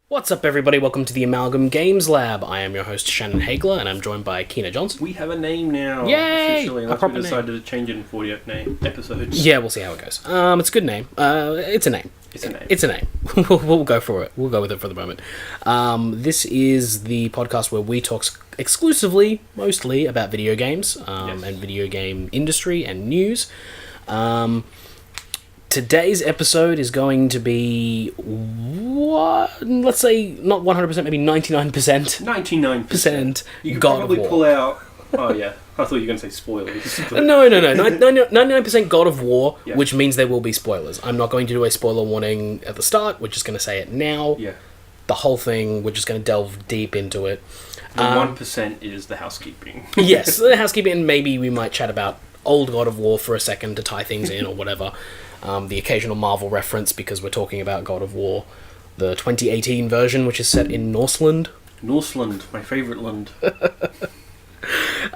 What's up, everybody? Welcome to the Amalgam Games Lab. I am your host, Shannon Haegler, and I'm joined by Keena Johnson. We have a name now. Yay! Officially, unless we decide to change it in 40 episodes. Yeah, we'll see how it goes. It's a good name. It's a name. It's a name. We'll go for it. We'll go with it for the moment. This is the podcast where we talk exclusively, mostly, about video games and video game industry and news. Today's episode is going to be, let's say, not 100%, maybe 99%. 99%. You could God probably of War. pull out... Oh, yeah. I thought you were going to say spoilers. No. 99% God of War, Yeah. which means there will be spoilers. I'm not going to do a spoiler warning at the start. We're just going to say it now. Yeah. The whole thing, we're just going to delve deep into it. The 1% is the housekeeping. Yes, the housekeeping, and maybe we might chat about old God of War for a second to tie things in or whatever. The occasional Marvel reference, because we're talking about God of War, the 2018 version, which is set in Norseland. Norseland, my favourite land.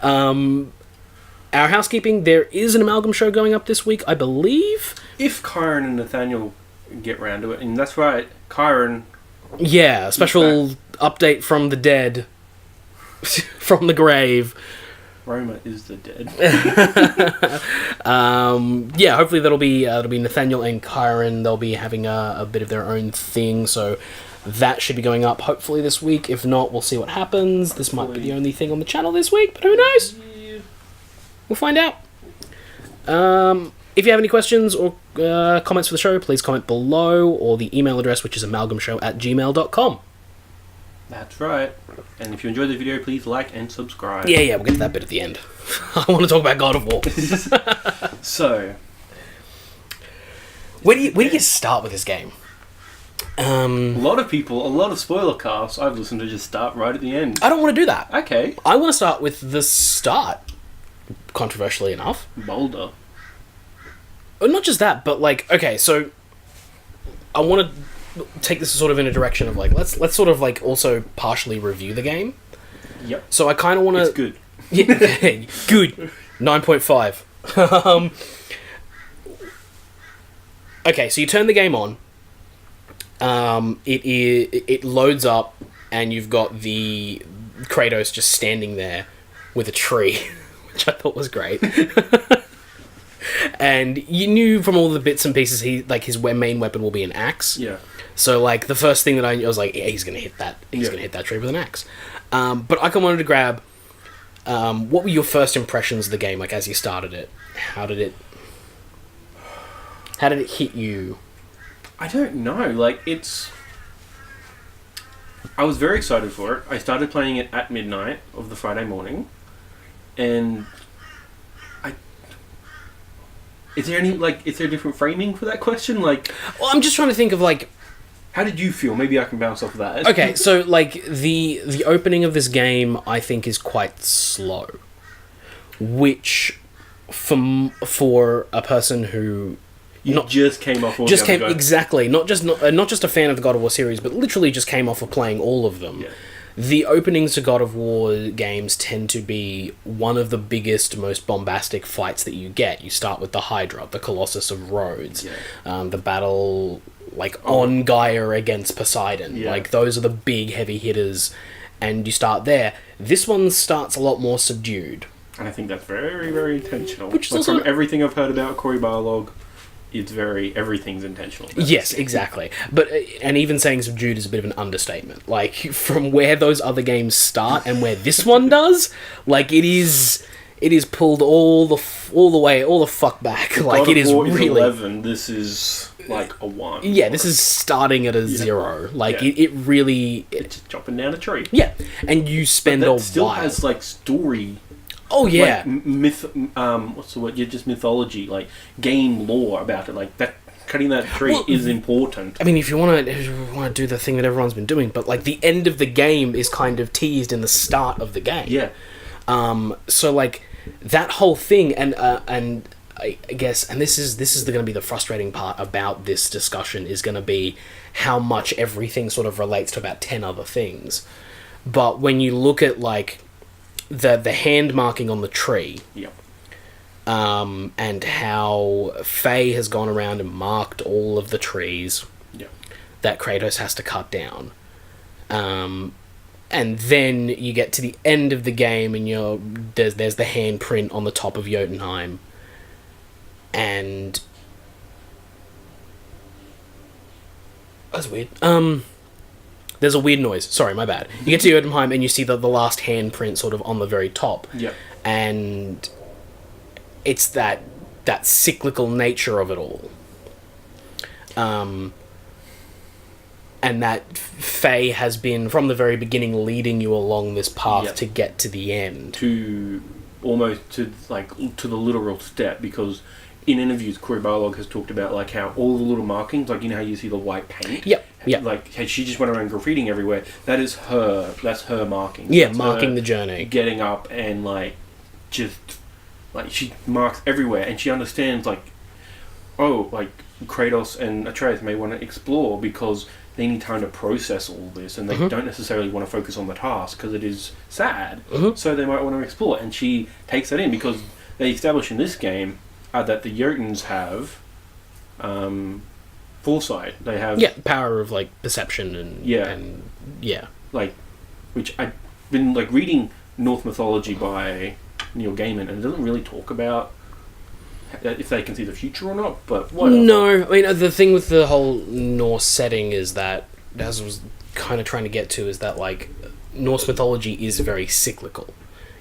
Our housekeeping, there is an Amalgam show going up this week, I believe. If Kyron and Nathaniel get round to it, and that's right, Kyron... Yeah, a special update from the dead, from the grave. Roma is the dead. Yeah, hopefully that'll be Nathaniel and Kyron. They'll be having a bit of their own thing, so that should be going up hopefully this week. If not, we'll see what happens. This might be the only thing on the channel this week, but who knows? We'll find out. If you have any questions or comments for the show, please comment below, or the email address, which is amalgamshow@gmail.com. That's right. And if you enjoyed the video, please like and subscribe. Yeah, we'll get to that bit at the end. I want to talk about God of War. So... Where do you start with this game? A lot of Spoilercasts I've listened to just start right at the end. I don't want to do that. Okay. I want to start with the start, controversially enough. Boulder. Not just that, but like, okay, so I want to take this sort of in a direction of like, let's sort of like also partially review the game. Yep. So I kind of want to... It's good. Yeah, good. 9.5. Okay, so you turn the game on. It loads up, and you've got the Kratos just standing there with a tree, which I thought was great. And you knew from all the bits and pieces his main weapon will be an axe. Yeah. So like the first thing that I was like, yeah, he's gonna hit that. He's gonna hit that tree with an axe. But I wanted to grab. What were your first impressions of the game? Like as you started it, how did it hit you? I don't know. Like I was very excited for it. I started playing it at midnight of the Friday morning, and is there different framing for that question? Like, well, I'm just trying to think of like. How did you feel? Maybe I can bounce off of that. Okay, so like the opening of this game, I think, is quite slow, which for a person who just came off exactly not just a fan of the God of War series, but literally just came off of playing all of them. Yeah. The openings to God of War games tend to be one of the biggest, most bombastic fights that you get. You start with the Hydra, the Colossus of Rhodes, the battle on Gaia against Poseidon. Yeah. Like those are the big heavy hitters, and you start there. This one starts a lot more subdued. And I think that's very, very intentional. Which is also... from everything I've heard about Cory Barlog, everything's intentional. Yes, exactly. But and even saying subdued is a bit of an understatement. Like from where those other games start and where this one does, like it is pulled all the fuck back. Like it is really 11. This is like a 1. Yeah, this is starting at a 0. Like it really it's just chopping down a tree. Yeah, and you spend a while. Still has like story. Oh yeah, like what's the word? Yeah, just mythology, like game lore about it. Like that, cutting that tree is important. I mean, if you want to do the thing that everyone's been doing, but like the end of the game is kind of teased in the start of the game. Yeah. So like that whole thing, and I guess, and this is going to be the frustrating part about this discussion, is going to be how much everything sort of relates to about 10 other things. But when you look at like the hand marking on the tree, and how Faye has gone around and marked all of the trees that Kratos has to cut down. And then you get to the end of the game, and there's the handprint on the top of Jotunheim, and that's weird. There's a weird noise. Sorry, my bad. You get to Jotunheim, and you see the last handprint sort of on the very top. Yep. And it's that cyclical nature of it all. And that Faye has been, from the very beginning, leading you along this path to get to the end. To the literal step, because in interviews, Cory Barlog has talked about like how all the little markings, like how you see the white paint. Yep. Like she just went around graffitiing everywhere. That's her marking. Yeah, that's marking the journey. Getting up and she marks everywhere, and she understands Kratos and Atreus may want to explore because they need time to process all this, and they don't necessarily want to focus on the task because it is sad. So they might want to explore, and she takes that in because they establish in this game that the Jotuns have foresight. They have power of perception and which I've been reading Norse mythology by Neil Gaiman, and it doesn't really talk about if they can see the future or not, but whatever. No, I mean, the thing with the whole Norse setting is that, as I was kind of trying to get to, is that, Norse mythology is very cyclical,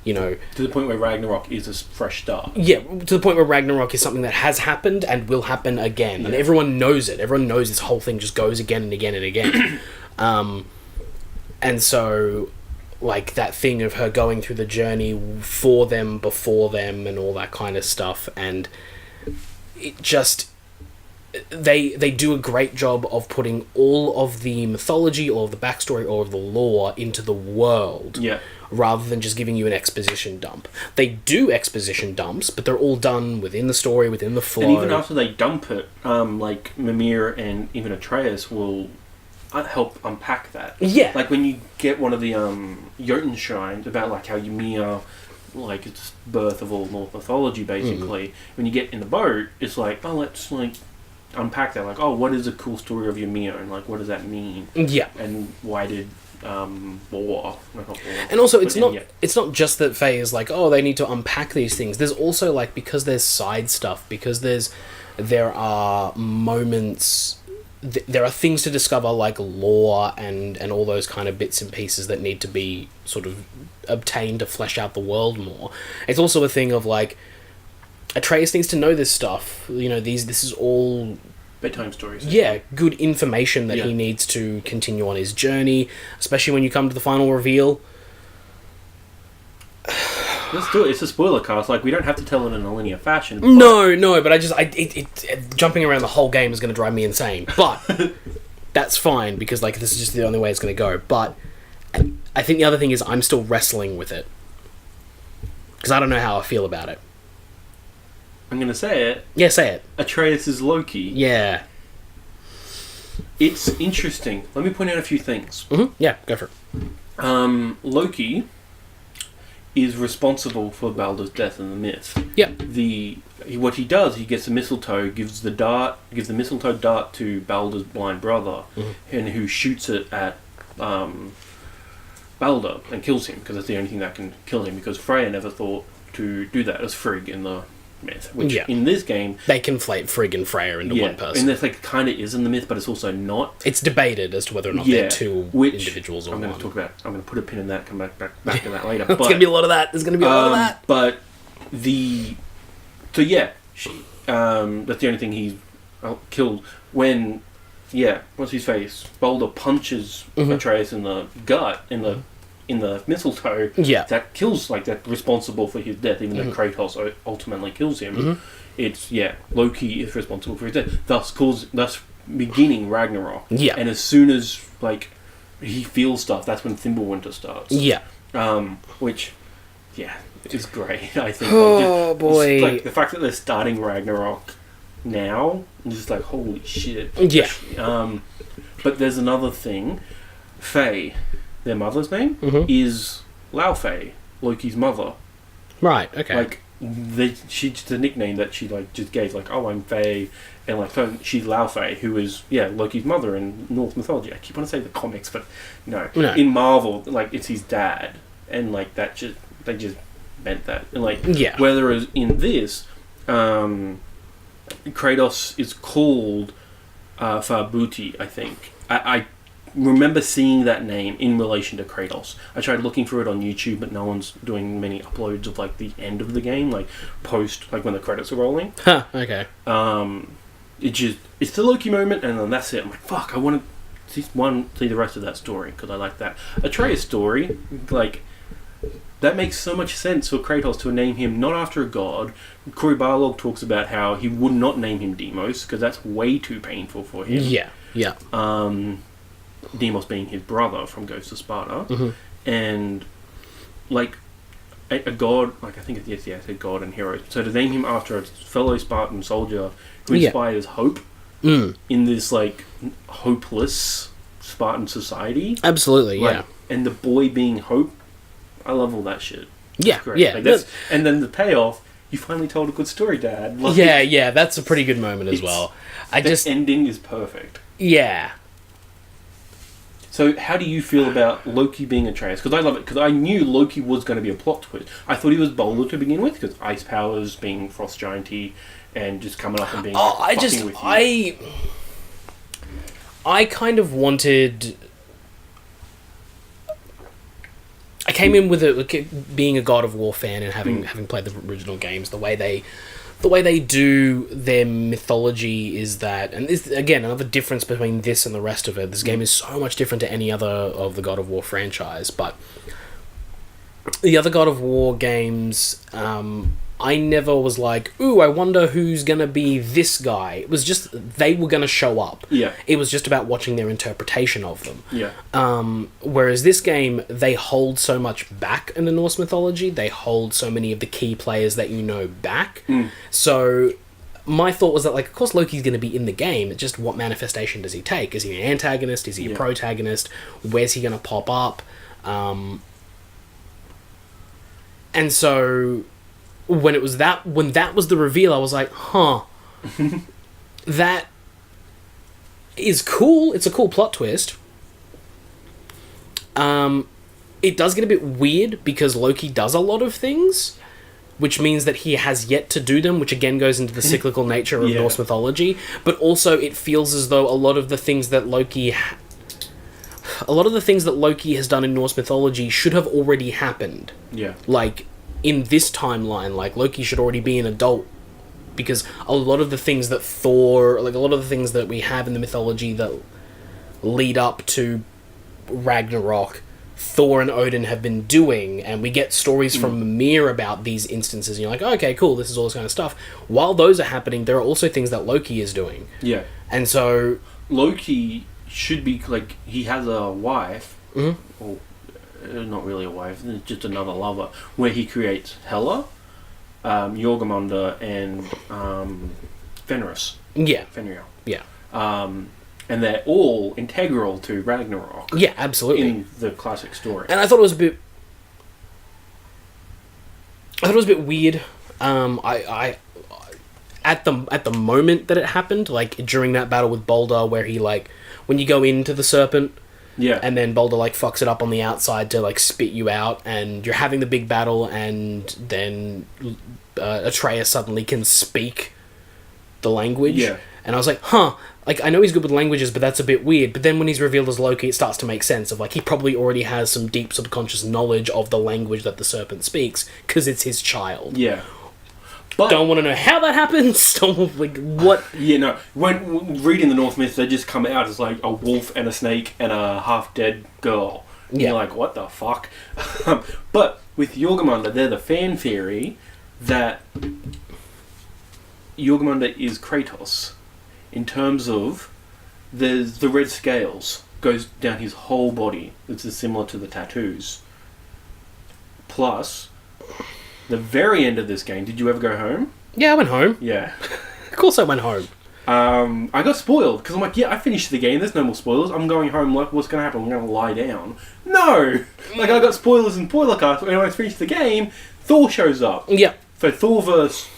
To the point where Ragnarok is a fresh start. Yeah, to the point where Ragnarok is something that has happened and will happen again, and everyone knows it. Everyone knows this whole thing just goes again and again and again. And so, that thing of her going through the journey for them, before them, and all that kind of stuff, and it just... They do a great job of putting all of the mythology, all of the backstory, all of the lore into the world, rather than just giving you an exposition dump. They do exposition dumps, but they're all done within the story, within the flow. And even after they dump it, Mimir and even Atreus will help unpack that. Yeah. When you get one of the Jotun shrines about how Ymir, it's birth of all Norse mythology basically. When you get in the boat, it's let's unpack that. What is a cool story of Ymir, and what does that mean? Yeah. And why did war? And also, it's not just that Faye is they need to unpack these things. There's also because there's side stuff, because there are moments. There are things to discover, lore and all those kind of bits and pieces that need to be sort of obtained to flesh out the world more. It's also a thing of, Atreus needs to know this stuff. This is all... bedtime stories. Yeah, good information that he needs to continue on his journey, especially when you come to the final reveal. Let's do it. It's a spoiler cast. We don't have to tell it in a linear fashion. No, but jumping around the whole game is going to drive me insane. But that's fine, because this is just the only way it's going to go. But I think the other thing is I'm still wrestling with it, because I don't know how I feel about it. I'm going to say it. Yeah, say it. Atreus is Loki. Yeah. It's interesting. Let me point out a few things. Yeah, go for it. Loki is responsible for Baldur's death in the myth. Yep. What he does, he gets the mistletoe, gives the mistletoe dart to Baldur's blind brother, and who shoots it at Baldur and kills him, because that's the only thing that can kill him, because Freya never thought to do that as Frigg in the myth, which in this game they conflate Frigg and Freya into one person. And that's kind of is in the myth, but it's also not. It's debated as to whether or not they're two individuals or I'm going to talk about. I'm going to put a pin in that. Come back to that later. There's going to be a lot of that. There's going to be a lot of that. But that's the only thing he's killed when. Yeah, what's his face? Baldur punches Atreus in the gut in the mistletoe, that kills, that responsible for his death, even though Kratos ultimately kills him. It's, Loki is responsible for his death, thus beginning Ragnarok. Yeah. And as soon as, he feels stuff, that's when Thimbleweather starts. Yeah. Which, is great, I think. Oh, boy. The fact that they're starting Ragnarok now, is just holy shit. Yeah. But there's another thing. Faye, their mother's name, is Laufey, Loki's mother. Right, okay. she's the nickname that she like just gave, like, oh, I'm Faye, and like so she's Lao Faye, who is Loki's mother in Norse mythology. I keep wanting to say the comics, but no. In Marvel, like it's his dad, and like that just they just meant that, and like whereas in this, Kratos is called Farbuti, I think. I remember seeing that name in relation to Kratos. I tried looking for it on YouTube, but no one's doing many uploads of like the end of the game, like post, like when the credits are rolling. Huh, okay. It's the Loki moment, and then that's it. I'm like, fuck, I want to see the rest of that story, because I like that. Atreus' story, like, that makes so much sense for Kratos to name him not after a god. Cory Barlog talks about how he would not name him Deimos, because that's way too painful for him. Yeah. Deimos being his brother from Ghost of Sparta. Mm-hmm. And, like, a god, like, I think it's, a god and hero. So to name him after a fellow Spartan soldier who inspires hope in this, like, hopeless Spartan society. Absolutely, like, and the boy being hope, I love all that shit. Yeah, great. yeah. Like, and then the payoff, you finally told a good story, Dad. Like, that's a pretty good moment as well. The ending is perfect. Yeah. So how do you feel about Loki being Atreus? Because I love it, because I knew Loki was going to be a plot twist. I thought he was bolder to begin with, because ice powers, being frost gianty, and just coming up and being fucking with you. I kind of wanted... I came in with it being a God of War fan and having played the original games. The way they do their mythology is that, and this again another difference between this and the rest of it. This game is so much different to any other of the God of War franchise, but the other God of War games, I never was like, ooh, I wonder who's gonna be this guy. It was just they were gonna show up. Yeah. It was just about watching their interpretation of them. Yeah. Whereas this game, they hold so much back in the Norse mythology. They hold so many of the key players that you know back. So my thought was that, like, of course Loki's going to be in the game. It's just what manifestation does he take? Is he an antagonist? Is he a protagonist? Where's he going to pop up? And so when that was the reveal, I was like, huh, that is cool. It's a cool plot twist. It does get a bit weird because Loki does a lot of things, which means that he has yet to do them, which again goes into the cyclical nature of Norse mythology. But also it feels as though a lot of the things that Loki has done in Norse mythology should have already happened. Yeah. Like, in this timeline, like, Loki should already be an adult, because a lot of the things that Thor, like, a lot of the things that we have in the mythology that lead up to Ragnarok, Thor and Odin have been doing, and we get stories from Mimir about these instances, and you're like, okay, cool, this is all this kind of stuff. While those are happening, there are also things that Loki is doing. Yeah. And so... Loki should be, like, he has a wife, or not really a wife, just another lover, where he creates Hela, Jormungandr, and Fenris. Yeah. Fenrir. Yeah. And they're all integral to Ragnarok. Yeah, absolutely. In the classic story. And I thought it was a bit... weird. At the moment that it happened, like, during that battle with Balder, where he, like... When you go into the serpent... Yeah. And then Balder, like, fucks it up on the outside to, like, spit you out, and you're having the big battle, and then Atreus suddenly can speak the language. Yeah. And I was like, huh, like, I know he's good with languages, but that's a bit weird. But then when he's revealed as Loki, it starts to make sense of, like, he probably already has some deep subconscious knowledge of the language that the serpent speaks, because it's his child. Yeah. But don't want to know how that happens. Don't, like, what? Yeah, no. When reading the Norse myths, they just come out as, like, a wolf and a snake and a half-dead girl. And you're like, what the fuck? But with Jormungandr, they're the fan theory that Jormungandr is Kratos. In terms of, there's the red scales goes down his whole body. It's similar to the tattoos. Plus, the very end of this game, did you ever go home? Yeah, I went home. Yeah. Of course I went home. I got spoiled, because I'm like, yeah, I finished the game, there's no more spoilers, I'm going home, like, what's going to happen? I'm going to lie down. No! Like, I got spoilers in Spoilercast, when I finished the game, Thor shows up. Yeah. So Thor versus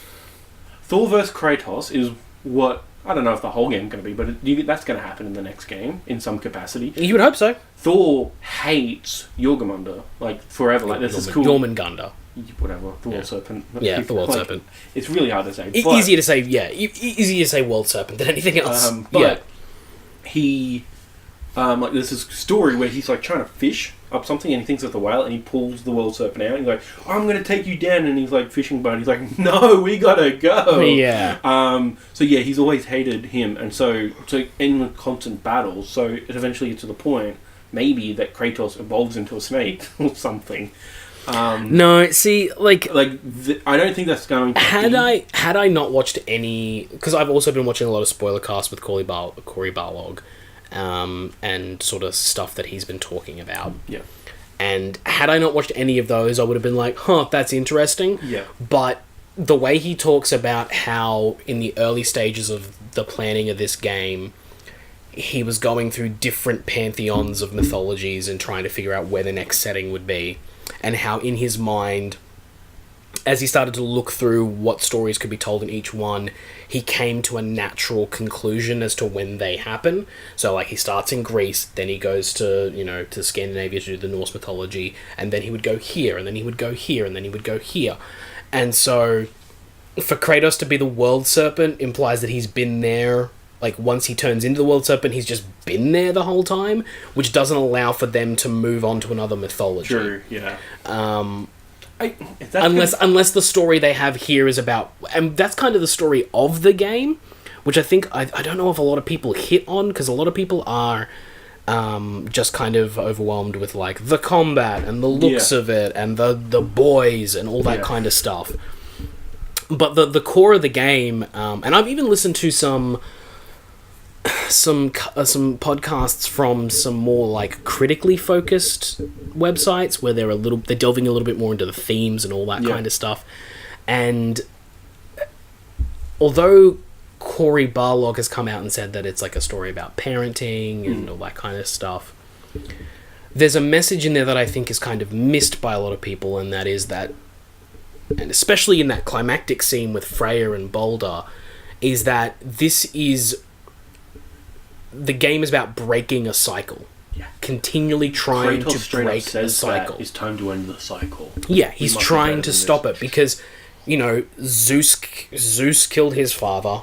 Kratos is what, I don't know if the whole game's going to be, but that's going to happen in the next game in some capacity. You would hope so. Thor hates Jormungandr, like, forever. Like, this is cool. Jormungandr. Whatever, the World Serpent. Yeah, the World Serpent. It's really hard to say. Easier to say, easier to say World Serpent than anything else. He, like, there's this story where he's, like, trying to fish up something, and he thinks it's a whale, and he pulls the World Serpent out, and he's like, I'm going to take you down, and he's like, fishing bud, he's like, no, we gotta go. Yeah. So yeah, he's always hated him, and so in constant battles, so it eventually gets to the point, maybe, that Kratos evolves into a snake, or something. No, see, like I don't think that's going to had I not watched any, because I've also been watching a lot of Spoilercast with Cory Barlog, and sort of stuff that he's been talking about. Yeah. And had I not watched any of those, I would have been like, that's interesting. Yeah. But the way he talks about how in the early stages of the planning of this game, he was going through different pantheons of mythologies and trying to figure out where the next setting would be, and how in his mind, as he started to look through what stories could be told in each one, he came to a natural conclusion as to when they happen. So, like, he starts in Greece, then he goes to, to Scandinavia to do the Norse mythology, and then he would go here, and then he would go here, and then he would go here. And so, for Kratos to be the World Serpent implies that he's been there. Like, once he turns into the World Serpent, he's just been there the whole time, which doesn't allow for them to move on to another mythology. True, yeah. Unless the story they have here is about... And that's kind of the story of the game, which I think... I don't know if a lot of people hit on, because a lot of people are just kind of overwhelmed with, like, the combat and the looks of it and the boys and all that kind of stuff. But the core of the game... and I've even listened to some podcasts from some more, like, critically focused websites where they're delving a little bit more into the themes and all that kind of stuff. And although Cory Barlog has come out and said that it's like a story about parenting and all that kind of stuff, there's a message in there that I think is kind of missed by a lot of people, and that is that, and especially in that climactic scene with Freya and Balder, is that the game is about breaking a cycle. Yeah. Continually trying Kratos to break a cycle. It's time to end the cycle. Yeah, he's trying to stop it because, Zeus killed his father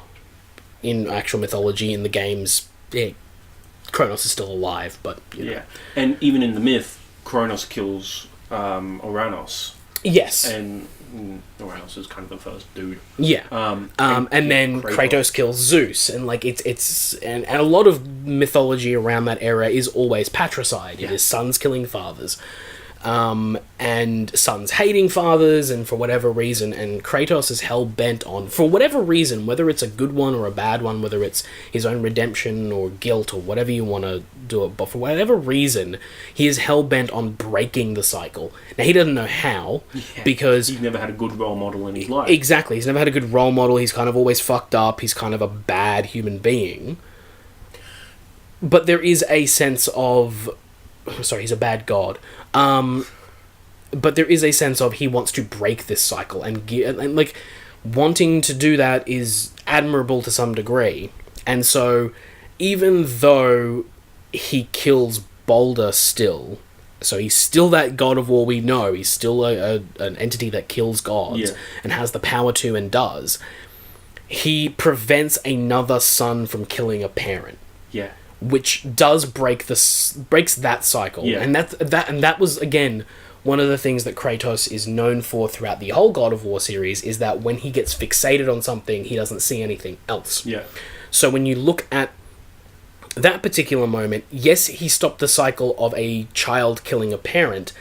in actual mythology. In the games, Kronos is still alive, but, Yeah, and even in the myth, Kronos kills Oranos. Yes. And Oranos is kind of the first dude. Yeah. And then Kratos kills Zeus, and like it's and a lot of mythology around that era is always patricide. Yeah. It is sons killing fathers. And sons hating fathers, and for whatever reason, and Kratos is hell-bent on, for whatever reason, whether it's a good one or a bad one, whether it's his own redemption or guilt or whatever you want to do it, but for whatever reason, he is hell-bent on breaking the cycle. Now, he doesn't know how, because... He's never had a good role model in his life. Exactly, he's never had a good role model, he's kind of always fucked up, he's kind of a bad human being. But there is a sense of... Sorry, he's a bad god. But there is a sense of he wants to break this cycle, and like, wanting to do that is admirable to some degree. And so, even though he kills Balder still, so he's still that god of war we know, he's still an entity that kills gods, and has the power to and does, he prevents another son from killing a parent. Yeah. Which does breaks that cycle, and that was again one of the things that Kratos is known for throughout the whole God of War series, is that when he gets fixated on something, he doesn't see anything else. Yeah. So when you look at that particular moment, yes, he stopped the cycle of a child killing a parent,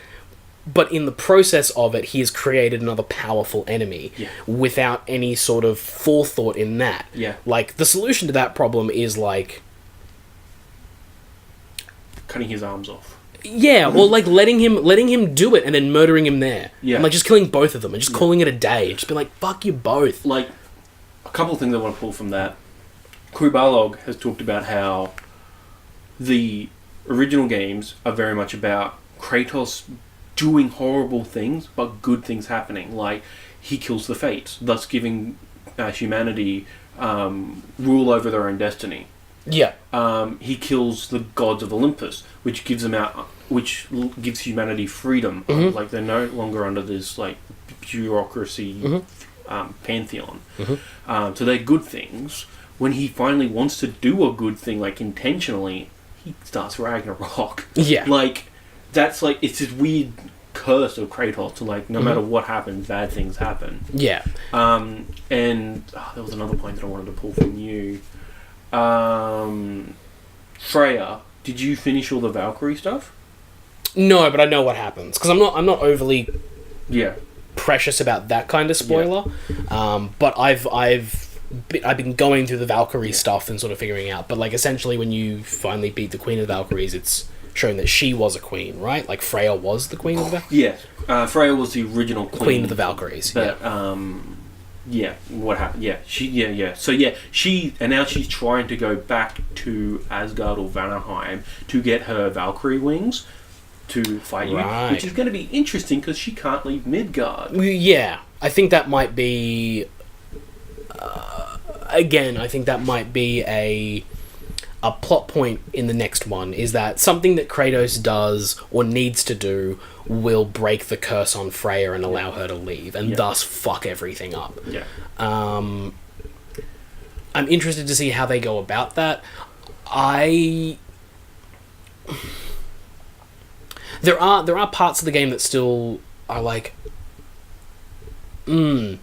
but in the process of it, he has created another powerful enemy without any sort of forethought in that. Yeah. Like, the solution to that problem is like cutting his arms off. Yeah, or like letting him do it and then murdering him there. Yeah. And like just killing both of them and just calling it a day. And just be like, fuck you both. Like, a couple of things I want to pull from that. Cory Barlog has talked about how the original games are very much about Kratos doing horrible things, but good things happening. Like, he kills the Fates, thus giving humanity rule over their own destiny. Yeah. He kills the gods of Olympus, which gives gives humanity freedom. Mm-hmm. Like they're no longer under this like bureaucracy pantheon. Mm-hmm. So they're good things. When he finally wants to do a good thing, like intentionally, he starts Ragnarok. Yeah. Like that's like it's this weird curse of Kratos to like no matter what happens, bad things happen. Yeah. And there was another point that I wanted to pull from you. Freya, did you finish all the Valkyrie stuff? No, but I know what happens because I'm not overly precious about that kind of spoiler. Yeah. But I've been going through the Valkyrie stuff and sort of figuring out. But like essentially, when you finally beat the Queen of the Valkyries, it's shown that she was a queen, right? Like Freya was the Queen of the Valkyries. Yeah, Freya was the original Queen of the Valkyries. But what happened? Yeah, So and now she's trying to go back to Asgard or Vanaheim to get her Valkyrie wings to fight you, which is going to be interesting because she can't leave Midgard. Yeah, I think that might be. Again, I think that might be a plot point in the next one, is that something that Kratos does or needs to do will break the curse on Freya and allow her to leave, and thus fuck everything up. Yeah. I'm interested to see how they go about that. There are parts of the game that still are like, I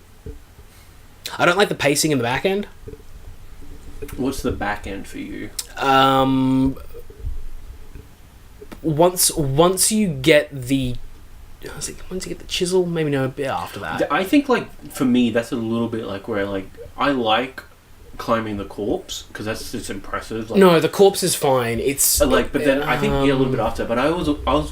don't like the pacing in the back end. What's the back end for you? Once you get the chisel, maybe no, a bit after that. I think like for me that's a little bit like where like I like climbing the corpse because that's just impressive. Like, no, the corpse is fine. It's like, but then I think a little bit after. But I was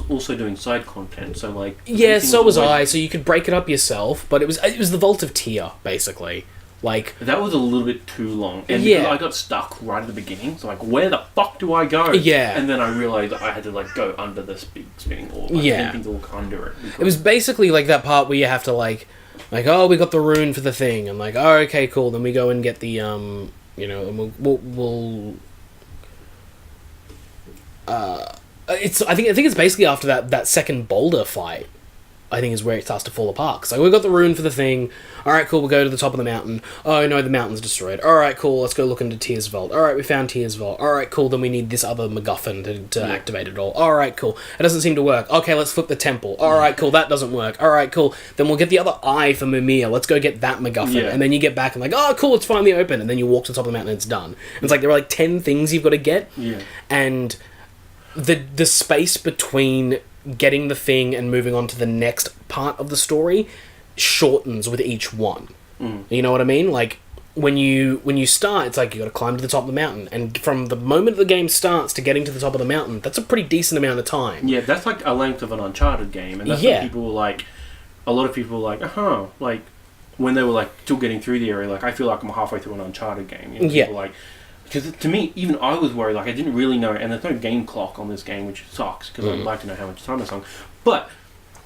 also doing side content, so like so was I. So you could break it up yourself, but it was the Vault of Tyr basically. Like that was a little bit too long, and I got stuck right at the beginning. So like, where the fuck do I go? Yeah, and then I realised I had to like go under this big spinning orb. I didn't look under it. It was basically like that part where you have to like, oh, we got the rune for the thing, and like, oh, okay, cool. Then we go and get the and we'll it's I think it's basically after that second boulder fight. I think is where it starts to fall apart. Because we got the rune for the thing. Alright, cool, we'll go to the top of the mountain. Oh no, the mountain's destroyed. Alright, cool, let's go look into Tyr's Vault. Alright, we found Tyr's Vault. Alright, cool, then we need this other MacGuffin to activate it all. Alright, cool. It doesn't seem to work. Okay, let's flip the temple. Alright, cool, that doesn't work. Alright, cool. Then we'll get the other eye for Mimir. Let's go get that MacGuffin. Yeah. And then you get back and like, oh cool, it's finally open. And then you walk to the top of the mountain and it's done. And it's like there are like 10 things you've got to get. Yeah. And the space between getting the thing and moving on to the next part of the story shortens with each one. You know what I mean? Like when you start, it's like you got to climb to the top of the mountain, and from the moment the game starts to getting to the top of the mountain, that's a pretty decent amount of time. Yeah, that's like a length of an Uncharted game, and that's what people were like. A lot of people were like, like when they were like still getting through the area, like I feel like I'm halfway through an Uncharted game. You know, people like. Because to me, even I was worried, like I didn't really know, and there's no game clock on this game, which sucks, because I'd like to know how much time it's on. But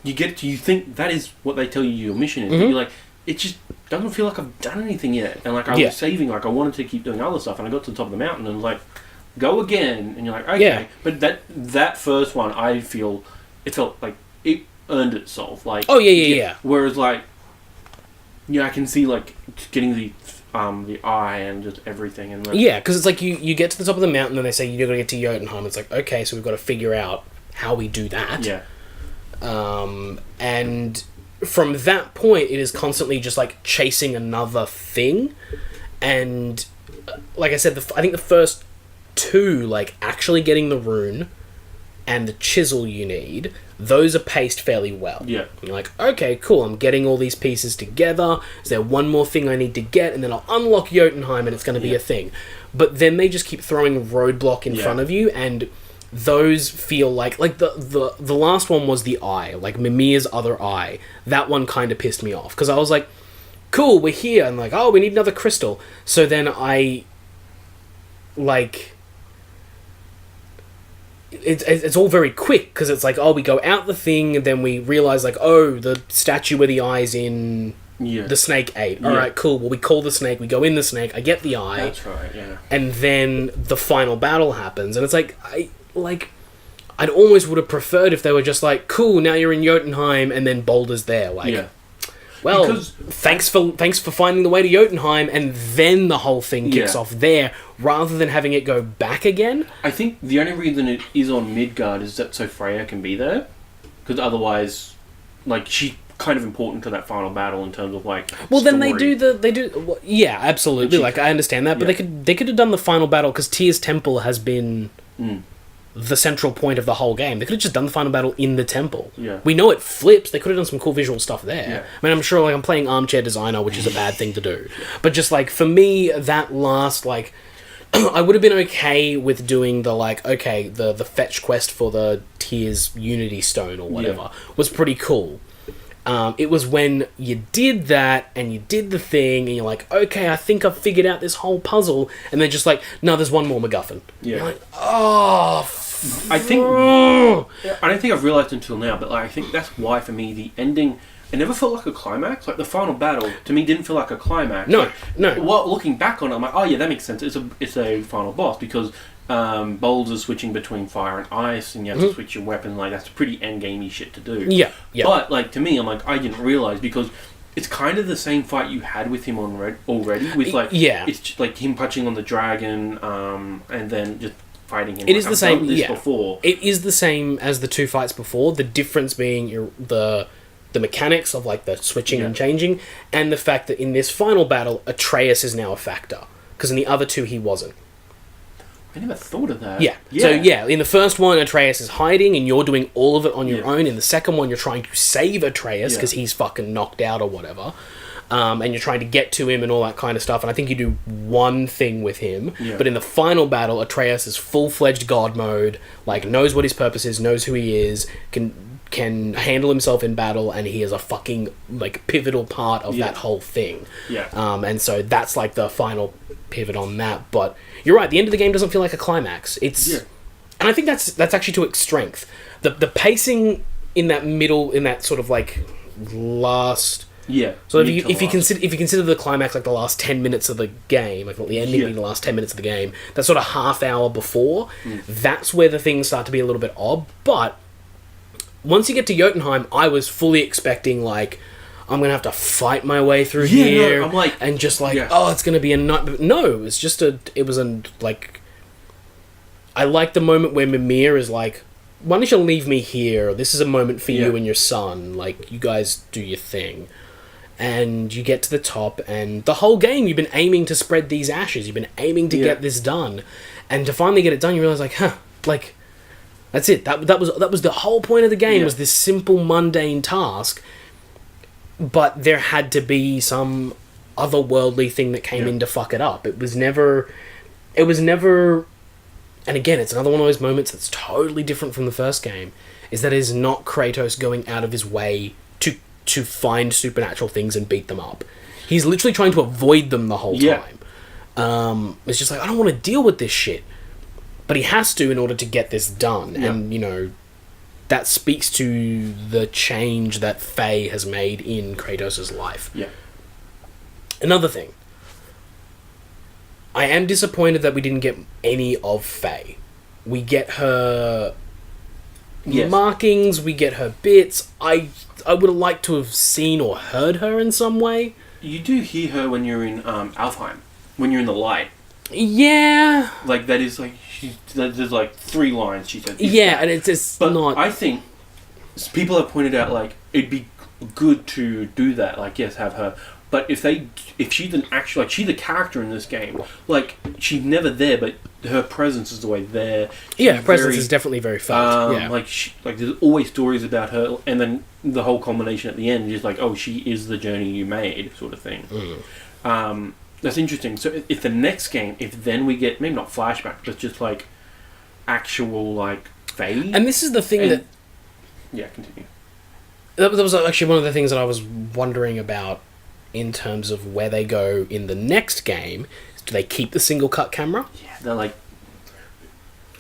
you think that is what they tell you your mission is, but you're like, it just doesn't feel like I've done anything yet. And like I was saving, like I wanted to keep doing other stuff, and I got to the top of the mountain, and like, go again, and you're like, okay. Yeah. But that first one, I feel, it felt like it earned itself. Like, yeah. Whereas like, I can see like getting the eye and just everything, and because it's like you get to the top of the mountain and they say you're going to get to Jotunheim. It's like, okay, so we've got to figure out how we do that. And from that point it is constantly just like chasing another thing, and like I said, I think the first two, like actually getting the rune and the chisel you need, those are paced fairly well. Yeah. You're like, okay, cool, I'm getting all these pieces together. Is there one more thing I need to get? And then I'll unlock Jotunheim and it's going to be a thing. But then they just keep throwing roadblock in front of you, and those feel like the last one was the eye, like Mimir's other eye. That one kind of pissed me off, because I was like, cool, we're here, and like, oh, we need another crystal. So then I, like... It's all very quick, because it's like, oh, we go out the thing, and then we realise, like, oh, the statue where the eye's in Yeah. The snake ate. All right, cool. Well, we call the snake. We go in the snake. I get the eye. That's right. Yeah. And then the final battle happens, and it's like I'd almost would have preferred if they were just like, cool. Now you're in Jotunheim, and then Baldur's there. Like, well, because thanks for finding the way to Jotunheim, and then the whole thing kicks off there, rather than having it go back again. I think the only reason it is on Midgard is that so Freya can be there, because otherwise, like, she's kind of important to that final battle in terms of like. Well, story. then they do. Well, yeah, absolutely. Like, I understand that, but they could have done the final battle because Tyr's temple has been the central point of the whole game. They could have just done the final battle in the temple. Yeah. We know it flips. They could have done some cool visual stuff there. Yeah. I mean, I'm sure, like, I'm playing Armchair Designer, which is a bad thing to do. But just, like, for me, that last, like, I would have been okay with doing the, like, okay, the fetch quest for the Tyr's Unity Stone or whatever was pretty cool. It was when you did that and you did the thing and you're like, okay, I think I've figured out this whole puzzle, and they're just like, no, there's one more MacGuffin. Yeah. You're like, oh, I don't think I've realised until now, but like, I think that's why for me the ending, it never felt like a climax. Like the final battle to me didn't feel like a climax. No. Well, looking back on it, I'm like, oh yeah, that makes sense. It's a final boss because Bowls switching between fire and ice, and you have to switch your weapon. Like that's pretty endgamey shit to do. Yeah. But like to me, I'm like, I didn't realise because it's kind of the same fight you had with him already. With like, it's just like him punching on the dragon, and then just fighting him. It is the same. Before. It is the same as the two fights before. The difference being the mechanics of like the switching and changing, and the fact that in this final battle, Atreus is now a factor because in the other two he wasn't. I never thought of that. Yeah. So in the first one, Atreus is hiding, and you're doing all of it on your own. In the second one, you're trying to save Atreus because he's fucking knocked out or whatever. And you're trying to get to him and all that kind of stuff. And I think you do one thing with him. Yeah. But in the final battle, Atreus is full-fledged god mode, like knows what his purpose is, knows who he is, can handle himself in battle, and he is a fucking like pivotal part of that whole thing. Yeah. And so that's like the final pivot on that. But you're right, the end of the game doesn't feel like a climax. And I think that's actually to its strength. The pacing in that middle, in that sort of like last. Yeah. So if you consider the climax like the last 10 minutes of the game, like the ending being the last 10 minutes of the game, that sort of half hour before, that's where the things start to be a little bit odd. But once you get to Jotunheim, I was fully expecting like I'm gonna have to fight my way through here, I'm like, and just like oh, it's gonna be a night. But no, it was like I like the moment where Mimir is like, why don't you leave me here? This is a moment for you and your son. Like, you guys do your thing. And you get to the top, and the whole game you've been aiming to spread these ashes. You've been aiming to get this done. And to finally get it done, you realise, like, like, that's it. That was the whole point of the game, was this simple, mundane task. But there had to be some otherworldly thing that came in to fuck it up. It was never... And again, it's another one of those moments that's totally different from the first game, is that it is not Kratos going out of his way to find supernatural things and beat them up. He's literally trying to avoid them the whole time. It's just like, I don't want to deal with this shit. But he has to in order to get this done. Yeah. And, you know, that speaks to the change that Faye has made in Kratos' life. Yeah. Another thing. I am disappointed that we didn't get any of Faye. We get her markings, we get her bits. I would have liked to have seen or heard her in some way. You do hear her when you're in Alfheim, when you're in the light. Yeah. Like, that is like, there's like 3 lines she said. And it's just but not... I think people have pointed out, like, it'd be good to do that, like, yes, have her... But if she's an actual, like, she's the character in this game, like, she's never there, but her presence is always there. Her presence is definitely very felt. Like, there's always stories about her, and then the whole culmination at the end is like, oh, she is the journey you made, sort of thing. That's interesting. So if the next game, if then we get, maybe not flashback, but just, like, actual, like, Faye. And this is the thing that... Yeah, continue. That was actually one of the things that I was wondering about in terms of where they go in the next game. Do they keep the single cut camera? Yeah, they're like...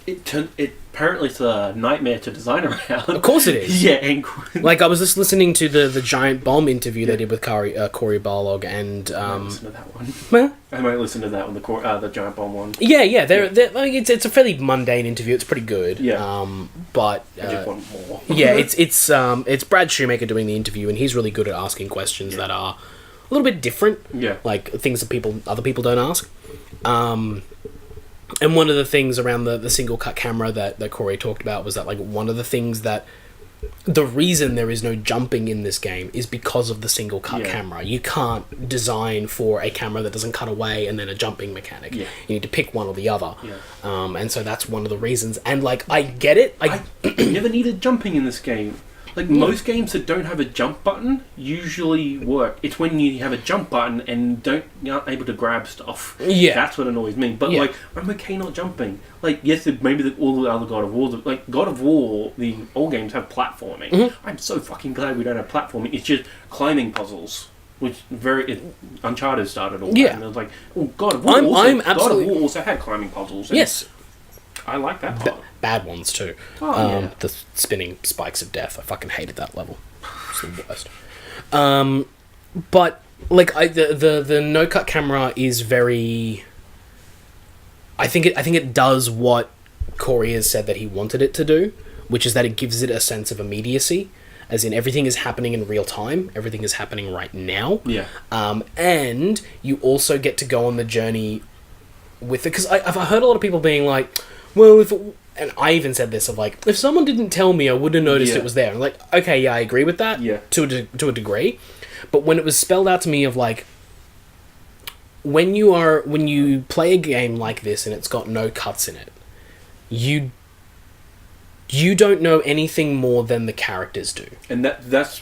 apparently it's a nightmare to design around. Of course it is. Yeah, and like I was just listening to the giant bomb interview they did with Cory Barlog, and I might listen to that one. Well, I might listen to that one, the giant bomb one. Yeah. They're like it's a fairly mundane interview. It's pretty good. Yeah. But I just want more. yeah, it's Brad Shoemaker doing the interview, and he's really good at asking questions that are a little bit different. Yeah. Like things that other people don't ask. And one of the things around the single cut camera that Cory talked about was that, like, one of the things that the reason there is no jumping in this game is because of the single cut camera. You can't design for a camera that doesn't cut away and then a jumping mechanic. Yeah. You need to pick one or the other. Yeah. And so that's one of the reasons. And, like, I get it. I never needed jumping in this game. Like, most games that don't have a jump button usually work. It's when you have a jump button and you aren't able to grab stuff. Yeah. That's what annoys me. But, like, I'm okay not jumping. Like, yes, maybe all the other God of War... Like, God of War, the old games have platforming. Mm-hmm. I'm so fucking glad we don't have platforming. It's just climbing puzzles. Which Uncharted started all that. And it was like, oh, God of War God of War also had climbing puzzles. Yes. I like that part. Bad ones too. The spinning spikes of death. I fucking hated that level. It's the worst. But like the no cut camera is very. I think it does what Cory has said that he wanted it to do, which is that it gives it a sense of immediacy, as in everything is happening in real time. Everything is happening right now. Yeah. And you also get to go on the journey with it, because I've heard a lot of people being like, well, and I even said this of like, if someone didn't tell me, I would have noticed it was there. And like, okay, yeah, I agree with that. Yeah. To a degree, but when it was spelled out to me of like, when you play a game like this and it's got no cuts in it, you don't know anything more than the characters do. And that's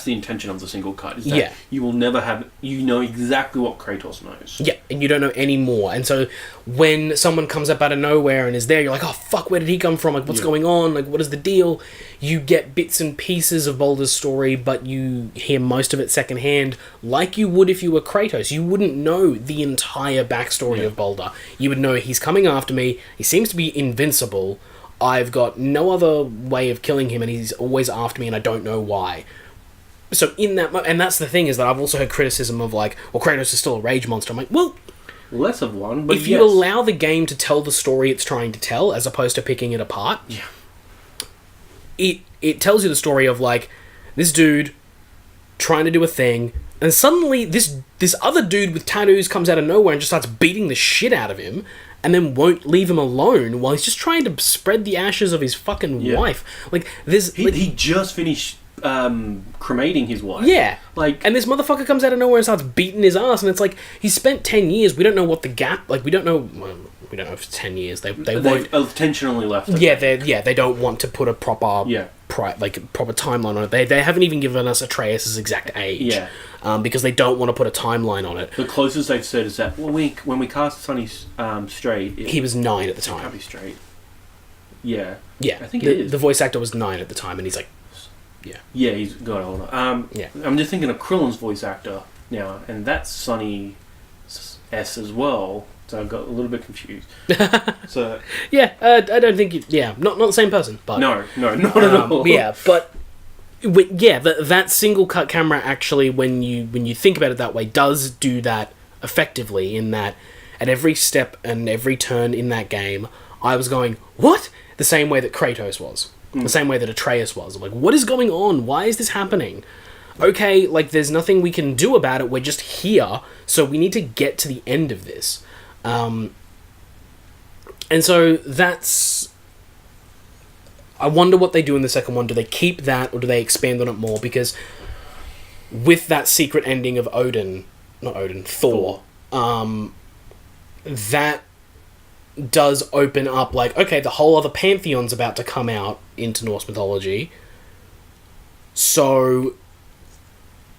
the intention of the single cut, is that you will never have... You know exactly what Kratos knows. Yeah, and you don't know any more. And so when someone comes up out of nowhere and is there, you're like, oh, fuck, where did he come from? Like, what's going on? Like, what is the deal? You get bits and pieces of Baldur's story, but you hear most of it secondhand, like you would if you were Kratos. You wouldn't know the entire backstory of Baldur. You would know he's coming after me, he seems to be invincible, I've got no other way of killing him, and he's always after me, and I don't know why. So in that... and that's the thing, is that I've also heard criticism of, like, well, Kratos is still a rage monster. I'm like, well... Less of one, but if you allow the game to tell the story it's trying to tell, as opposed to picking it apart... Yeah. It tells you the story of, like, this dude trying to do a thing, and suddenly this other dude with tattoos comes out of nowhere and just starts beating the shit out of him, and then won't leave him alone while he's just trying to spread the ashes of his fucking wife. Like, there's... He just finished cremating his wife. Yeah. Like... And this motherfucker comes out of nowhere and starts beating his ass, and it's like, he spent 10 years, we don't know what the gap... Like, we don't know... Well, we don't know if it's 10 years. They've intentionally left it. Yeah, they don't want to put a proper... proper timeline on it. They haven't even given us Atreus' exact age. Yeah. Because they don't want to put a timeline on it. The closest they've said is that when we cast Sonny straight... he was 9 at the time. Can't be straight. Yeah. Yeah. I think it is. The voice actor was 9 at the time, and he's like... Yeah. Yeah, he's got older. I'm just thinking of Krillin's voice actor now, and that's Sonny S as well. So I got a little bit confused. So yeah, I don't think not the same person, but no, not at all. Yeah, but that single cut camera actually, when you think about it that way, does do that effectively. In that, at every step and every turn in that game, I was going, what? The same way that Kratos was, the same way that Atreus was. I'm like, what is going on? Why is this happening? Okay, like, there's nothing we can do about it. We're just here, so we need to get to the end of this. And so that's... I wonder what they do in the second one. Do they keep that, or do they expand on it more? Because with that secret ending of Thor, that does open up, like, okay, the whole other pantheon's about to come out into Norse mythology. So...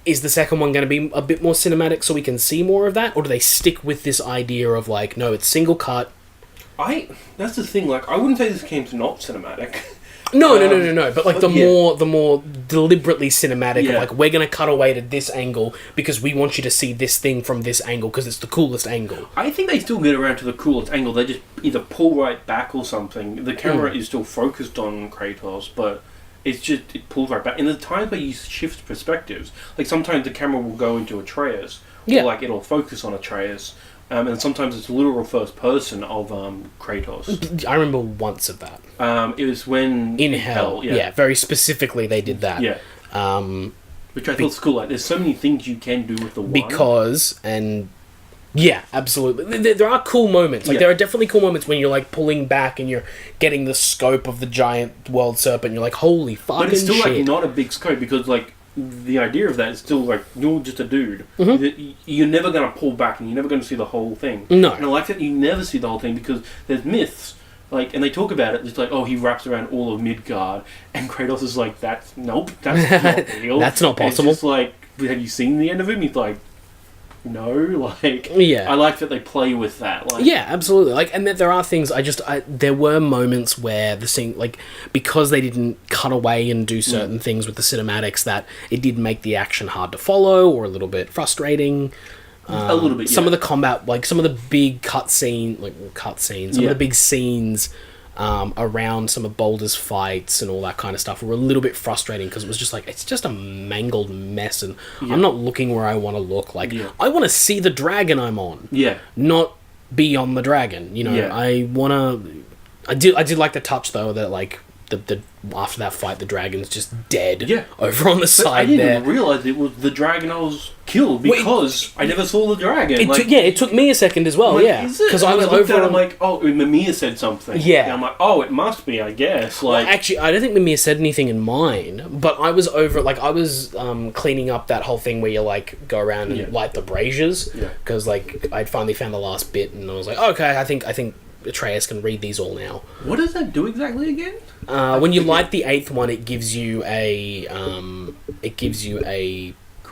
is the second one going to be a bit more cinematic so we can see more of that? Or do they stick with this idea of, like, no, it's single cut? That's the thing, like, I wouldn't say this game's not cinematic. No. But like the more deliberately cinematic of like, we're gonna cut away to this angle because we want you to see this thing from this angle because it's the coolest angle. I think they still get around to the coolest angle. They just either pull right back or something. The camera is still focused on Kratos, but it pulls right back. And there's times where you shift perspectives. Like sometimes the camera will go into Atreus, or like it'll focus on Atreus. And sometimes it's literal first person of Kratos. I remember once of that. It was when... In Hell. Yeah, very specifically they did that. Yeah. Which I thought was cool. Like, there's so many things you can do with the one. Because, and... Yeah, absolutely. There are cool moments. Like, there are definitely cool moments when you're, like, pulling back and you're getting the scope of the giant world serpent and you're like, holy fucking shit. But it's still, like, not a big scope because, like... The idea of that is still like you're just a dude. You're never going to pull back, and you're never going to see the whole thing. No, and I like that you never see the whole thing because there's myths, like, and they talk about it. It's like, oh, he wraps around all of Midgard, and Kratos is like, that's not real. That's not possible. It's just like, have you seen the end of him? He's like, no, like, I like that they play with that. Like, yeah, absolutely. Like, and there are things there were moments where the scene, like, because they didn't cut away and do certain things with the cinematics, that it did make the action hard to follow or a little bit frustrating. A little bit. Some of the combat, like some of the big some of the big scenes. Around some of Boulder's fights and all that kind of stuff were a little bit frustrating because it was just like, it's just a mangled mess and I'm not looking where I want to look. Like, I want to see the dragon I'm on. Yeah. Not be on the dragon. You know, I did like the touch though that like the after that fight the dragon's just dead over on the side there. I didn't even realise it was the dragon I was killed because I never saw the dragon. It took me a second as well, because I was over and I'm like, oh, Mimir said something. Yeah. And I'm like, oh, it must be, I guess. Like, well, actually, I don't think Mimir said anything in mine, but I was over, like, I was cleaning up that whole thing where you, like, go around and light the braziers, because, like, I'd finally found the last bit, and I was like, okay, I think Atreus can read these all now. What does that do exactly again? When you light the 8th one, it gives you a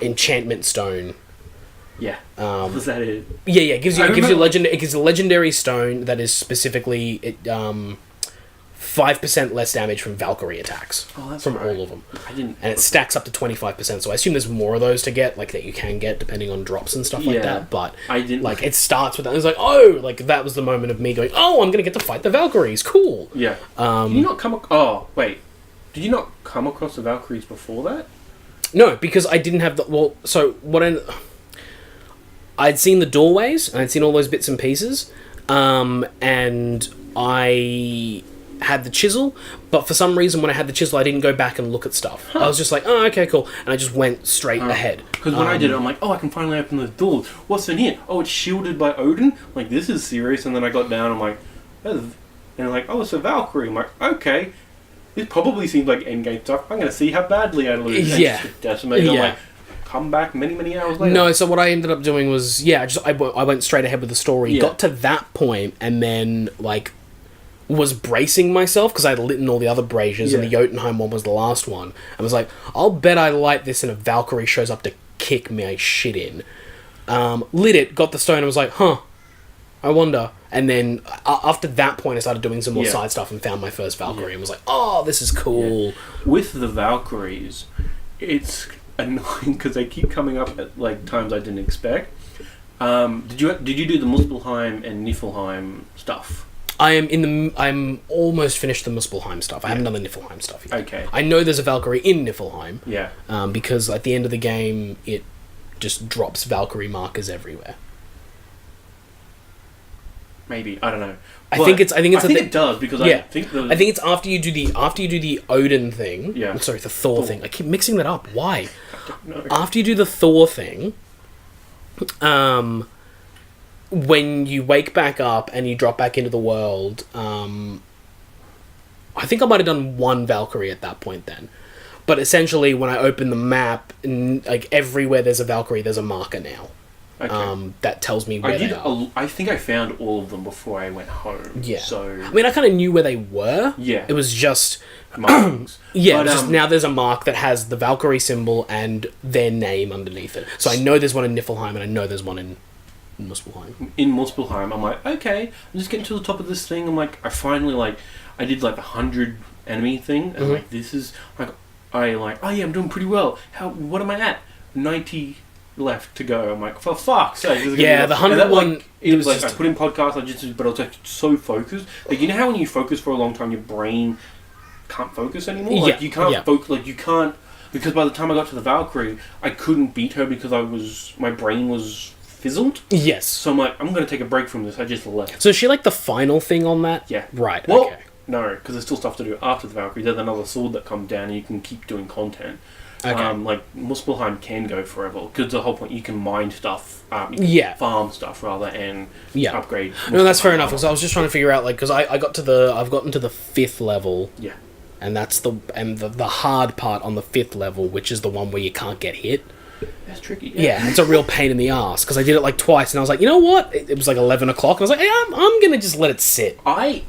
enchantment stone. Yeah. Was that it? Yeah. It gives you a legendary stone that is specifically 5% less damage from Valkyrie attacks from all of them. And it stacks up to 25%. So I assume there's more of those to get, like that you can get depending on drops and stuff like that. But I didn't like it starts with that. It was like, oh, like that was the moment of me going, oh, I'm gonna get to fight the Valkyries. Cool. Yeah. Did you not Did you not come across the Valkyries before that? No, because I didn't have the... Well, so what I'd seen the doorways, and I'd seen all those bits and pieces, and I had the chisel, but for some reason when I had the chisel I didn't go back and look at stuff. I was just like, oh, okay, cool, and I just went straight ahead. Because when I did it, I'm like, oh, I can finally open the door. What's in here? Oh, it's shielded by Odin? Like, this is serious. And then I got down, I'm like, and I'm like, oh, it's a Valkyrie. I'm like, okay. This probably seems like endgame stuff. I'm going to see how badly I lose. And just decimate. I'm like, come back many hours later. No, so what I ended up doing was, I went straight ahead with the story. Got to that point, and then, like, was bracing myself, because I'd lit in all the other braziers, and the Jotunheim one was the last one. I was like, I'll bet I light this and a Valkyrie shows up to kick me shit in. Lit it, got the stone, and was like, I wonder. And then after that point, I started doing some more side stuff and found my first Valkyrie and was like, oh, this is cool. Yeah. With the Valkyries, it's annoying because they keep coming up at like times I didn't expect. Did you do the Muspelheim and Niflheim stuff? I'm almost finished the Muspelheim stuff. I haven't done the Niflheim stuff yet. Okay. I know there's a Valkyrie in Niflheim. Yeah. Because at the end of the game, it just drops Valkyrie markers everywhere. Maybe, I don't know. I think it does because I think it's after you do the Odin thing. Yeah. I'm sorry, the Thor thing. I keep mixing that up. Why? I don't know. After you do the Thor thing, when you wake back up and you drop back into the world, I think I might have done one Valkyrie at that point then. But essentially, when I open the map, like everywhere there's a Valkyrie, there's a marker now. Okay. That tells me where they are. I think I found all of them before I went home. Yeah. So I mean, I kind of knew where they were. Yeah. It was just markings. But, just now there's a mark that has the Valkyrie symbol and their name underneath it. So I know there's one in Niflheim and I know there's one in Muspelheim. In Muspelheim, I'm like, okay, I'm just getting to the top of this thing. I'm like, I finally I did like the 100 enemy thing, and like this is like oh yeah, I'm doing pretty well. What am I at? 90 left to go. I'm like, for fuck's sake. Yeah, the 100 one. Like, it was like I put in podcasts, but I was like so focused. Like, you know how when you focus for a long time, your brain can't focus anymore. Like you can't focus. Like you can't, because by the time I got to the Valkyrie, I couldn't beat her because my brain was fizzled. Yes. So I'm like, I'm going to take a break from this. I just left. So is she like the final thing on that? Yeah. Right. Well, okay. No, because there's still stuff to do after the Valkyrie. There's another sword that comes down, and you can keep doing content. Okay. Like Muspelheim can go forever because the whole point you can mine stuff, you can farm stuff rather, and upgrade. No, that's fair enough. Because I was just trying to figure out, like, because I've gotten to the 5th level. Yeah. And that's the hard part on the 5th level, which is the one where you can't get hit. That's tricky. Yeah, it's a real pain in the ass because I did it like twice, and I was like, you know what? It was like 11 o'clock, and I was like, hey, I'm gonna just let it sit. I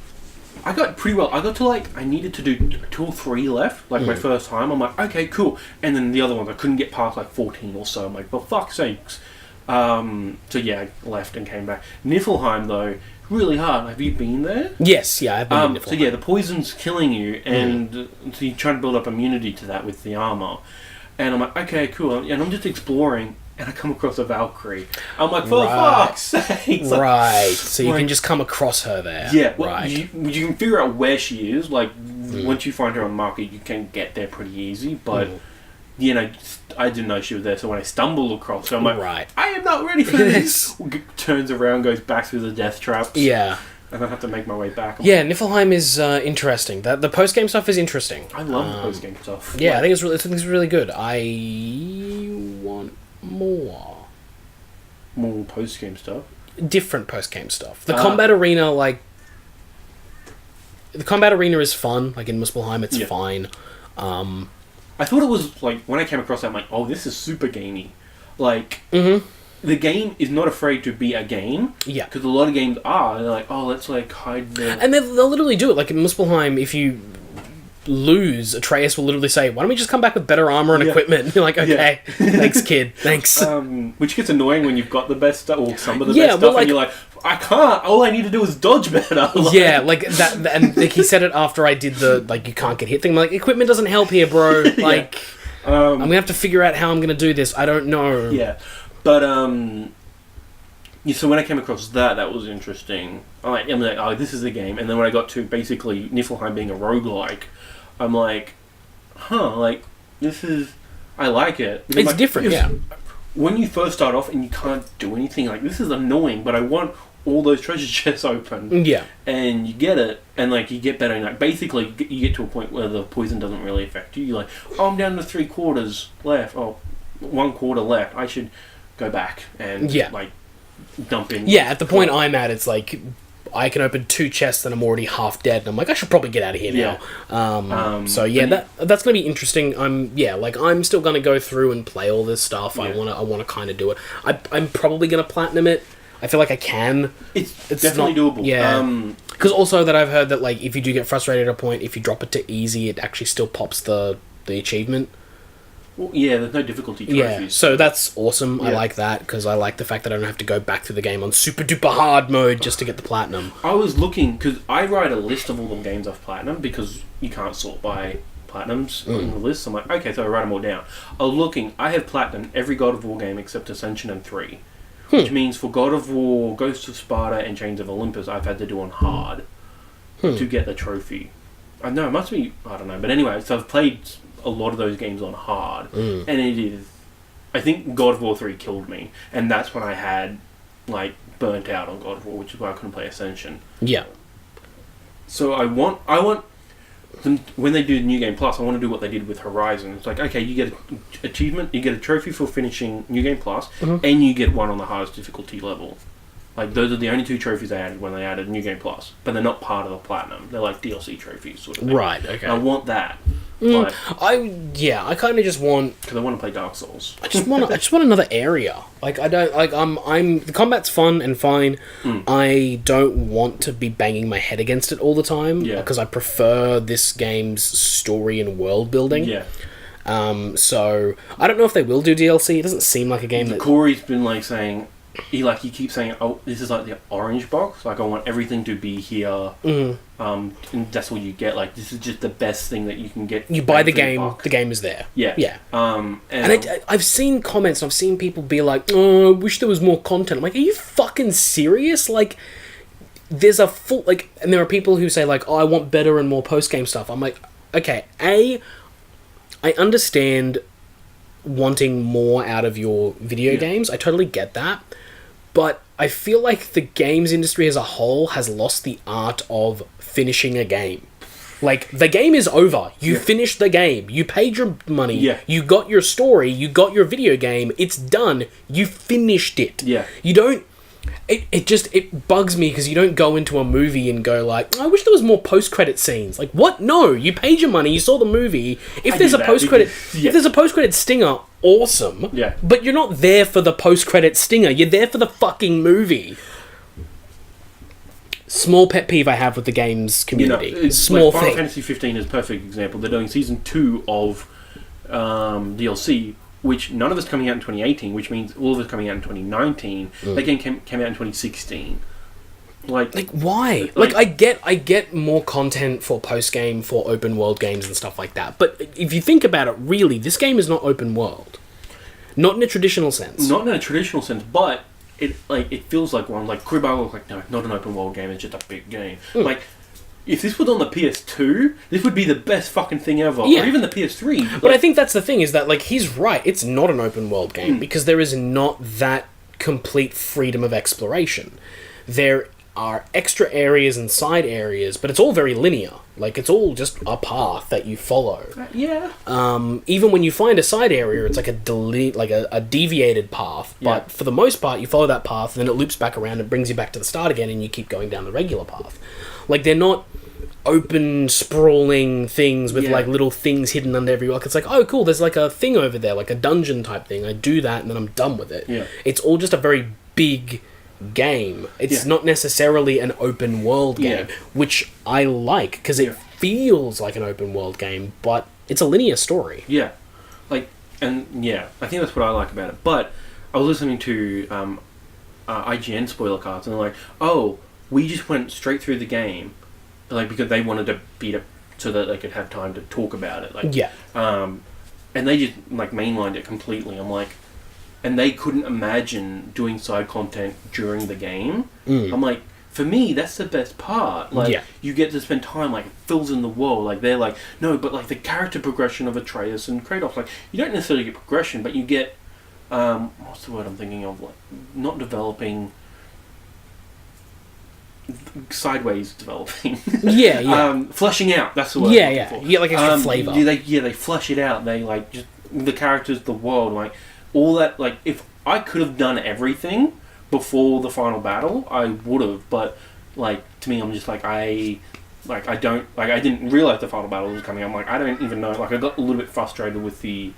got pretty well. I got to like, I needed to do 2 or 3 left, like my first time. I'm like, okay, cool. And then the other ones, I couldn't get past like 14 or so. I'm like, for fuck's sakes. So yeah, I left and came back. Niflheim though, really hard. Have you been there? Yes, yeah, I've been to Niflheim. So yeah, the poison's killing you, and so you try to build up immunity to that with the armor. And I'm like, okay, cool. And I'm just exploring, and I come across a Valkyrie. I'm like, for fuck's sake! Right, so you can just come across her there. Yeah, well, you can figure out where she is. Like, once you find her on the market, you can get there pretty easy. But, you know, I didn't know she was there, so when I stumbled across her, I'm like, I am not ready for this! Turns around, goes back through the death traps. Yeah. And I have to make my way back. Niflheim is interesting. The post-game stuff is interesting. I love the post-game stuff. Yeah, I think it's really good. I want more. More post-game stuff? Different post-game stuff. The combat arena, like... The combat arena is fun. Like, in Muspelheim, it's fine. I thought it was, like, when I came across that, I'm like, oh, this is super gamey. Like... The game is not afraid to be a game. Yeah. Because a lot of games are. They're like, oh, let's, like, hide the... And they'll literally do it. Like, in Muspelheim, if you lose, Atreus will literally say, why don't we just come back with better armor and equipment? And you're like, okay, thanks, kid, thanks. Which gets annoying when you've got the best stuff, or some of the best stuff, and you're like, I can't, all I need to do is dodge better. Like that, and like, he said it after I did the, like, you can't get hit thing. I'm like, equipment doesn't help here, bro. Like, I'm going to have to figure out how I'm going to do this. I don't know. Yeah. But, so when I came across that was interesting. I'm like, oh, this is the game. And then when I got to basically Niflheim being a roguelike, I'm like, like, this is... I like it. It's like, different, yeah. When you first start off and you can't do anything, like, this is annoying, but I want all those treasure chests open. Yeah. And you get it, and, like, you get better. And, like, basically, you get to a point where the poison doesn't really affect you. You're like, oh, I'm down to 3/4 left. Oh, 1/4 left. I should go back and, like, dump in. Yeah, at the point I'm at, it's like, I can open 2 chests and I'm already half dead, and I'm like, I should probably get out of here now. So yeah, that's gonna be interesting. I'm still gonna go through and play all this stuff. Yeah. I wanna kind of do it. I'm probably gonna platinum it. I feel like I can. It's definitely doable. Yeah. Because also that I've heard that, like, if you do get frustrated at a point, if you drop it to easy, it actually still pops the achievement. Well, yeah, there's no difficulty trophies. Yeah, so that's awesome. Yeah. I like that, because I like the fact that I don't have to go back through the game on super duper hard mode just to get the platinum. I was looking, because I write a list of all the games I've platinum, because you can't sort by platinums in the list. So I'm like, okay, so I write them all down. I was looking, I have platinumed every God of War game except Ascension and 3. Which means for God of War, Ghosts of Sparta, and Chains of Olympus, I've had to do on hard to get the trophy. I know, it must be, I don't know. But anyway, so I've played a lot of those games on hard, and it is, I think God of War 3 killed me, and that's when I had, like, burnt out on God of War, which is why I couldn't play Ascension. Yeah. So I want them, when they do New Game Plus, I want to do what they did with Horizon. It's like, okay, you get an achievement, you get a trophy for finishing New Game Plus, and you get one on the hardest difficulty level. Like, those are the only 2 trophies they added when they added New Game Plus, but they're not part of the platinum. They're like DLC trophies, sort of thing. Right. Okay. And I want that. I kind of just want, because I want to play Dark Souls. I just want another area. Like, I don't, like, the combat's fun and fine. I don't want to be banging my head against it all the time, because I prefer this game's story and world building. Yeah. So I don't know if they will do DLC. It doesn't seem like a game that Corey's been, like, saying, he keeps saying, "Oh, this is like the orange box. Like I want everything to be here." And that's what you get. Like this is just the best thing that you can get. You buy the game, the game is there. Yeah, yeah. And I've seen comments. I've seen people be like, "Oh, I wish there was more content." I'm like, "Are you fucking serious?" Like, there's a full and there are people who say like, "Oh, I want better and more post game stuff." I'm like, okay, I understand wanting more out of your video games. I totally get that. But I feel like the games industry as a whole has lost the art of finishing a game. Like, the game is over. You finished the game. You paid your money. Yeah. You got your story. You got your video game. It's done. You finished it. Yeah. You don't... It bugs me because you don't go into a movie and go like, I wish there was more post-credit scenes. Like, what? No, you paid your money, you saw the movie. If there's a post-credit stinger, awesome. Yeah. But you're not there for the post-credit stinger. You're there for the fucking movie. Small pet peeve I have with the games community. Small Final thing. Fantasy 15 is a perfect example. They're doing season 2 of DLC, which none of us coming out in 2018, which means all of us coming out in 2019. That game came out in 2016. Like why? Like I get more content for post game, for open world games and stuff like that. But if you think about it, really, this game is not open world. Not in a traditional sense. Not in a traditional sense, but it feels like one. Like Cory Barlog, like, no, not an open world game. It's just a big game. Like, if this was on the PS2, this would be the best fucking thing ever. Yeah. Or even the PS3. But I think that's the thing, is that, like, he's right. It's not an open world game because there is not that complete freedom of exploration. There are extra areas and side areas, but it's all very linear. Like, it's all just a path that you follow. Yeah. Even when you find a side area, it's like a deviated path. But for the most part, you follow that path, and then it loops back around and brings you back to the start again, and you keep going down the regular path. Like, they're not open, sprawling things with, like, little things hidden under every rock. It's like, oh, cool, there's, like, a thing over there, like a dungeon type thing. I do that, and then I'm done with it. Yeah. It's all just a very big game. It's not necessarily an open world game, which I like, because it feels like an open world game, but it's a linear story. Yeah. Like, and, I think that's what I like about it. But I was listening to IGN Spoilercast, and they're like, oh, we just went straight through the game, like, because they wanted to beat it so that they could have time to talk about it. Like, and they just, like, mainlined it completely. I'm like, and they couldn't imagine doing side content during the game. I'm like, for me, that's the best part. Like, you get to spend time, like, it fills in the world. Like, they're like, no, but, like, the character progression of Atreus and Kratos, like, you don't necessarily get progression, but you get, what's the word I'm thinking of? Like, not developing... sideways developing. Fleshing out, that's the word. You get, like, extra flavour. They flesh it out. They, like, just the characters, the world, like, all that. Like, if I could have done everything before the final battle, I would have, but, like, to me, I'm just like, I didn't realise the final battle was coming. I'm like, I don't even know. Like, I got a little bit frustrated with the,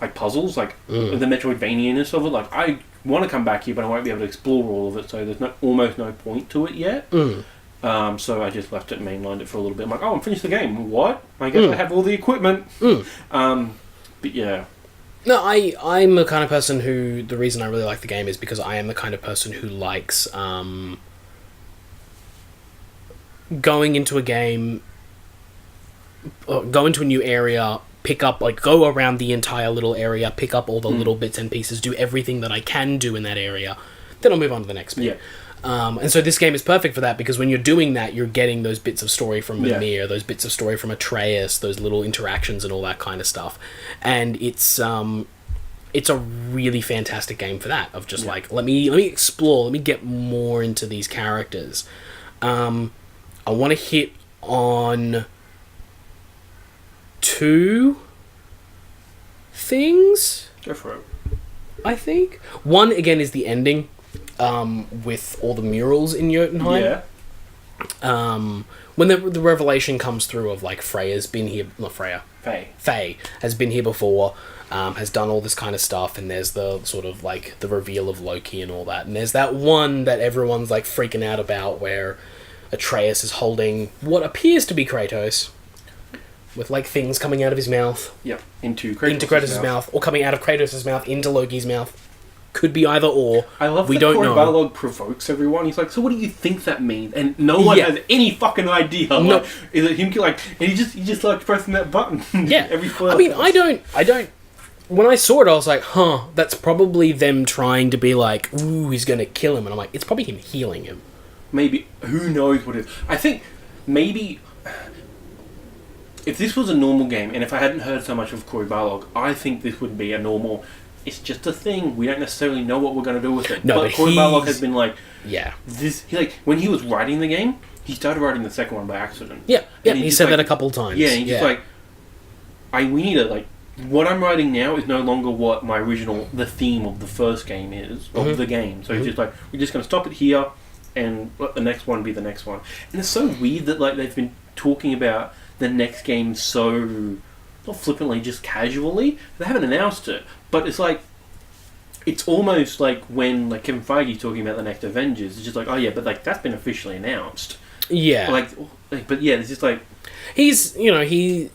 like, puzzles, like, the Metroidvania-ness of it. Like, I want to come back here, but I won't be able to explore all of it, so there's almost no point to it yet. So I just left it and mainlined it for a little bit. I'm like, oh, I'm finished the game. What? I guess I have all the equipment. But yeah. No, I'm the kind of person who... The reason I really like the game is because I am the kind of person who likes going into a game, go into a new area, pick up, like, go around the entire little area, pick up all the little bits and pieces, do everything that I can do in that area, then I'll move on to the next bit. And so this game is perfect for that, because when you're doing that, you're getting those bits of story from Mimir, those bits of story from Atreus, those little interactions and all that kind of stuff. And it's a really fantastic game for that, of just like, let me explore, let me get more into these characters. I want to hit on 2 things. Go for it. I think one, again, is the ending, with all the murals in Jotunheim. When the revelation comes through of, like, Freya's been here, not Freya, Faye has been here before, has done all this kind of stuff, and there's the sort of, like, the reveal of Loki and all that, and there's that one that everyone's, like, freaking out about, where Atreus is holding what appears to be Kratos, with, like, things coming out of his mouth. Into Kratos' mouth. Or coming out of Kratos' mouth into Loki's mouth. could be either or. I love we that don't Cory know. Barlog provokes everyone. He's like, so what do you think that means? And no one has any fucking idea. No. Like, is it him? Like, and he just like pressing that button. Yeah. Every I mean, I don't. When I saw it, I was like, huh, that's probably them trying to be like, ooh, he's going to kill him. And I'm like, it's probably him healing him. Maybe. Who knows what it is. I think maybe if this was a normal game, and if I hadn't heard so much of Cory Barlog, I think this would be a normal... It's just a thing. We don't necessarily know what we're going to do with it. No, but Cory Barlog has been like... Yeah. When he was writing the game, he started writing the second one by accident. Yeah, And he said that a couple times. Yeah, and he's just like... we need to, like... What I'm writing now is no longer what my original... The theme of the first game is. Of the game. So he's just like, we're just going to stop it here, and let the next one be the next one. And it's so weird that, like, they've been talking about the next game so... Not flippantly, just casually. They haven't announced it. But it's like... It's almost like when, like, Kevin Feige talking about the next Avengers. It's just like, oh yeah, but, like, that's been officially announced. Yeah. But yeah, it's just like... He's, I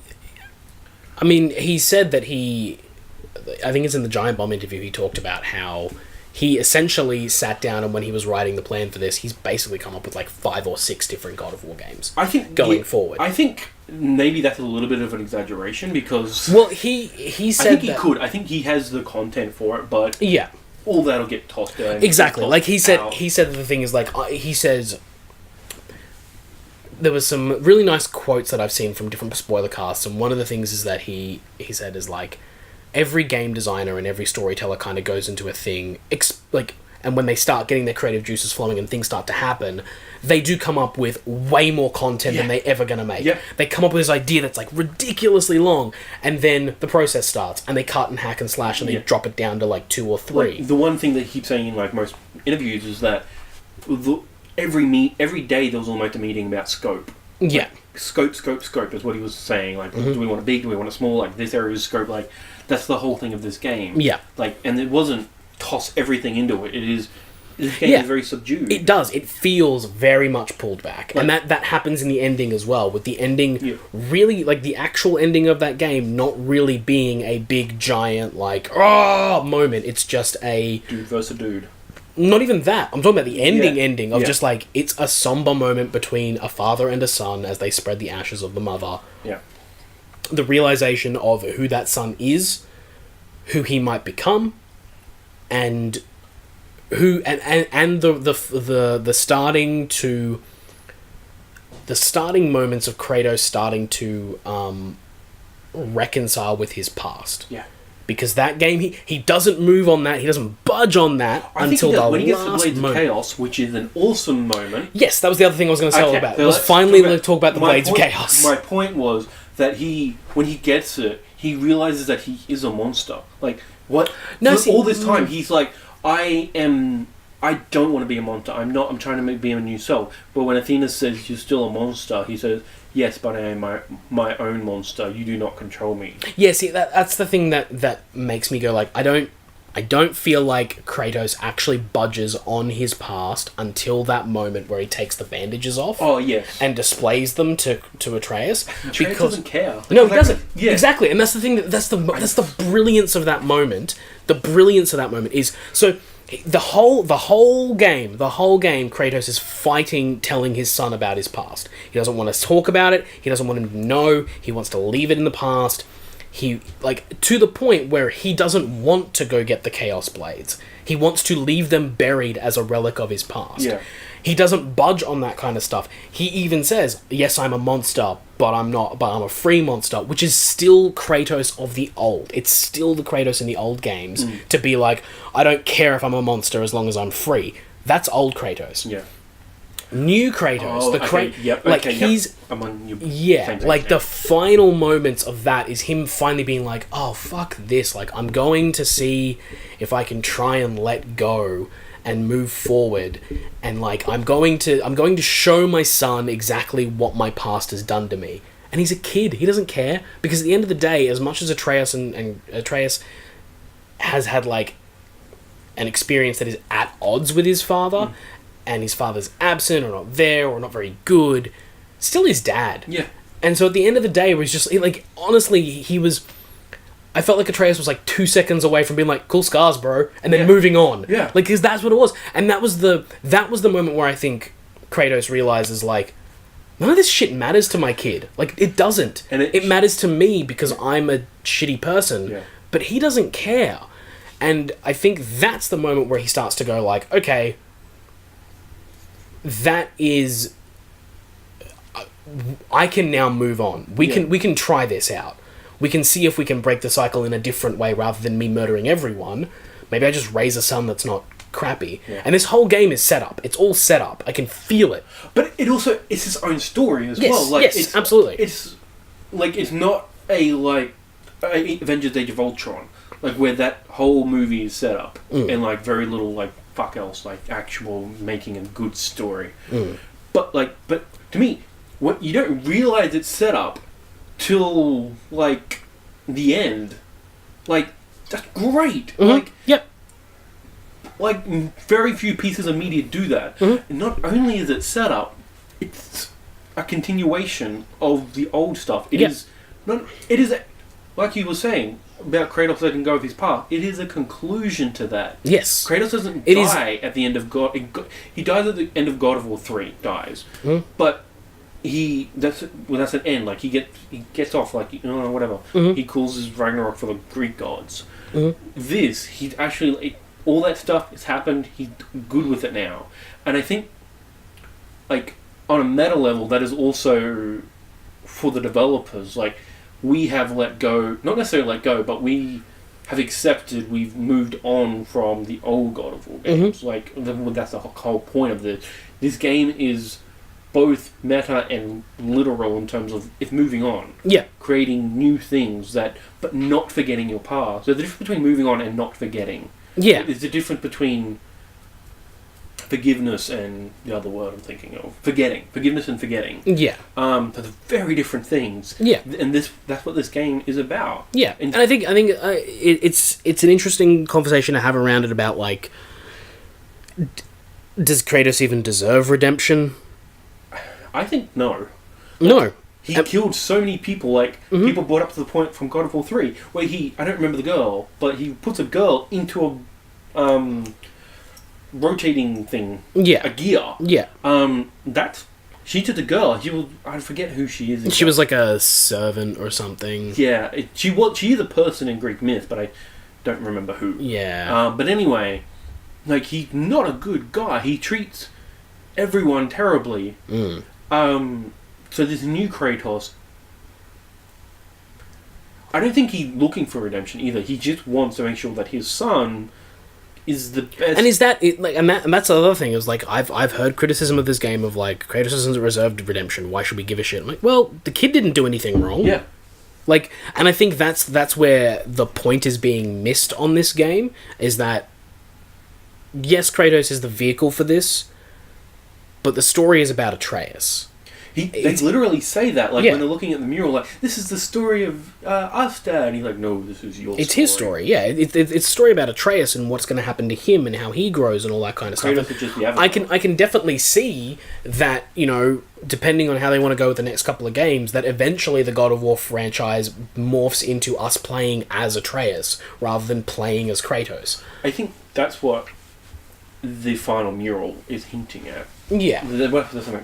mean, he said that I think it's in the Giant Bomb interview, he talked about how he essentially sat down and when he was writing the plan for this, he's basically come up with like 5 or 6 different God of War games. I think going forward. I think maybe that's a little bit of an exaggeration because... Well, he said I think he could. I think he has the content for it, but... Yeah. All that'll get tossed out. Exactly. Like he said that the thing is like, he says... There was some really nice quotes that I've seen from different Spoilercasts, and one of the things is that he said is like, every game designer and every storyteller kind of goes into a thing, and when they start getting their creative juices flowing and things start to happen, they do come up with way more content than they're ever going to make. Yeah. They come up with this idea that's like ridiculously long, and then the process starts, and they cut and hack and slash, and they drop it down to like 2 or 3. Like, the one thing that he keeps saying in like most interviews is that every day there was almost a meeting about scope. Yeah. Like, scope is what he was saying. Like, do we want it big? Do we want it small? Like, this area is scope. Like, that's the whole thing of this game. Yeah. Like, and it wasn't toss everything into it. It is... This game is very subdued. It does. It feels very much pulled back. Like, and that happens in the ending as well, with the ending really, like, the actual ending of that game not really being a big, giant, like, moment. It's just a... Dude versus dude. Not even that. I'm talking about the ending of just, like, it's a somber moment between a father and a son as they spread the ashes of the mother. Yeah. The realization of who that son is, who he might become, and... the starting moments of Kratos starting to reconcile with his past. Yeah. Because that game, he doesn't move on that, he doesn't budge on that until the last moment. When he gets the Blades of Chaos, which is an awesome moment. Yes, that was the other thing I was going to say all about. Was finally talk about the Blades of Chaos. My point was that when he gets it, he realizes that he is a monster. Like, what? No, all this time, he's like, I don't want to be a monster. I'm trying to be a new self. But when Athena says you're still a monster, he says, yes, but I am my own monster. You do not control me. Yeah, see, that's the thing that makes me go like, I don't feel like Kratos actually budges on his past until that moment where he takes the bandages off. Oh, yes. And displays them to Atreus. Atreus doesn't care. No, he doesn't. Yeah. Exactly. And that's the thing that's the brilliance of that moment. The brilliance of that moment is so the whole game, Kratos is fighting, telling his son about his past. He doesn't want to talk about it. He doesn't want him to know. He wants to leave it in the past. He, like, to the point where he doesn't want to go get the Chaos Blades. He wants to leave them buried as a relic of his past. Yeah. He doesn't budge on that kind of stuff. He even says, yes, I'm a monster, but I'm a free monster, which is still Kratos of the old. It's still the Kratos in the old games to be like, I don't care if I'm a monster as long as I'm free. That's old Kratos. Yeah. New Kratos, the final moments of that is him finally being like, oh, fuck this, like, I'm going to see if I can try and let go and move forward, and like I'm going to show my son exactly what my past has done to me. And he's a kid, he doesn't care, because at the end of the day, as much as Atreus and Atreus has had like an experience that is at odds with his father, and his father's absent or not there or not very good, still his dad. Yeah. And so at the end of the day, it was just like, honestly, he was I felt like Atreus was like 2 seconds away from being like, cool scars, bro, and then moving on. Yeah. Like, because that's what it was. And that was the moment where I think Kratos realizes, like, none of this shit matters to my kid. Like, it doesn't. And it matters to me because I'm a shitty person. Yeah. But he doesn't care. And I think that's the moment where he starts to go, like, okay, that is... I can now move on. We can try this out. We can see if we can break the cycle in a different way rather than me murdering everyone. Maybe I just raise a son that's not crappy. Yeah. And this whole game is set up. It's all set up. I can feel it. But it also, it's its own story as well. Like, yes, absolutely. It's, like, it's not a, like, Avengers Age of Ultron, like, where that whole movie is set up. And, like, very little, like, fuck else, like, actual making a good story. But to me, what you don't realize it's set up till, like, the end. Like, that's great. Like, yep. Like, very few pieces of media do that. And not only is it set up, it's a continuation of the old stuff. It is like you were saying about Kratos letting go of his path. It is a conclusion to that. Yes. Kratos doesn't die at the end of God. He dies at the end of God of War 3. Dies, but that's an end. Like, he gets off. Like, whatever. He calls his Ragnarok for the Greek gods. This, he actually, all that stuff has happened. He's good with it now, and I think, like, on a meta level, that is also for the developers. Like, we have let go, not necessarily let go, but we have accepted. We've moved on from the old God of War games. Like, that's the whole point of this. This game is both meta and literal in terms of it's moving on. Yeah. Creating new things but not forgetting your past. So the difference between moving on and not forgetting. Yeah. Is the difference between forgiveness and the other word I'm thinking of. Forgiveness and forgetting. Yeah. They're very different things. Yeah. And that's what this game is about. Yeah. And I think it's an interesting conversation to have around it about, like, does Kratos even deserve redemption? I think no. No. He killed so many people, like, people brought up to the point from God of War 3, where I don't remember the girl, but he puts a girl into a rotating thing. Yeah. A gear. Yeah. She's just a girl. I forget who she is. She was like a servant or something. Yeah. She is a person in Greek myth, but I don't remember who. Yeah. But anyway, like, he's not a good guy. He treats everyone terribly. So this new Kratos, I don't think he's looking for redemption either. He just wants to make sure that his son is the best. And is that it? Like, and that's the other thing is, like, I've heard criticism of this game of, like, Kratos isn't reserved redemption. Why should we give a shit? I'm like, well, the kid didn't do anything wrong. Yeah. Like, and I think that's where the point is being missed on this game, is that yes, Kratos is the vehicle for this, but the story is about Atreus. They literally say that, like, when they're looking at the mural, like, this is the story of us, Dad. And he's like, no, this is your story. It's his story, yeah. It's a story about Atreus and what's going to happen to him and how he grows and all that kind of stuff. Just the I can definitely see that, depending on how they want to go with the next couple of games, that eventually the God of War franchise morphs into us playing as Atreus rather than playing as Kratos. I think that's what the final mural is hinting at. Yeah. They're something,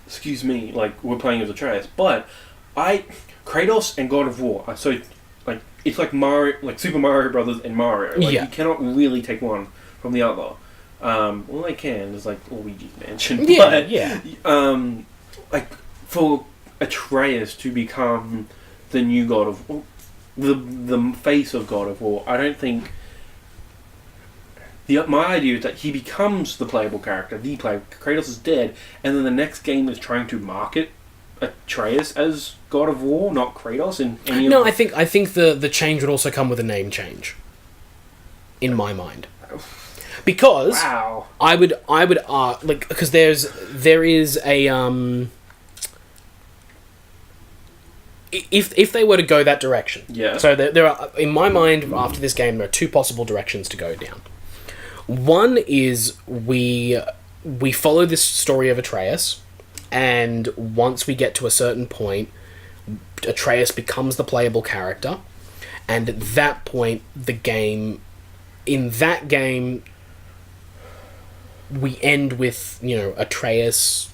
excuse me, like, we're playing as Atreus, but Kratos and God of War are so, like, it's like Mario, like Super Mario Brothers and Mario. Like, you cannot really take one from the other. Well, they can. There's, like, Luigi's Mansion. Yeah, but, like, for Atreus to become the new God of War, the face of God of War, I don't think. My idea is that he becomes the playable character, Kratos is dead, and then the next game is trying to market Atreus as God of War, not Kratos. I think the change would also come with a name change. In my mind, because I would like, because there is a if they were to go that direction, yeah. So there are, in my mind, after this game, there are two possible directions to go down. One is we follow this story of Atreus, and once we get to a certain point, Atreus becomes the playable character, and at that point, in that game, we end with, Atreus,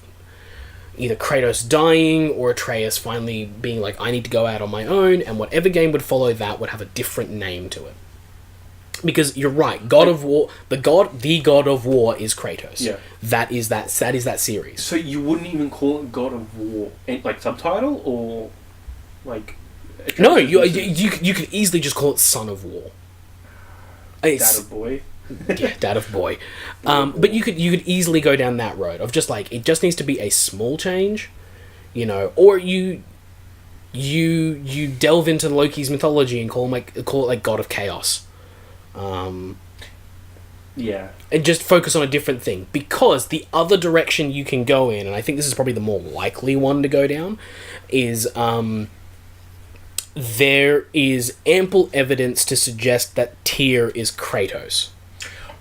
either Kratos dying or Atreus finally being like, I need to go out on my own, and whatever game would follow that would have a different name to it. Because you're right, God of War, the God of War is Kratos. Yeah. That is that series. So you wouldn't even call it God of War, like subtitle, or like... No, you could easily just call it Son of War. Dad of Boy. Yeah, Dad of Boy. But you could easily go down that road of just like, it just needs to be a small change, or you delve into Loki's mythology and call it like God of Chaos. Yeah. And just focus on a different thing, because the other direction you can go in, and I think this is probably the more likely one to go down, is there is ample evidence to suggest that Tyr is Kratos.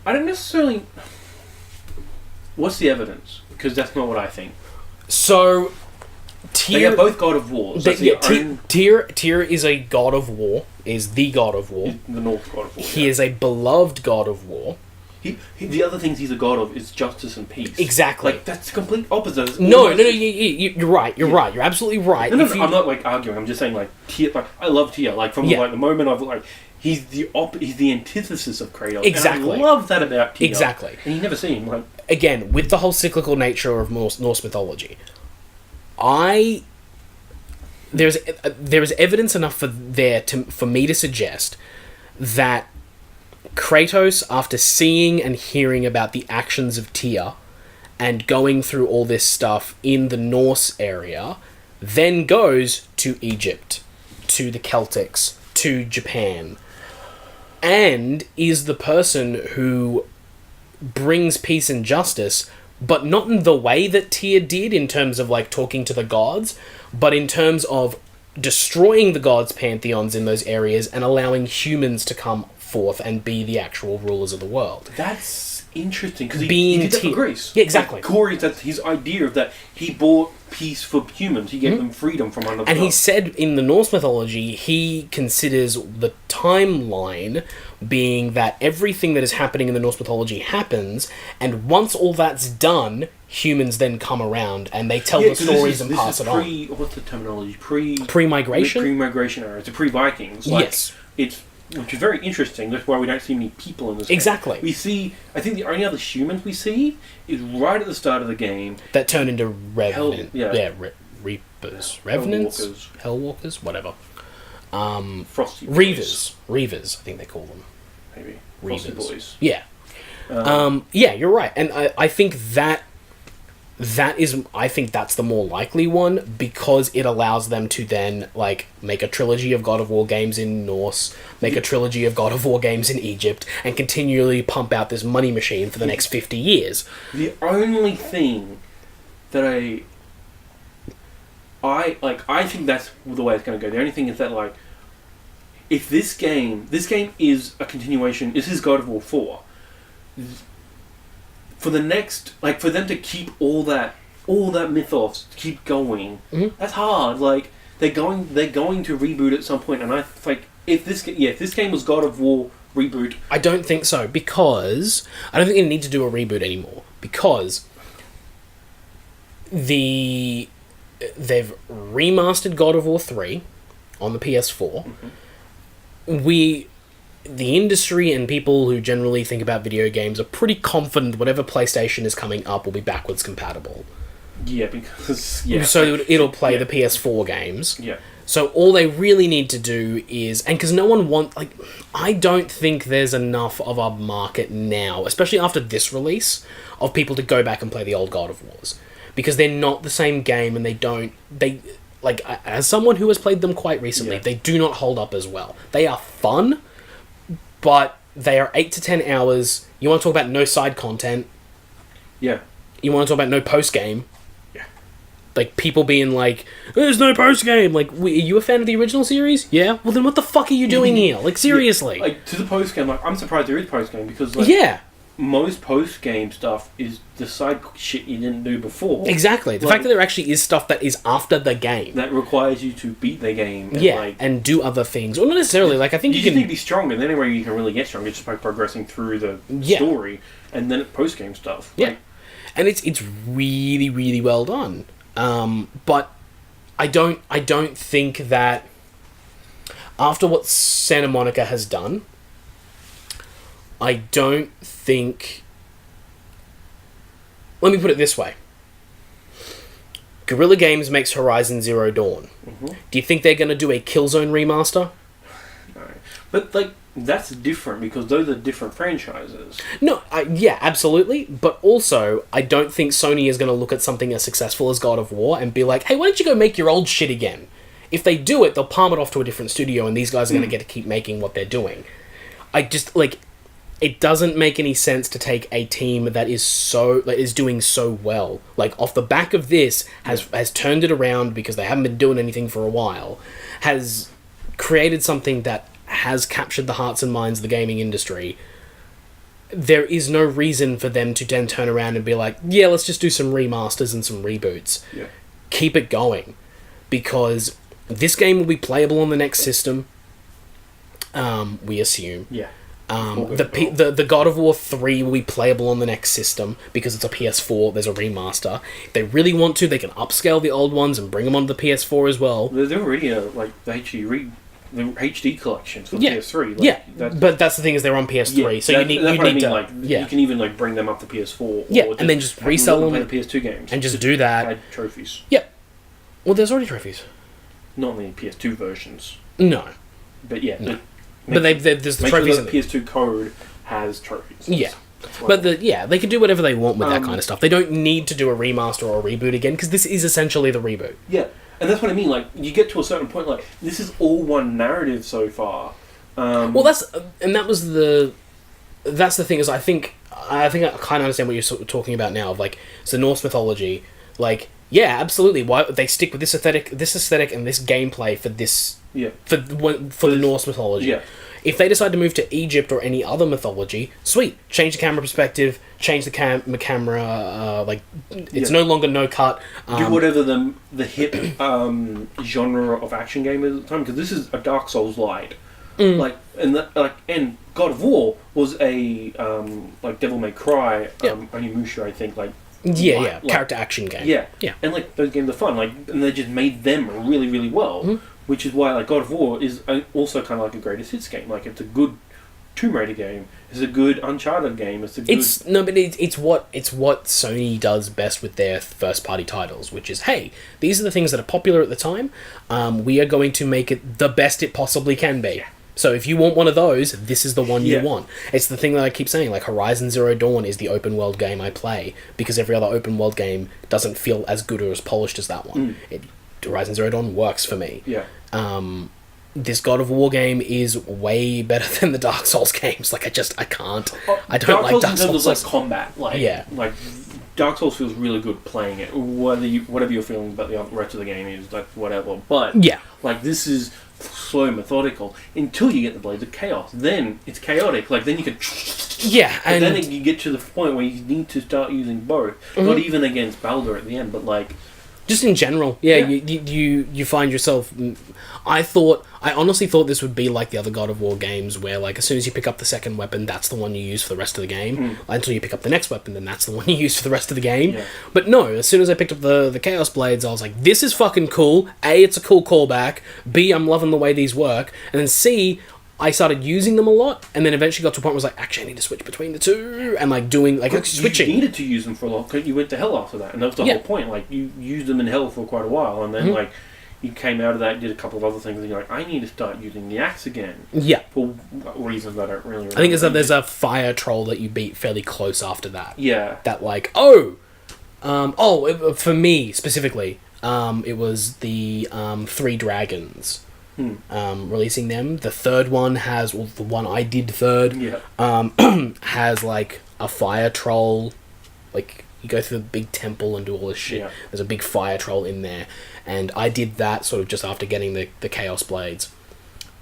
I don't necessarily... What's the evidence? Because that's not what I think. So, Tyr... They are both God of War. Tyr is a God of War, is the God of War. He's the North God of War. He is a beloved God of War. The other things he's a god of is justice and peace. Exactly. Like, that's the complete opposite. No, you're right. You're right. You're absolutely right. No, I'm not like arguing. I'm just saying like Tyr. Like, I love Tyr. Like from the moment of like he's the antithesis of Kratos. Exactly. And I love that about Tyr. Exactly. And you never see him like again with the whole cyclical nature of Norse mythology. There's evidence enough for me to suggest that Kratos, after seeing and hearing about the actions of Tyr and going through all this stuff in the Norse area, then goes to Egypt, to the Celtics, to Japan, and is the person who brings peace and justice, but not in the way that Tyr did in terms of like talking to the gods, but in terms of destroying the gods' pantheons in those areas and allowing humans to come forth and be the actual rulers of the world. That's interesting, because he did that for Greece. Yeah, exactly. Like, Cory, that's his idea of that. He brought peace for humans. He gave them freedom from under the And God. he said in the Norse mythology, he considers the timeline being that everything that is happening in the Norse mythology happens, and once all that's done, humans then come around and they tell the stories and pass it on. What's the terminology? Pre-migration? Pre-migration era. It's a pre-Vikings. Like, yes. Which is very interesting. That's why we don't see many people in this Exactly. game. We see... I think the only other humans we see is right at the start of the game. That turn into revenants. Reapers. Revenants? Hellwalkers. Whatever. Frosty Boys. Reavers, I think they call them. Maybe. Frosty Boys. Yeah. Yeah, you're right. And I think I think that's the more likely one, because it allows them to then like make a trilogy of God of War games in Norse, make a trilogy of God of War games in Egypt, and continually pump out this money machine for the next 50 years. The only thing that I think that's the way it's going to go. The only thing is that like, if this game is a continuation, this is God of War 4. For the next, like, for them to keep all that mythos keep going, that's hard. Like, they're going to reboot at some point, and I like if this game was God of War reboot. I don't think so, because I don't think they need to do a reboot anymore, because they've remastered God of War 3 on the PS4. The industry and people who generally think about video games are pretty confident whatever PlayStation is coming up will be backwards compatible. Yeah, because... So it'll play the PS4 games. Yeah. So all they really need to do is... And because no one wants... Like, I don't think there's enough of a market now, especially after this release, of people to go back and play the old God of Wars. Because they're not the same game, and like, as someone who has played them quite recently, they do not hold up as well. They are fun, but they are 8 to 10 hours. You want to talk about no side content. Yeah. You want to talk about no post-game. Yeah. Like, people being like, there's no post-game. Like, are you a fan of the original series? Yeah? Well, then what the fuck are you doing here? Like, seriously. Like, to the post-game, like, I'm surprised there is post-game, because, like... Yeah. most post-game stuff is the side shit you didn't do before. Exactly. The fact that there actually is stuff that is after the game. That requires you to beat the game. And and do other things. Or not necessarily, I think you just can... need to be stronger, and the only way you can really get stronger is just by progressing through the story, and then post-game stuff. And it's really, really well done. But I don't think that after what Santa Monica has done, I don't think... Let me put it this way. Guerrilla Games makes Horizon Zero Dawn. Mm-hmm. Do you think they're going to do a Killzone remaster? No. But, that's different, because those are different franchises. No, yeah, absolutely. But also, I don't think Sony is going to look at something as successful as God of War and be like, hey, why don't you go make your old shit again? If they do it, they'll palm it off to a different studio, and these guys are going to get to keep making what they're doing. I just, it doesn't make any sense to take a team that is doing so well, off the back of this, has turned it around because they haven't been doing anything for a while, has created something that has captured the hearts and minds of the gaming industry. There is no reason for them to then turn around and be like, yeah, let's just do some remasters and some reboots. Yeah. Keep it going, because this game will be playable on the next system, we assume. Yeah. The God of War 3 will be playable on the next system because it's a PS4, there's a remaster. If they really want to, they can upscale the old ones and bring them onto the PS4 as well. There's already the HD collections for PS3. But that's the thing, is they're on PS3, so you need to... You can even and bring them up to PS4. And then just resell them. Play the PS2 games. And just do that. Add trophies. Yep. Well, there's already trophies. Not in the PS2 versions. No. But yeah. No. But there's the trophies. Sure the PS2 code has trophies. Yeah. But they can do whatever they want with that kind of stuff. They don't need to do a remaster or a reboot again, because this is essentially the reboot. Yeah. And that's what I mean, you get to a certain point, this is all one narrative so far. That's the thing, is I think I kind of understand what you're sort of talking about now, of so Norse mythology, yeah, absolutely, why they stick with this aesthetic and this gameplay for this, for the Norse mythology. Yeah. If they decide to move to Egypt or any other mythology, sweet. Change the camera perspective, change the camera, it's no longer no cut. Do whatever the hip genre of action game is at the time, because this is a Dark Souls light. And God of War was a Devil May Cry, Onimusha, I think, character action game. Yeah. And those games are fun, and they just made them really, really well. Mm-hmm. Which is why God of War is also kind of a greatest hits game. It's a good Tomb Raider game. It's a good Uncharted game. It's what Sony does best with their first party titles, which is, hey, these are the things that are popular at the time. We are going to make it the best it possibly can be. Yeah. So if you want one of those, this is the one you want. It's the thing that I keep saying, Horizon Zero Dawn is the open world game I play, because every other open world game doesn't feel as good or as polished as that one. Horizon Zero Dawn works for me. Yeah. This God of War game is way better than the Dark Souls games. I can't. I don't Dark like Souls Dark Souls. In terms of combat. Dark Souls feels really good playing it. Whatever you're feeling about the rest of the game is whatever. But this is slow, methodical until you get the Blades of Chaos. Then it's chaotic. Then you can. And then you get to the point where you need to start using both. Mm-hmm. Not even against Baldur at the end, but just in general, you find yourself... I honestly thought this would be like the other God of War games, where as soon as you pick up the second weapon, that's the one you use for the rest of the game. Until you pick up the next weapon, then that's the one you use for the rest of the game. Yeah. But no, as soon as I picked up the Chaos Blades, I was like, this is fucking cool. A, it's a cool callback. B, I'm loving the way these work. And then C, I started using them a lot, and then eventually got to a point where I was like, actually, I need to switch between the two, and doing switching. You needed to use them for a lot, because you went to hell after that, and that was the whole point. You used them in hell for quite a while, and then you came out of that, did a couple of other things, and you're like, I need to start using the axe again. Yeah. For reasons that I don't really remember. I think there's a fire troll that you beat fairly close after that. Yeah. That for me specifically, it was the 3 dragons. Releasing them. The third one has, the one I did third, has a fire troll. You go through the big temple and do all this shit. Yeah. There's a big fire troll in there, and I did that sort of just after getting the Chaos Blades.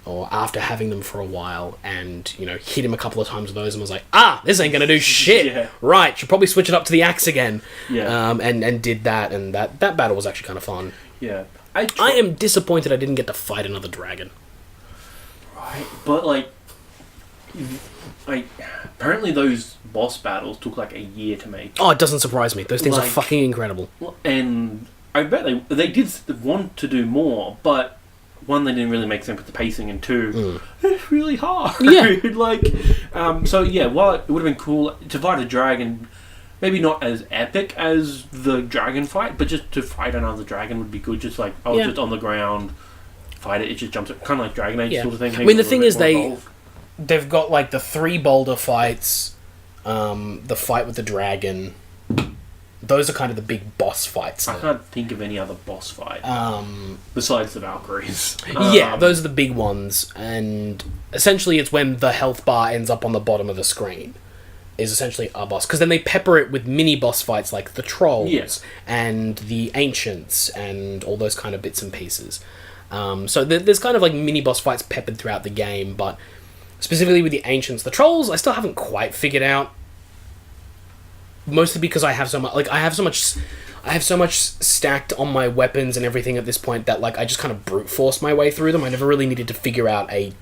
or after having them for a while, and hit him a couple of times with those, and was like, this ain't gonna do shit. Yeah. Right, should probably switch it up to the axe again. Yeah. And did that, and that battle was actually kind of fun. Yeah. I am disappointed I didn't get to fight another dragon. Right, but apparently those boss battles took like a year to make. Oh, it doesn't surprise me. Those things are fucking incredible. And I bet they did want to do more, but one, they didn't really make sense with the pacing, and two, it's really hard. Yeah. So yeah, while it would have been cool to fight a dragon, maybe not as epic as the dragon fight, but just to fight another dragon would be good. Just just on the ground, fight it just jumps, kind of like Dragon Age sort of thing. I mean, the thing is, they've got like the 3 boulder fights, the fight with the dragon. Those are kind of the big boss fights. I can't think of any other boss fight besides the Valkyries. Those are the big ones, and essentially it's when the health bar ends up on the bottom of the screen is essentially a boss, because then they pepper it with mini boss fights like the trolls and the ancients and all those kind of bits and pieces. So there's kind of like mini boss fights peppered throughout the game, but specifically with the ancients, the trolls I still haven't quite figured out. Mostly because I have so much stacked on my weapons and everything at this point that I just kind of brute force my way through them. I never really needed to figure out a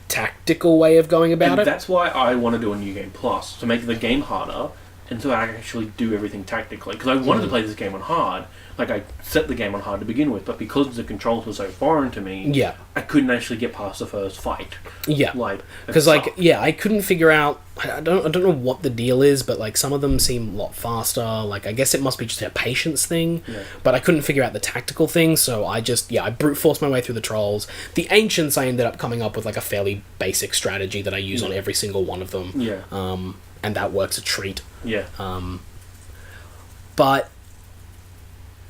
tactical way of going about it. That's why I want to do a New Game Plus, to make the game harder and so I can actually do everything tactically. Because I wanted to play this game on hard. I set the game on hard to begin with, but because the controls were so foreign to me, I couldn't actually get past the first fight. Yeah. Because, I couldn't figure out... I don't know what the deal is, but, some of them seem a lot faster. I guess it must be just a patience thing. Yeah. But I couldn't figure out the tactical thing, so I brute forced my way through the trolls. The ancients, I ended up coming up with, a fairly basic strategy that I use on every single one of them. Yeah. And that works a treat. Yeah. But...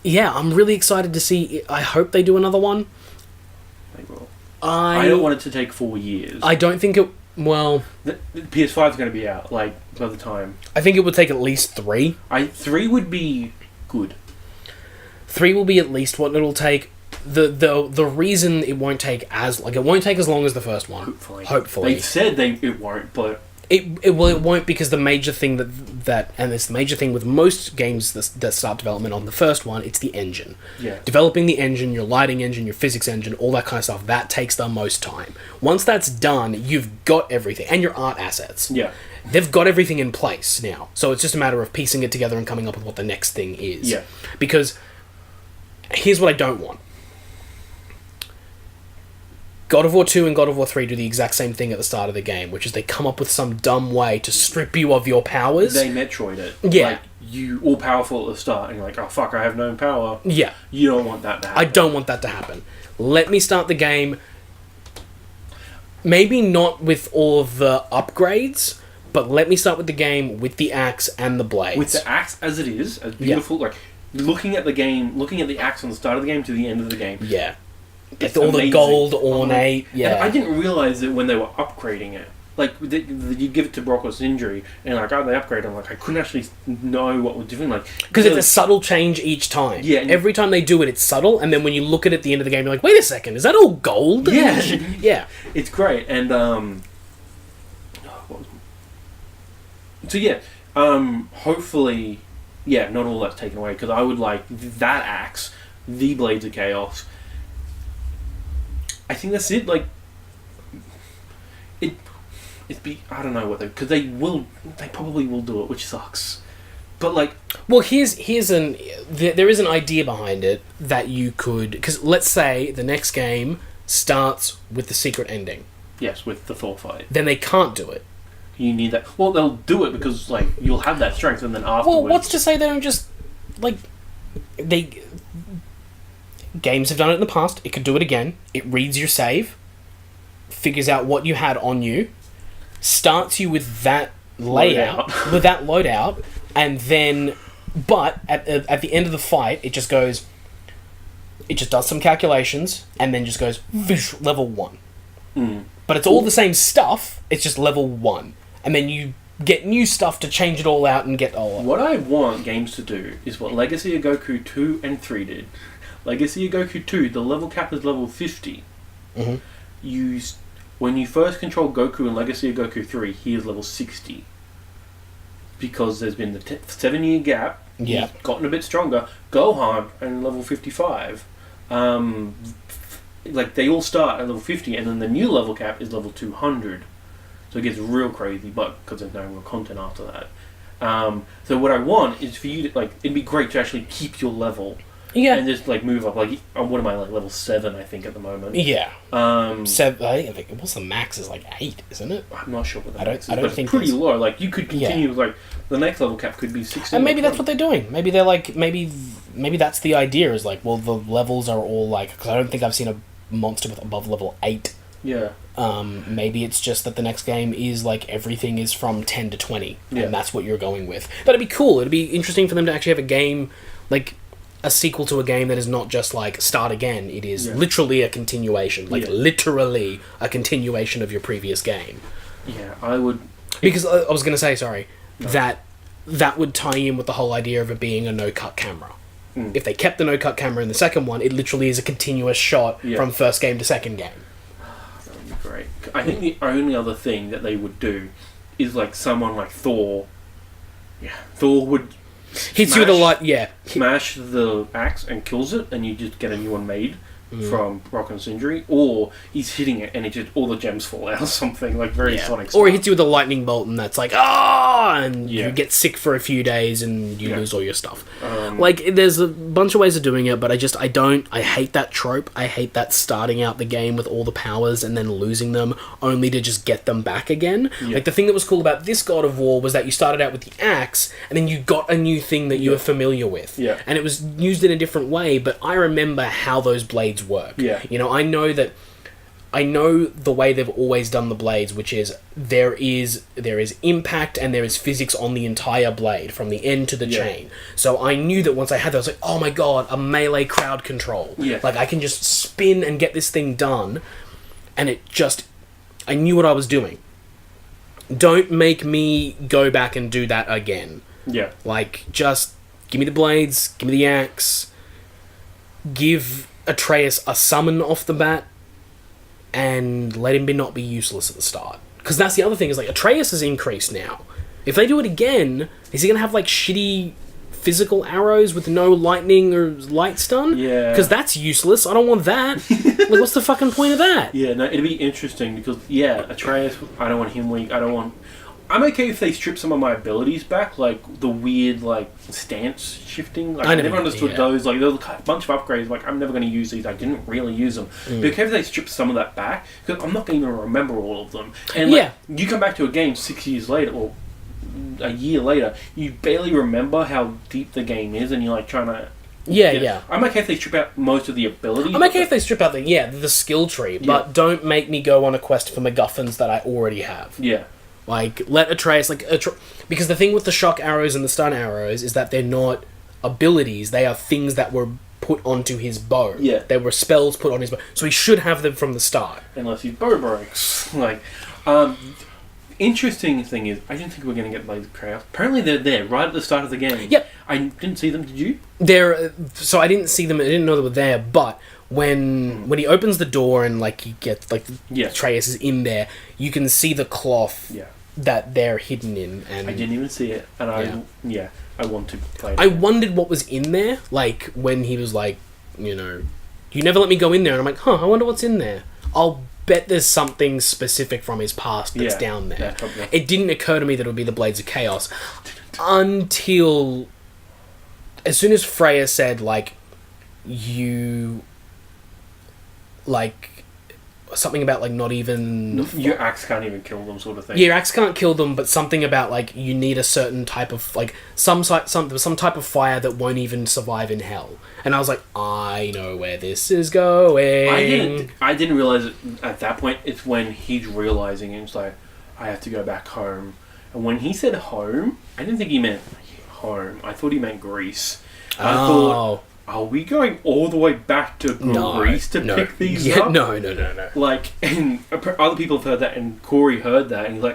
yeah, I'm really excited to see... I hope they do another one. They will. I don't want it to take 4 years. I don't think it... Well... The PS5 is going to be out, by the time. I think it would take at least 3. 3 would be good. 3 will be at least what it'll take. The reason it won't take as... it won't take as long as the first one. Hopefully. They said it won't, but... It won't, because the major thing and it's the major thing with most games that start development on the first one, it's the engine. Yeah. Developing the engine, your lighting engine, your physics engine, all that kind of stuff, that takes the most time. Once that's done, you've got everything, and your art assets. Yeah. They've got everything in place now, so it's just a matter of piecing it together and coming up with what the next thing is. Yeah. Because here's what I don't want. God of War 2 and God of War 3 do the exact same thing at the start of the game, which is they come up with some dumb way to strip you of your powers. They Metroid it. Yeah. You all powerful at the start, and you're like, oh fuck, I have no power. Yeah. You don't want that to happen. I don't want that to happen. Let me start the game, maybe not with all of the upgrades, but let me start with the game with the axe and the blades. With the axe as it is, as beautiful, looking at the axe on the start of the game to the end of the game. Yeah. It's all amazing. The gold ornate, And I didn't realise it when they were upgrading it. You give it to Brock's injury, and they upgrade. I'm I couldn't actually know what was different. Because it's a subtle change each time. Yeah. Every time they do it, it's subtle, and then when you look at it at the end of the game, you're like, wait a second, is that all gold? Yeah. Yeah. It's great, and hopefully, not all that's taken away, because I would like that axe, the Blades of Chaos. I think that's it. I don't know what because they probably will do it, which sucks. But well, there is an idea behind it that you could, because let's say the next game starts with the secret ending. Yes, with the Thor fight. Then they can't do it. You need that. Well, they'll do it because you'll have that strength, and then afterwards. Well, what's to say they don't just games have done it in the past. It could do it again. It reads your save, figures out what you had on you, starts you with that loadout, and then, but at the end of the fight, it just does some calculations, and then just goes level 1. Mm. But it's all the same stuff. It's just level 1, and then you get new stuff to change it all out and get all. What I want games to do is what Legacy of Goku 2 and 3 did. Legacy of Goku 2, the level cap is level 50. Mm-hmm. when you first control Goku in Legacy of Goku 3, he is level 60. Because there's been the 7-year gap. Yeah. He's gotten a bit stronger. Gohan and level 55. They all start at level 50, and then the new level cap is level 200. So it gets real crazy, but because there's no real content after that. So what I want is for you to, it'd be great to actually keep your level. Yeah. And just, move up. What am I, level 7, I think, at the moment? Yeah. I think what's the max is 8, isn't it? I'm not sure what the max is. I don't think it's pretty low. You could continue, the next level cap could be 16. And maybe that's what they're doing. Maybe they're maybe that's the idea is the levels are all because I don't think I've seen a monster with above level 8. Yeah. Maybe it's just that the next game is everything is from 10 to 20, and that's what you're going with. But it'd be cool. It'd be interesting for them to actually have a game, a sequel to a game that is not just start again. It is literally a continuation, literally a continuation of your previous game. Yeah, I would. Because I was going to say, that would tie in with the whole idea of it being a no-cut camera. If they kept the no-cut camera in the second one, it literally is a continuous shot from first game to second game. That would be great. I think the only other thing that they would do is someone like Thor. Yeah, Thor would hits you with a light. Yeah, smash the axe and kills it, and you just get a new one made from Rock and Sindri, or he's hitting it and it just all the gems fall out or something very Sonic style. Or he hits you with a lightning bolt and that's and you get sick for a few days and you lose all your stuff. There's a bunch of ways of doing it, but I hate that trope. I hate that starting out the game with all the powers and then losing them only to just get them back again. The thing that was cool about this God of War was that you started out with the axe and then you got a new thing that you were familiar with. Yeah. And it was used in a different way, but I remember how those blades work. Yeah. I know the way they've always done the blades, which is there is impact and there is physics on the entire blade from the end to the chain. So I knew that once I had that, I was oh my god, a melee crowd control. Yeah. I can just spin and get this thing done, and I knew what I was doing. Don't make me go back and do that again. Yeah. Just give me the blades, give me the axe, give Atreus a summon off the bat, and let him not be useless at the start. Because that's the other thing, is Atreus is increased now. If they do it again, is he going to have shitty physical arrows with no lightning or light stun? Yeah. Because that's useless. I don't want that. What's the fucking point of that? Yeah, no, it'd be interesting because, Atreus, I don't want him weak. I'm okay if they strip some of my abilities back, the weird, stance shifting. I never understood those. There was a bunch of upgrades. I'm never going to use these. I didn't really use them. But okay if they strip some of that back, because I'm not going to even remember all of them. And, you come back to a game 6 years later, or a year later, you barely remember how deep the game is, and you're, trying to... Yeah. I'm okay if they strip out most of the abilities. I'm okay if they strip out the skill tree, but don't make me go on a quest for MacGuffins that I already have. Yeah. Let Atreus, because the thing with the shock arrows and the stun arrows is that they're not abilities, they are things that were put onto his bow. Yeah. They were spells put on his bow. So he should have them from the start. Unless he bow breaks. Interesting thing is, I didn't think we were going to get Blades of Chaos. Apparently they're there, right at the start of the game. Yep. I didn't see them, did you? So I didn't see them, I didn't know they were there, but when he opens the door and he gets Atreus is in there, you can see the cloth that they're hidden in. And I didn't even see it, and I want to play it. I wondered what was in there, when he was you never let me go in there, and I'm I wonder what's in there. I'll bet there's something specific from his past that's down there. Yeah, it didn't occur to me that it would be the Blades of Chaos until as soon as Freya said you something about not even your axe can't even kill them, sort of thing. Yeah, your axe can't kill them, but something about you need a certain type of some type of fire that won't even survive in hell. And I was I know where this is going. I didn't realize it at that point. It's when he's realizing it's I have to go back home. And when he said home, I didn't think he meant home. I thought he meant Greece. I thought, are we going all the way back to Greece to pick these up? No. And other people have heard that, and Cory heard that, and he's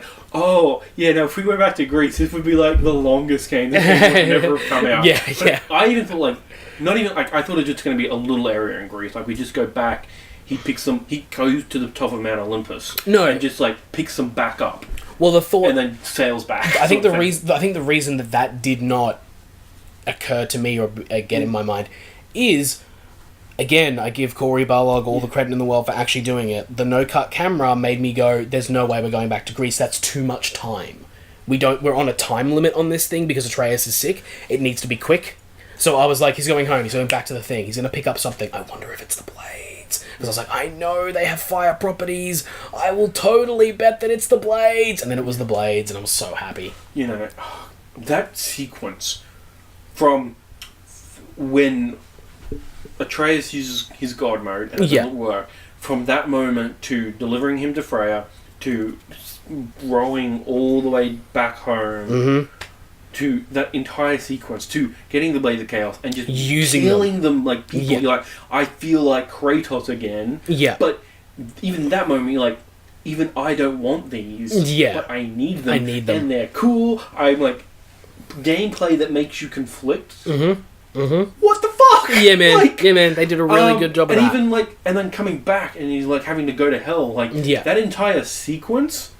if we went back to Greece, this would be the longest game. This game would never have come out. Yeah. I even thought, not even, I thought it was just going to be a little area in Greece. We just go back, he picks them. He goes to the top of Mount Olympus. No, and just like picks them back up. Well, the thought, and then sails back. I think the reason that did not occur to me or get in my mind is, again, I give Cory Barlog all the credit in the world for actually doing it. The no-cut camera made me go, there's no way we're going back to Greece. That's too much time. We're on a time limit on this thing because Atreus is sick. It needs to be quick. So I was like, he's going home. He's going back to the thing. He's going to pick up something. I wonder if it's the blades. Because I was like, I know they have fire properties. I will totally bet that it's the blades. And then it was the blades, and I was so happy. You know, that sequence from when Atreus uses his god mode and it doesn't work, from that moment to delivering him to Freya, to rowing all the way back home, to that entire sequence, to getting the Blades of Chaos and just killing them like people. You're like, I feel like Kratos again. Yeah. But even that moment, you're like, even I don't want these. Yeah. But I need them. I need them. And they're cool. I'm like, gameplay that makes you conflict. What the fuck? Yeah, man. Like, yeah, man. They did a really good job of that. And even like, and then coming back and he's like having to go to hell. Like, that entire sequence,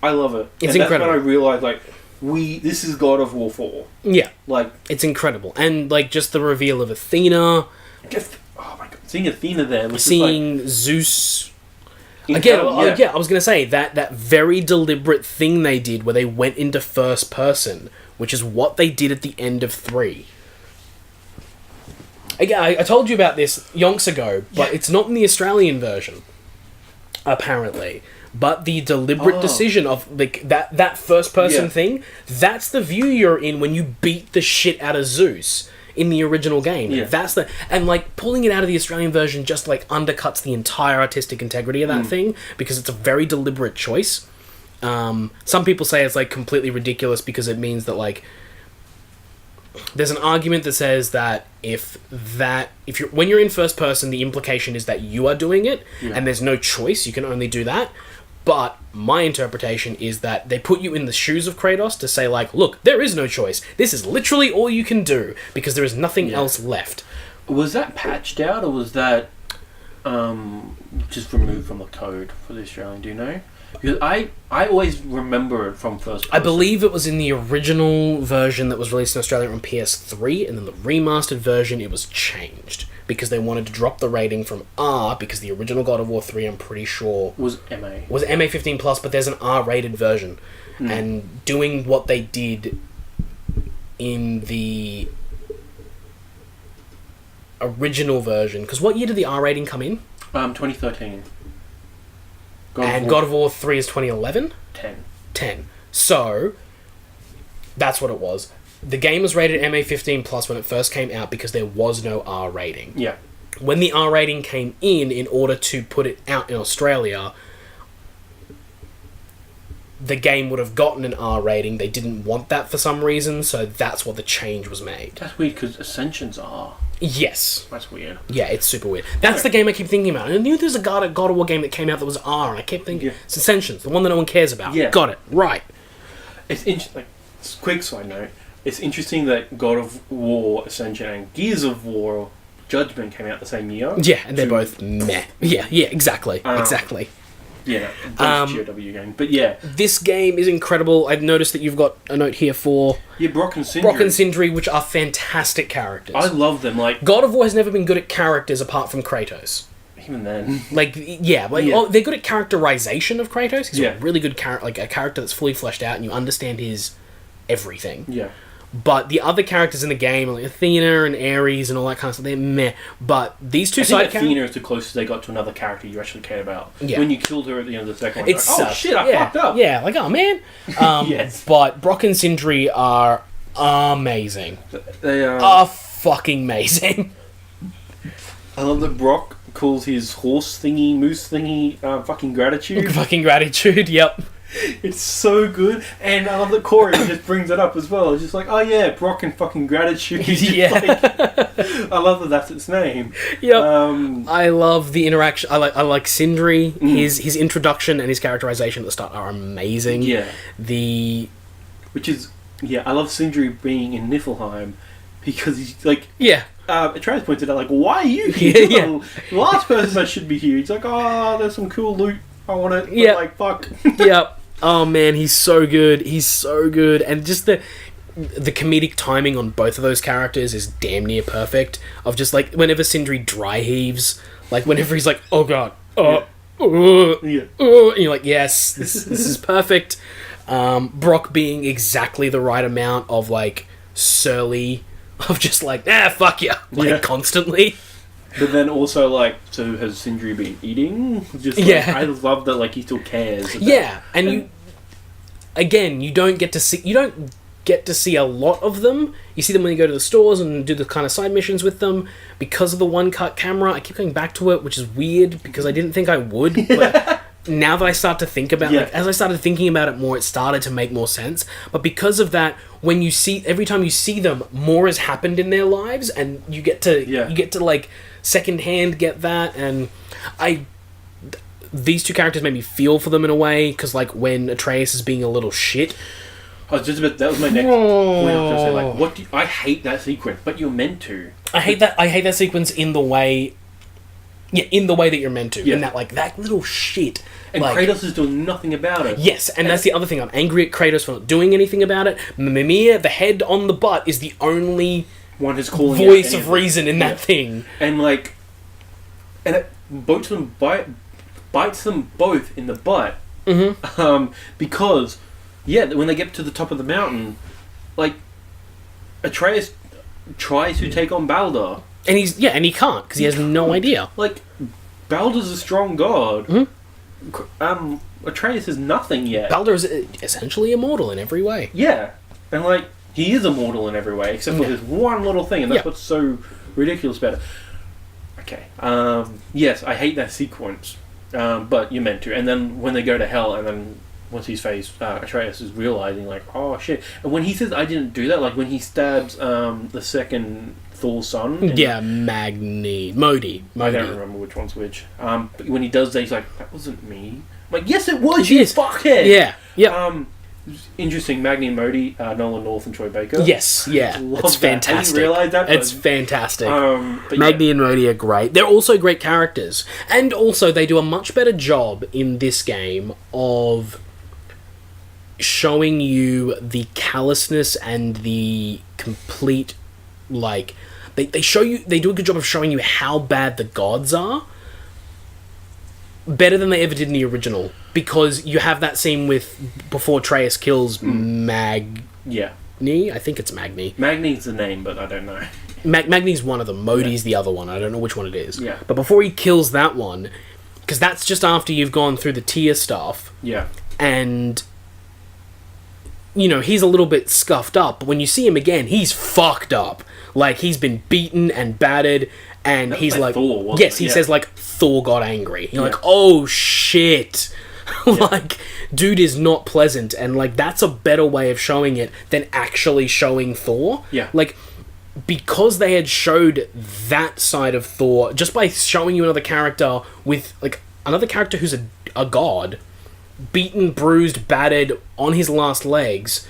I love it. It's and incredible. That's when I realized, like, this is God of War 4. Yeah. Like, it's incredible. And like just the reveal of Athena. Just, oh my god. Seeing Athena there. Was seeing like, Zeus. Again, I was going to say that very deliberate thing they did where they went into first person, which is what they did at the end of 3. Again, I told you about this yonks ago, but it's not in the Australian version, apparently. But the deliberate decision of like that first person thing, that's the view you're in when you beat the shit out of Zeus in the original game. Yeah. And like pulling it out of the Australian version just like undercuts the entire artistic integrity of that thing because it's a very deliberate choice. Some people say it's like completely ridiculous because it means that like there's an argument that says that when you're in first person, the implication is that you are doing it and there's no choice, you can only do that. But my interpretation is that they put you in the shoes of Kratos to say, like, look, there is no choice. This is literally all you can do because there is nothing else left. Was that patched out or was that just removed from the code for the Australian? Do you know? Because I always remember it from first person. I believe it was in the original version that was released in Australia on PS3, and then the remastered version, it was changed. Because they wanted to drop the rating from R, because the original God of War 3, I'm pretty sure... Was MA 15+, but there's an R-rated version. And doing what they did in the original version... Because what year did the R rating come in? 2013. God of War 3 is 2011? 10. So, that's what it was. The game was rated MA 15+ when it first came out because there was no R rating. Yeah. When the R rating came in order to put it out in Australia, the game would have gotten an R rating. They didn't want that for some reason, so that's what the change was made. That's weird because Ascension's R. Yes. That's weird. Yeah, it's super weird. That's the game I keep thinking about. I knew there's a God of War game that came out that was R, and I kept thinking, it's Ascensions, the one that no one cares about. Yeah. Got it. Right. It's interesting. Like, quick side note. It's interesting that God of War Ascension and Gears of War Judgment came out the same year. Yeah, and they're both meh. Yeah, exactly. Exactly. Yeah, both GOW game. But yeah. This game is incredible. I've noticed that you've got a note here for... Yeah, Brock and Sindri. Which are fantastic characters. I love them. Like God of War has never been good at characters apart from Kratos. Even then. Oh, they're good at characterization of Kratos. He's a really good character, like a character that's fully fleshed out and you understand his everything. Yeah. But the other characters in the game, like Athena and Ares and all that kind of stuff, they're meh. But these two side characters... Athena is the closest they got to another character you actually cared about. Yeah. When you killed her at the end of the second one, it's like, oh shit, I fucked up. Yeah, like, oh man. Yes. But Brock and Sindri are amazing. They are fucking amazing. I love that Brock calls his horse thingy, moose thingy, fucking gratitude. Fucking gratitude, yep. It's so good, and I love that Cory just brings it up as well. It's just like, oh yeah, Brock and fucking gratitude. Yeah. I love that that's its name. Yep. I love the interaction. I like Sindri. His introduction and his characterization at the start are amazing. Yeah. I love Sindri being in Niflheim because he's like, yeah. Atreus pointed out, like, why are you here? You're the last person that should be here. He's like, oh, there's some cool loot. I want it. Yeah. Like, fuck. Yep. Oh man, he's so good. He's so good, and just the comedic timing on both of those characters is damn near perfect. Of just like whenever Sindri dry heaves, like whenever he's like, oh god, and you're like, yes, this is perfect. Brock being exactly the right amount of like surly, of just like, fuck you, like constantly. But then also, like, so has Sindri been eating? Just like, I love that, like, he still cares. And you, again, you don't get to see a lot of them. You see them when you go to the stores and do the kind of side missions with them. Because of the one-cut camera, I keep going back to it, which is weird, because I didn't think I would, but now that I start to think about it, as I started thinking about it more, it started to make more sense. But because of that, every time you see them, more has happened in their lives, and you get to, like, secondhand get that, and these two characters made me feel for them in a way, because like when Atreus is being a little shit, that was my next point. I was gonna say, like, I hate that sequence, but you're meant to. I hate that sequence in the way that you're meant to, in that like that little shit. And like, Kratos is doing nothing about it. Yes, and that's the other thing. I'm angry at Kratos for not doing anything about it. Mimir, the head on the butt, is the only one who's calling voice of reason in that thing. And like, and it bites them both in the butt. Mm-hmm. Because when they get to the top of the mountain, like, Atreus tries to take on Baldur, and he can't, because he has no idea. Like, Baldur's a strong god. Mm-hmm. Atreus is nothing yet. Baldur is essentially immortal in every way. Yeah, and like, he is immortal in every way, except for this one little thing, and that's what's so ridiculous about it. Okay. Yes, I hate that sequence, but you're meant to. And then when they go to hell, and then once his face, Atreus is realizing, like, oh shit. And when he says, I didn't do that, like when he stabs the second Thor's son. Modi. I don't remember which one's which. But when he does that, he's like, that wasn't me. I'm like, yes, it was, you fuckhead! Yeah, yeah. Interesting, Magni and Modi, Nolan North and Troy Baker. Yes, yeah. It's fantastic. I didn't realise that. It's fantastic. Magni and Modi are great. They're also great characters. And also, they do a much better job in this game of showing you the callousness and the complete, like... They do a good job of showing you how bad the gods are. Better than they ever did in the original. Because you have that scene before Atreus kills Magni. I think it's Magni. Magni's the name, but I don't know. Magni's one of them. Modi's the other one. I don't know which one it is. Yeah. But before he kills that one, because that's just after you've gone through the tier stuff. Yeah. And, you know, he's a little bit scuffed up. But when you see him again, he's fucked up. Like, he's been beaten and battered. And he's like... Thor, wasn't yes, he says, like, Thor got angry. You're like, oh, shit. Like, dude is not pleasant, and like that's a better way of showing it than actually showing Thor. Yeah. Like, because they had showed that side of Thor just by showing you another character with like another character who's a god, beaten, bruised, battered, on his last legs.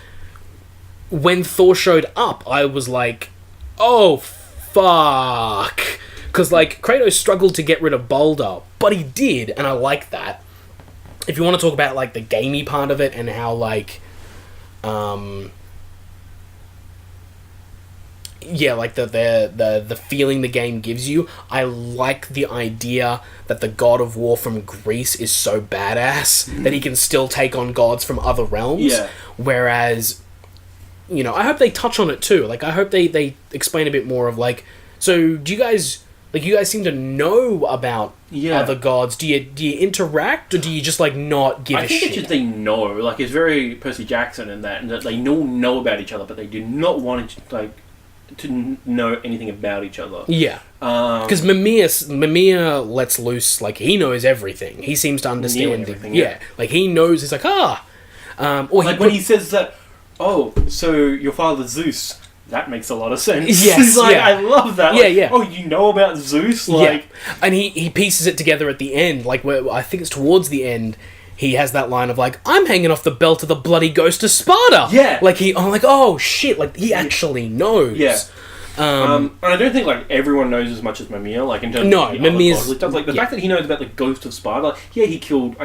When Thor showed up, I was like, oh fuck, because like Kratos struggled to get rid of Baldur, but he did, and I like that. If you want to talk about, like, the gamey part of it and how, like, like, the feeling the game gives you, I like the idea that the god of war from Greece is so badass that he can still take on gods from other realms. Yeah. Whereas, you know, I hope they touch on it, too. Like, I hope they explain a bit more of, like, so, do you guys... Like, you guys seem to know about other gods. Do you interact, or do you just, like, not give a shit? I think it's just they know. Like, it's very Percy Jackson in that, and that they know about each other, but they do not want to know anything about each other. Yeah. Because Mimir lets loose, like, he knows everything. He seems to understand everything. Yeah. Like, he knows, he's like, when he says that, oh, so your father Zeus... That makes a lot of sense. Yes, he's like, I love that. Like, yeah. Oh, you know about Zeus? Like, and he pieces it together at the end. Like, where I think it's towards the end, he has that line of like, "I'm hanging off the belt of the bloody ghost of Sparta." Yeah. Like I'm like, oh shit! Like he actually knows. Yeah. And I don't think like everyone knows as much as Mimir, like in terms of Mimir's stuff. Like the fact that he knows about the Ghost of Sparta. Like, yeah, he killed.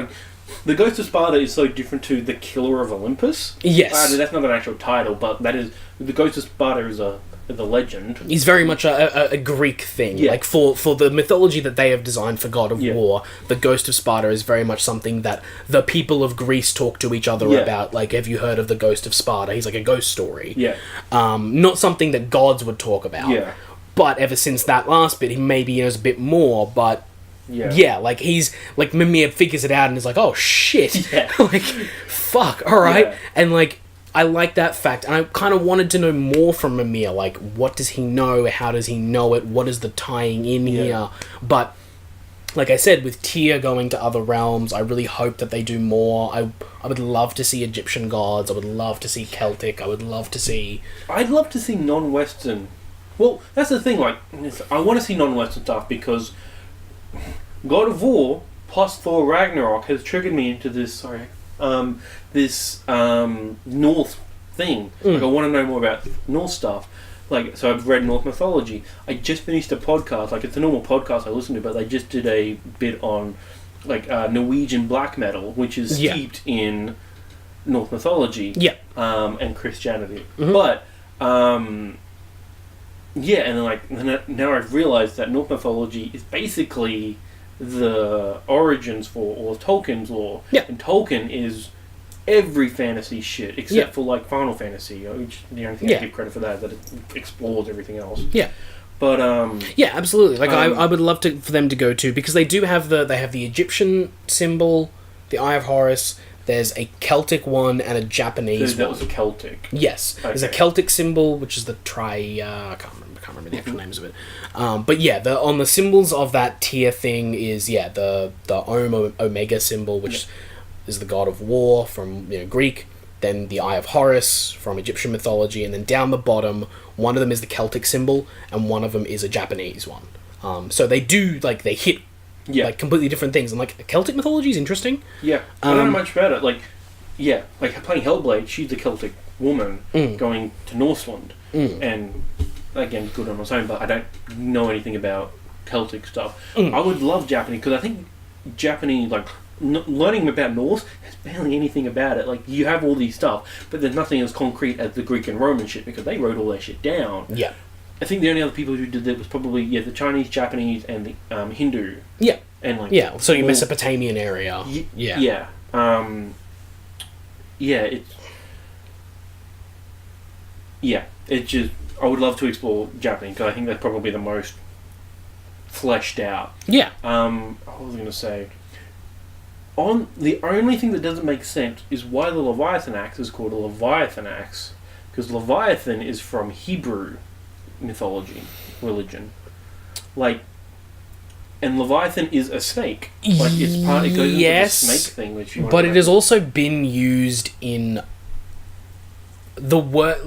The Ghost of Sparta is so different to the Killer of Olympus. Yes, that's not an actual title, but that is the Ghost of Sparta is the legend. He's very much a Greek thing. Yeah. Like for the mythology that they have designed for God of War, the Ghost of Sparta is very much something that the people of Greece talk to each other about. Like, have you heard of the Ghost of Sparta? He's like a ghost story. Yeah. Not something that gods would talk about. Yeah. But ever since that last bit, he maybe knows a bit more, but like he's like Mimir figures it out and is like, oh shit. Yeah. Like, fuck, alright. Yeah. And like I like that fact, and I kind of wanted to know more from Mimir, like, what does he know, how does he know it, what is the tying in here, but, like I said, with Tyr going to other realms, I really hope that they do more. I would love to see Egyptian gods, I would love to see Celtic, I'd love to see non-Western, well, that's the thing, like, I want to see non-Western stuff, because God of War plus Thor Ragnarok has triggered me into this, North thing. Like, I want to know more about North stuff. Like, so I've read North mythology. I just finished a podcast, like it's a normal podcast I listen to, but they just did a bit on like Norwegian black metal, which is steeped in North mythology and Christianity. Mm-hmm. But and then like now I've realised that North mythology is basically the origins for all of Tolkien's lore. Yeah. And Tolkien is every fantasy shit except for like Final Fantasy, which the only thing I give credit for that is that it explores everything else. Yeah. But yeah, absolutely. Like I would love for them to go to, because they do have the Egyptian symbol, the Eye of Horus. There's a Celtic one and a Japanese one. That was a Celtic. Yes. Okay. There's a Celtic symbol, which is the I can't remember the actual names of it. But yeah, on the symbols of that tier thing is the Omega symbol, which is the god of war from Greek. Then the Eye of Horus from Egyptian mythology, and then down the bottom, one of them is the Celtic symbol, and one of them is a Japanese one. So they do they hit like completely different things, and like Celtic mythology is interesting. Yeah, I don't know much about it. Like playing Hellblade, she's a Celtic woman going to Northland, and again, good on her own, but I don't know anything about Celtic stuff. I would love Japanese, because I think Japanese, learning about Norse, there's barely anything about it. Like, you have all these stuff, but there's nothing as concrete as the Greek and Roman shit, because they wrote all their shit down. Yeah. I think the only other people who did that was probably, the Chinese, Japanese, and the Hindu. Yeah. And so your Mesopotamian area. Yeah. It's just, I would love to explore Japanese, because I think that's probably the most fleshed out. Yeah. What was I going to say? The only thing that doesn't make sense is why the Leviathan axe is called a Leviathan axe, because Leviathan is from Hebrew mythology, religion. And Leviathan is a snake. It goes into the snake thing, which you want but it has also been used in the word,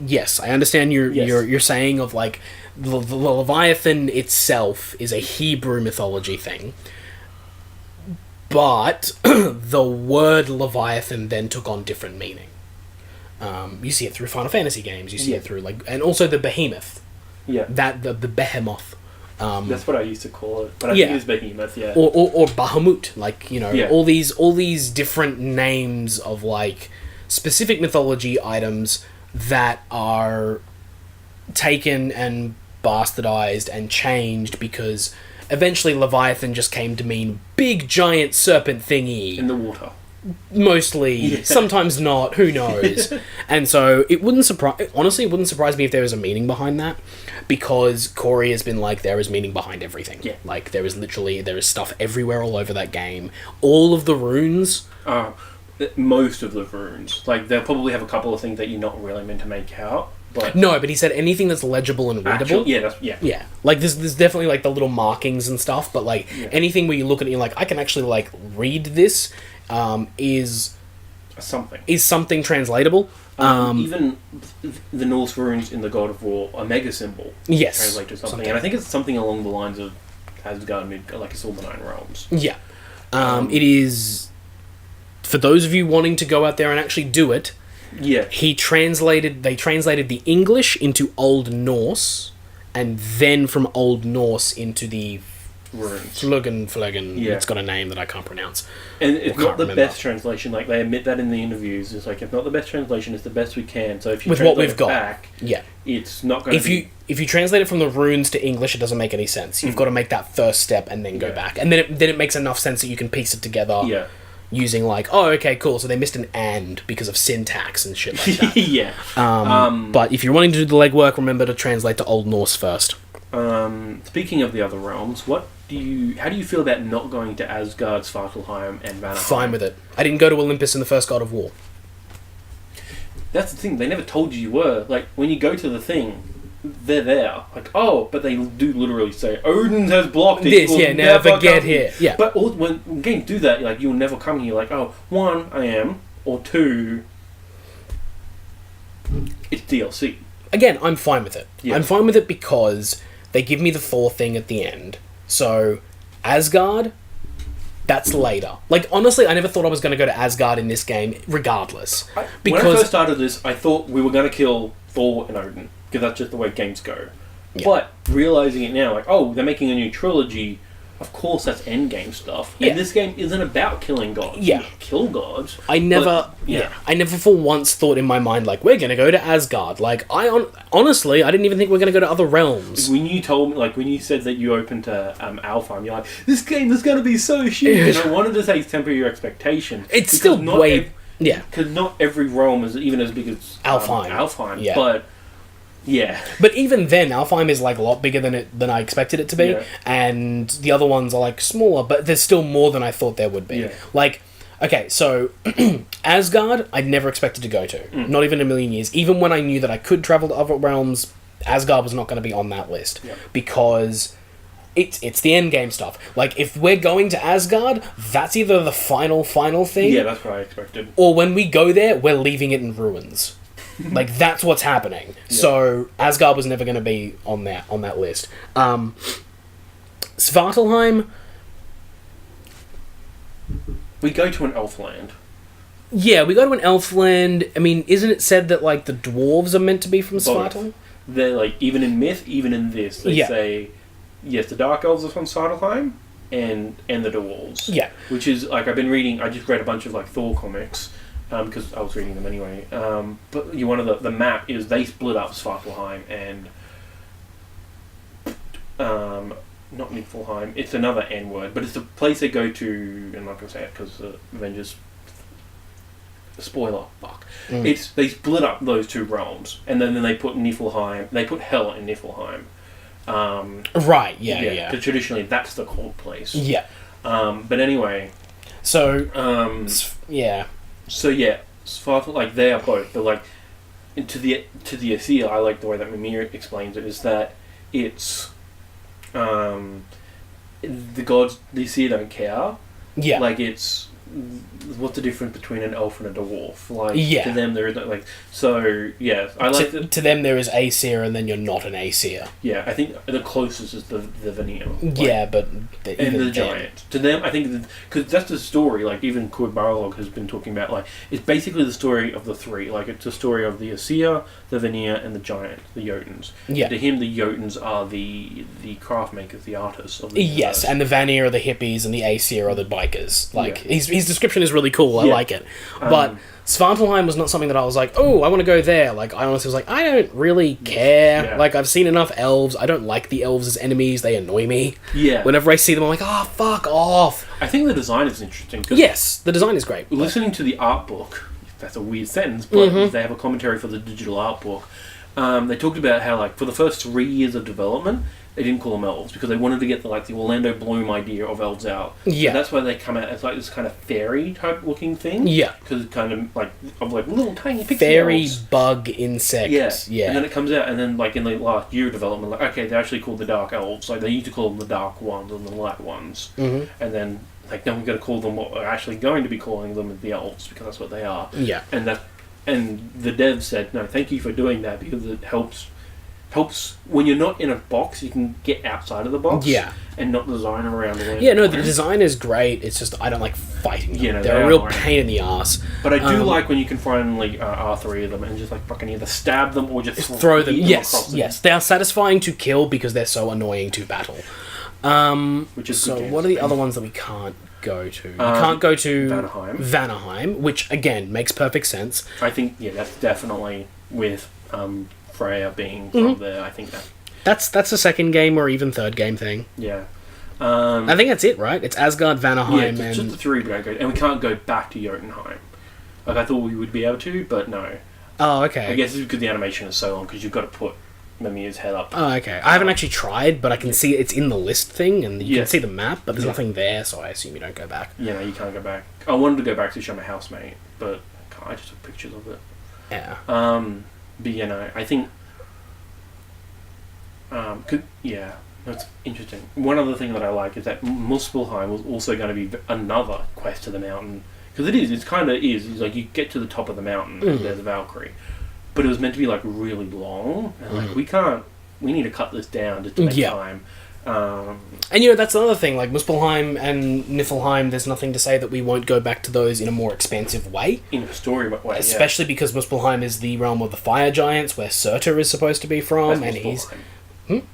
yes, I understand you're saying of the Leviathan itself is a Hebrew mythology thing. But the word Leviathan then took on different meaning. You see it through Final Fantasy games. You see it through and also the behemoth. Yeah. The behemoth. That's what I used to call it, but I think it's behemoth. Yeah. Or Bahamut. All these different names of specific mythology items that are taken and bastardized and changed because eventually Leviathan just came to mean big giant serpent thingy. In the water. Mostly. Sometimes not. Who knows? And so it wouldn't surprise me if there was a meaning behind that, because Cory has been there is meaning behind everything. Yeah. There is stuff everywhere all over that game. All of the runes. Most of the runes. They'll probably have a couple of things that you're not really meant to make out. But no, but he said anything that's legible and readable. Yeah. There's definitely the little markings and stuff, but anything where you look at it and you're I can actually read this, is something translatable. Even the Norse runes in the God of War Omega symbol translate to something, and I think it's something along the lines of Asgard, it's all the 9 realms. Yeah, it is. For those of you wanting to go out there and actually do it, Yeah. They translated the English into Old Norse, and then from Old Norse into the Fluggen. Yeah. It's got a name that I can't pronounce. And it's not the best translation. Like, they admit that in the interviews. It's like, if not the best translation, it's the best we can. So if you translate what we've got back, it's not going to be... If you translate it from the runes to English, it doesn't make any sense. You've got to make that first step and then go back. And then it makes enough sense that you can piece it together using, like, oh, okay, cool, so they missed an and because of syntax and shit like that. Yeah. But if you're wanting to do the legwork, remember to translate to Old Norse first. Speaking of the other realms, how do you feel about not going to Asgard, Svartalfheim, and Vanaheim? Fine with it. I didn't go to Olympus in the first God of War. That's the thing, they never told you were. Like, when you go to the thing, they're there. Like, oh, but they do literally say, Odin has blocked it. This, never get here. Yeah. But when games do that, like, you'll never come here. Like, oh, one, I am, or two, it's DLC. Again, I'm fine with it. Yeah. I'm fine with it because they give me the Thor thing at the end. So, Asgard, that's later. Like, honestly, I never thought I was going to go to Asgard in this game, regardless. When I first started this, I thought we were going to kill Thor and Odin, because that's just the way games go. Yeah. But, realising it now, like, oh, they're making a new trilogy, of course that's endgame stuff. Yeah. And this game isn't about killing gods. Yeah. You kill gods. I never for once thought in my mind, like, we're going to go to Asgard. Like, honestly, I didn't even think we're going to go to other realms. When you told me, like, when you said that you opened to Alfheim, you're like, this game is going to be so huge. And I wanted to say temper your expectation. It's still way... Because not every realm is even as big as Alfheim. Yeah. But... yeah. But even then, Alfheim is, like, a lot bigger than I expected it to be, and the other ones are, like, smaller, but there's still more than I thought there would be. Yeah. Like, okay, so, Asgard, I'd never expected to go to. Not even a million years. Even when I knew that I could travel to other realms, Asgard was not going to be on that list. Yeah. Because it's the endgame stuff. Like, if we're going to Asgard, that's either the final thing... yeah, that's what I expected. Or when we go there, we're leaving it in ruins. Like, that's what's happening. Yeah. So, Asgard was never going to be on that list. Svartalfheim... we go to an elf land. Yeah, we go to an elf land. I mean, isn't it said that, like, the dwarves are meant to be from Svartalfheim? They're, like, even in myth, even in this, they say, yes, the Dark Elves are from Svartalfheim, and the dwarves. Yeah. Which is, like, I just read a bunch of, like, Thor comics, because I was reading them anyway. But one of the map is they split up Svartalfheim and not Niflheim. It's another N word, but it's the place they go to. I'm not going to say it because Avengers. Spoiler. Fuck. They split up those two realms, and then they put Niflheim. They put Hell in Niflheim. Right. Yeah. Because traditionally that's the cold place. Yeah. But anyway. So. So yeah, like they are both, but like to the Aesir, I like the way that Mimir explains it, is that it's the gods, the Aesir don't care. Yeah. Like it's what's the difference between an elf and a dwarf? Like to them there is no, like I like to them there is Aesir and then you're not an Aesir. Yeah, I think the closest is the Vanir. Like, but and the giant. To them, I think because that's the story. Like even Cory Barlog has been talking about. Like it's basically the story of the three. Like it's a story of the Aesir, the Vanir, and the giant, the Jotuns. Yeah. And to him, the Jotuns are the craft makers, the artists of the universe. And the Vanir are the hippies, and the Aesir are the bikers. Like his description is really cool. I like it. But Svartalfheim was not something that I was like, oh, I want to go there. Like, I honestly was like, I don't really care. Yeah. Like, I've seen enough elves. I don't like the elves as enemies. They annoy me. Yeah. Whenever I see them, I'm like, oh, fuck off. I think the design is interesting. Yes, the design is great. Listening to the art book, that's a weird sentence, but they have a commentary for the digital art book. They talked about how, like, for the first 3 years of development, they didn't call them elves because they wanted to get the Orlando Bloom idea of elves out. Yeah, so that's why they come out as like this kind of fairy type looking thing. Yeah, because it's kind of like little tiny pixie fairy elves. Bug insect. Yeah, and then it comes out, and then like in the last year of development, like okay, they're actually called the Dark Elves. Like they used to call them the Dark Ones and the Light Ones, and then like now we're going to call them what we're actually going to be calling them the Elves because that's what they are. Yeah, and the devs said no, thank you for doing that because it helps when you're not in a box, you can get outside of the box and not design around the land. Yeah, no, the design is great. It's just I don't like fighting them. You know, they're a real pain in the ass. But I do like when you can finally R3 of them and just like fucking either stab them or just throw them. Yes, they are satisfying to kill because they're so annoying to battle. Which is so. What are the other ones that we can't go to? We can't go to Vanaheim, which again makes perfect sense. I think that's definitely with Freya being from there. I think that's a second game or even third game thing. Yeah. I think that's it, right? It's Asgard, Vanaheim, and just the three we don't go, and we can't go back to Jotunheim. Like I thought we would be able to, but no. Oh, okay. I guess it's because the animation is so long because you've got to put Mimir's head up. Oh, okay. I haven't actually tried, but I can see it's in the list thing, and you can see the map, but there's nothing there, so I assume you don't go back. Yeah, no, you can't go back. I wanted to go back to show my housemate, but I just took pictures of it. Yeah. But I think. That's interesting. One other thing that I like is that Muspelheim was also going to be another quest to the mountain. Because it's kind of is. It's like you get to the top of the mountain and there's a Valkyrie. But it was meant to be like really long. And like we need to cut this down just to make time. And that's another thing, like Muspelheim and Niflheim, there's nothing to say that we won't go back to those in a more expansive way. In a story way, especially because Muspelheim is the realm of the fire giants, where Surtur is supposed to be from, That's and he's...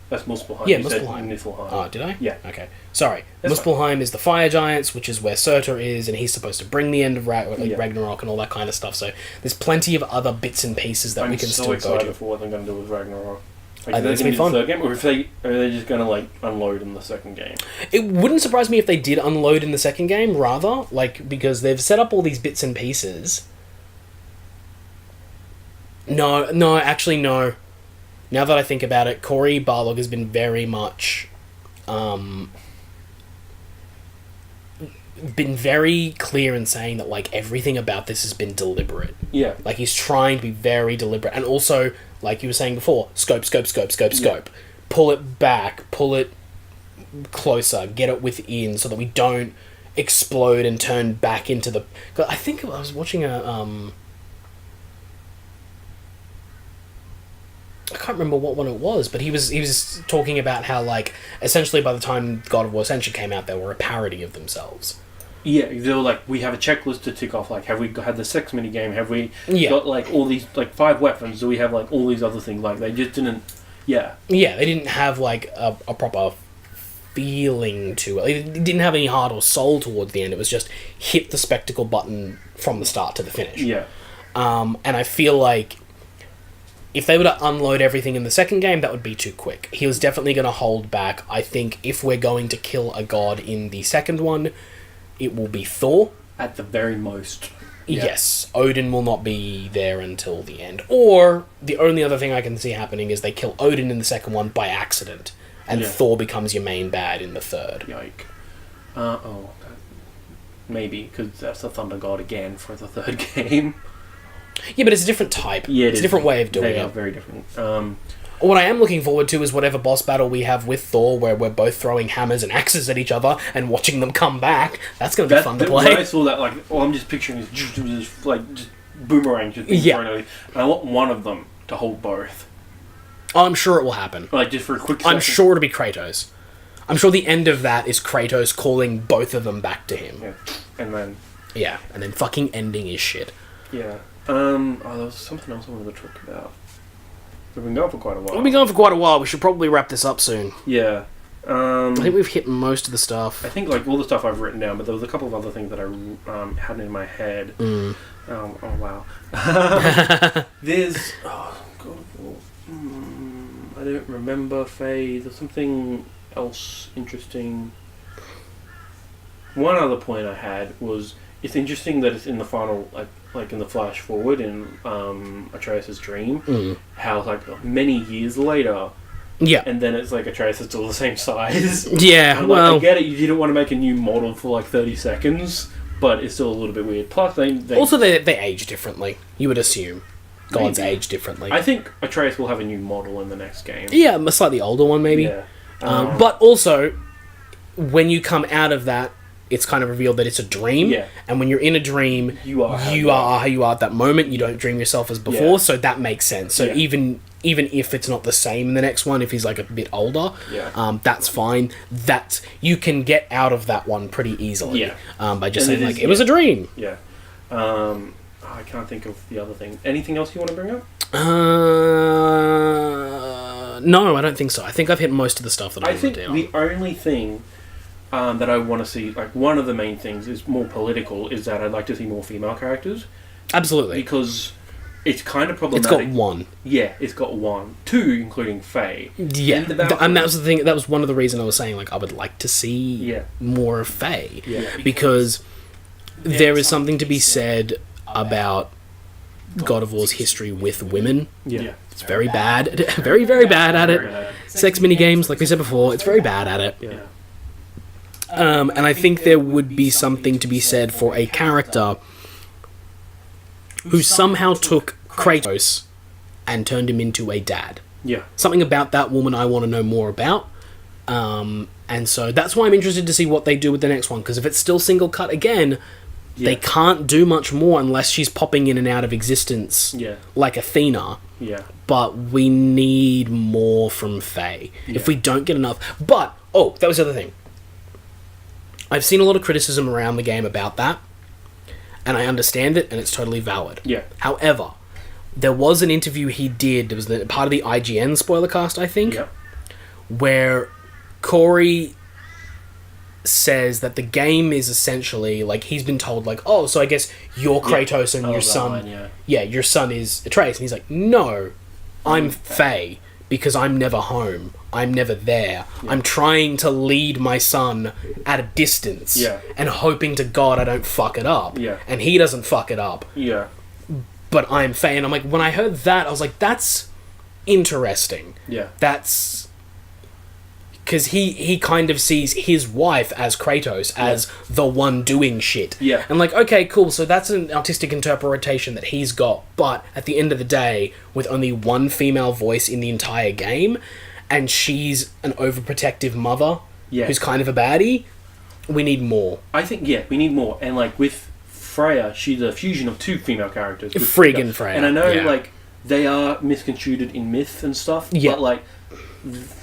That's Muspelheim. Yeah, Muspelheim. Niflheim. Oh, did I? Yeah. Okay. Sorry. That's Muspelheim is the fire giants, which is where Surtur is, and he's supposed to bring the end of Ragnarok and all that kind of stuff, so there's plenty of other bits and pieces that we can still go to. I'm so excited for what they're going to do with Ragnarok. I think it's going to be fun. The third game, or are they just going to like unload in the second game? It wouldn't surprise me if they did unload in the second game, rather, because they've set up all these bits and pieces. No. Now that I think about it, Cory Barlog has been very much, been very clear in saying that like everything about this has been deliberate. Yeah. Like he's trying to be very deliberate, and also, like you were saying before, scope. Pull it back, pull it closer, get it within, so that we don't explode and turn back into the... I think I was watching I can't remember what one it was, but he was talking about how, like, essentially by the time God of War Ascension came out, they were a parody of themselves. Yeah, they were like, we have a checklist to tick off, like, have we had the sex minigame, have we got, like, all these, like, 5 weapons, do we have, like, all these other things, like, they just didn't, Yeah, they didn't have, like, a proper feeling to it. It didn't have any heart or soul towards the end, it was just hit the spectacle button from the start to the finish. Yeah. And I feel like if they were to unload everything in the second game, that would be too quick. He was definitely going to hold back. I think if we're going to kill a god in the second one, it will be Thor. At the very most. Yeah. Yes. Odin will not be there until the end. Or, the only other thing I can see happening is they kill Odin in the second one by accident, and Thor becomes your main bad in the third. Yike. Maybe, because that's the Thunder God again for the third game. Yeah, but it's a different type. Yeah, it's a different way of doing it. They are very different. What I am looking forward to is whatever boss battle we have with Thor, where we're both throwing hammers and axes at each other and watching them come back. That's going to be fun to play. When I saw that, I'm just picturing this, just boomerangs just being thrown at me. And I want one of them to hold both. I'm sure it will happen. Like, just for a quick second. I'm sure it'll be Kratos. I'm sure the end of that is Kratos calling both of them back to him. Yeah, and then... Yeah, and then fucking ending his shit. Yeah. There was something else I wanted to talk about. We've been going for quite a while. We've been going for quite a while. We should probably wrap this up soon. Yeah. I think we've hit most of the stuff. I think, like, all the stuff I've written down, but there was a couple of other things that I had in my head. Oh, wow. There's... Oh, God. I don't remember, Faye. There's something else interesting. One other point I had was... It's interesting that it's in the final, like in the flash forward in Atreus' dream, how like many years later, and then it's like Atreus is still the same size. Yeah, and, well, I get it. You didn't want to make a new model for like 30 seconds, but it's still a little bit weird. Plus, they also they age differently. You would assume gods age differently. I think Atreus will have a new model in the next game. Yeah, a slightly older one maybe. Yeah. But also, when you come out of that, it's kind of revealed that it's a dream. Yeah. And when you're in a dream, you are how you are at that moment. You don't dream yourself as before, so that makes sense. So even if it's not the same in the next one, if he's like a bit older, that's fine. That you can get out of that one pretty easily. By just saying like it was a dream. Yeah. I can't think of the other thing. Anything else you want to bring up? No, I don't think so. I think I've hit most of the stuff that I think the only thing that I want to see, like one of the main things, is more political. Is that I'd like to see more female characters. Absolutely, because it's kind of problematic. It's got one. Yeah, it's got one. Two, including Faye. Yeah, and that was the thing. That was one of the reasons I was saying like I would like to see more of Faye. Yeah, because there is something to be said about God of War's history with women. Yeah. It's very bad. Very, very bad at it. Sex minigames, like we said before, it's very bad at it. Yeah. And I think there would be something to be said for a character who somehow took Kratos and turned him into a dad. Yeah. Something about that woman I want to know more about. And so that's why I'm interested to see what they do with the next one, because if it's still single cut again... Yeah. They can't do much more unless she's popping in and out of existence like Athena. Yeah. But we need more from Faye. Yeah. If we don't get enough... But, that was the other thing. I've seen a lot of criticism around the game about that, and I understand it, and it's totally valid. Yeah. However, there was an interview he did, it was part of the IGN Spoilercast, I think, where Cory says that the game is essentially like he's been told like, so I guess you're Kratos and your son your son is Atreus, and he's like, no, I'm Faye because I'm never home, I'm never there, I'm trying to lead my son at a distance and hoping to God I don't fuck it up, and he doesn't fuck it up, but I'm Faye. And I'm like, when I heard that I was like, that's interesting, that's because he kind of sees his wife as Kratos, as the one doing shit. Yeah. And like, okay, cool, so that's an artistic interpretation that he's got, but at the end of the day, with only one female voice in the entire game, and she's an overprotective mother who's kind of a baddie, we need more. I think, we need more. And like with Freya, she's a fusion of two female characters. Friggin' Freya. And I know, like, they are misconstrued in myth and stuff, but like...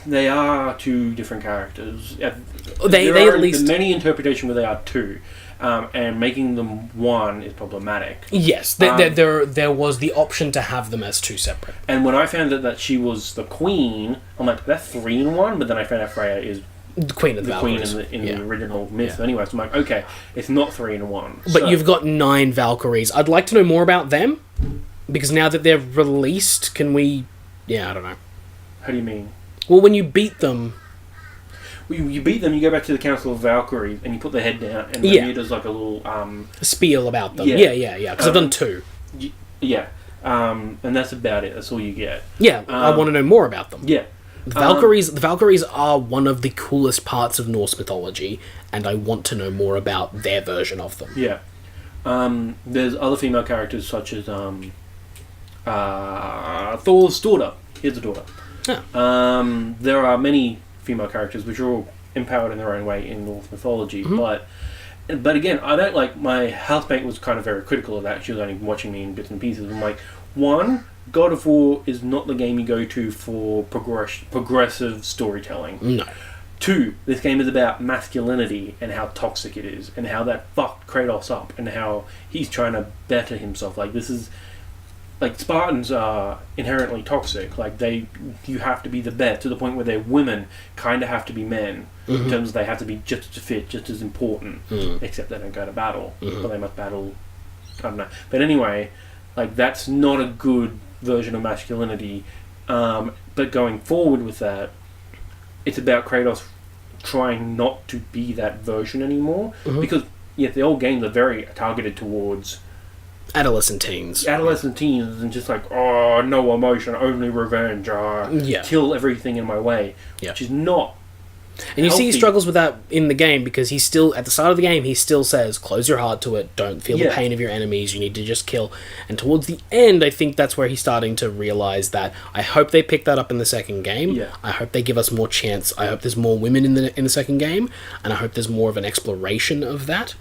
They are two different characters. They at least... There's many interpretations where they are two, and making them one is problematic. Yes, there was the option to have them as two separate. And when I found out that she was the queen, I'm like, that's 3 in 1, but then I found out Freya is the queen of the Valkyries. In the original myth anyway, so I'm like, okay, it's not 3 in 1. But you've got 9 Valkyries. I'd like to know more about them, because now that they're released, can we... I don't know. How do you mean? Well, when you beat them... You beat them, you go back to the Council of Valkyrie, and you put their head down, and Mia does like a little... a spiel about them. Yeah, because I've done 2. And that's about it. That's all you get. Yeah, I want to know more about them. Yeah. The Valkyries are one of the coolest parts of Norse mythology, and I want to know more about their version of them. Yeah. There's other female characters, such as Thor's daughter. Here's a daughter. Yeah. There are many female characters which are all empowered in their own way in Norse mythology, but again, I don't like... My housemate was kind of very critical of that. She was only watching me in bits and pieces. I'm like, 1, God of War is not the game you go to for progressive storytelling. No. 2, this game is about masculinity and how toxic it is, and how that fucked Kratos up, and how he's trying to better himself. Like, this is... Like, Spartans are inherently toxic. Like, you have to be the best, to the point where their women kind of have to be men. In terms of they have to be just as fit, just as important. Except they don't go to battle. But they must battle... I don't know. But anyway, like, that's not a good version of masculinity. But going forward with that, it's about Kratos trying not to be that version anymore. Because, the old games are very targeted towards... Adolescent teens, and just like, no emotion, only revenge, kill everything in my way, which is not And you see he struggles with that in the game because he's still, at the start of the game, he still says, close your heart to it, don't feel the pain of your enemies, you need to just kill. And towards the end, I think that's where he's starting to realise that. I hope they pick that up in the second game. Yeah. I hope they give us more chance. I hope there's more women in the second game, and I hope there's more of an exploration of that.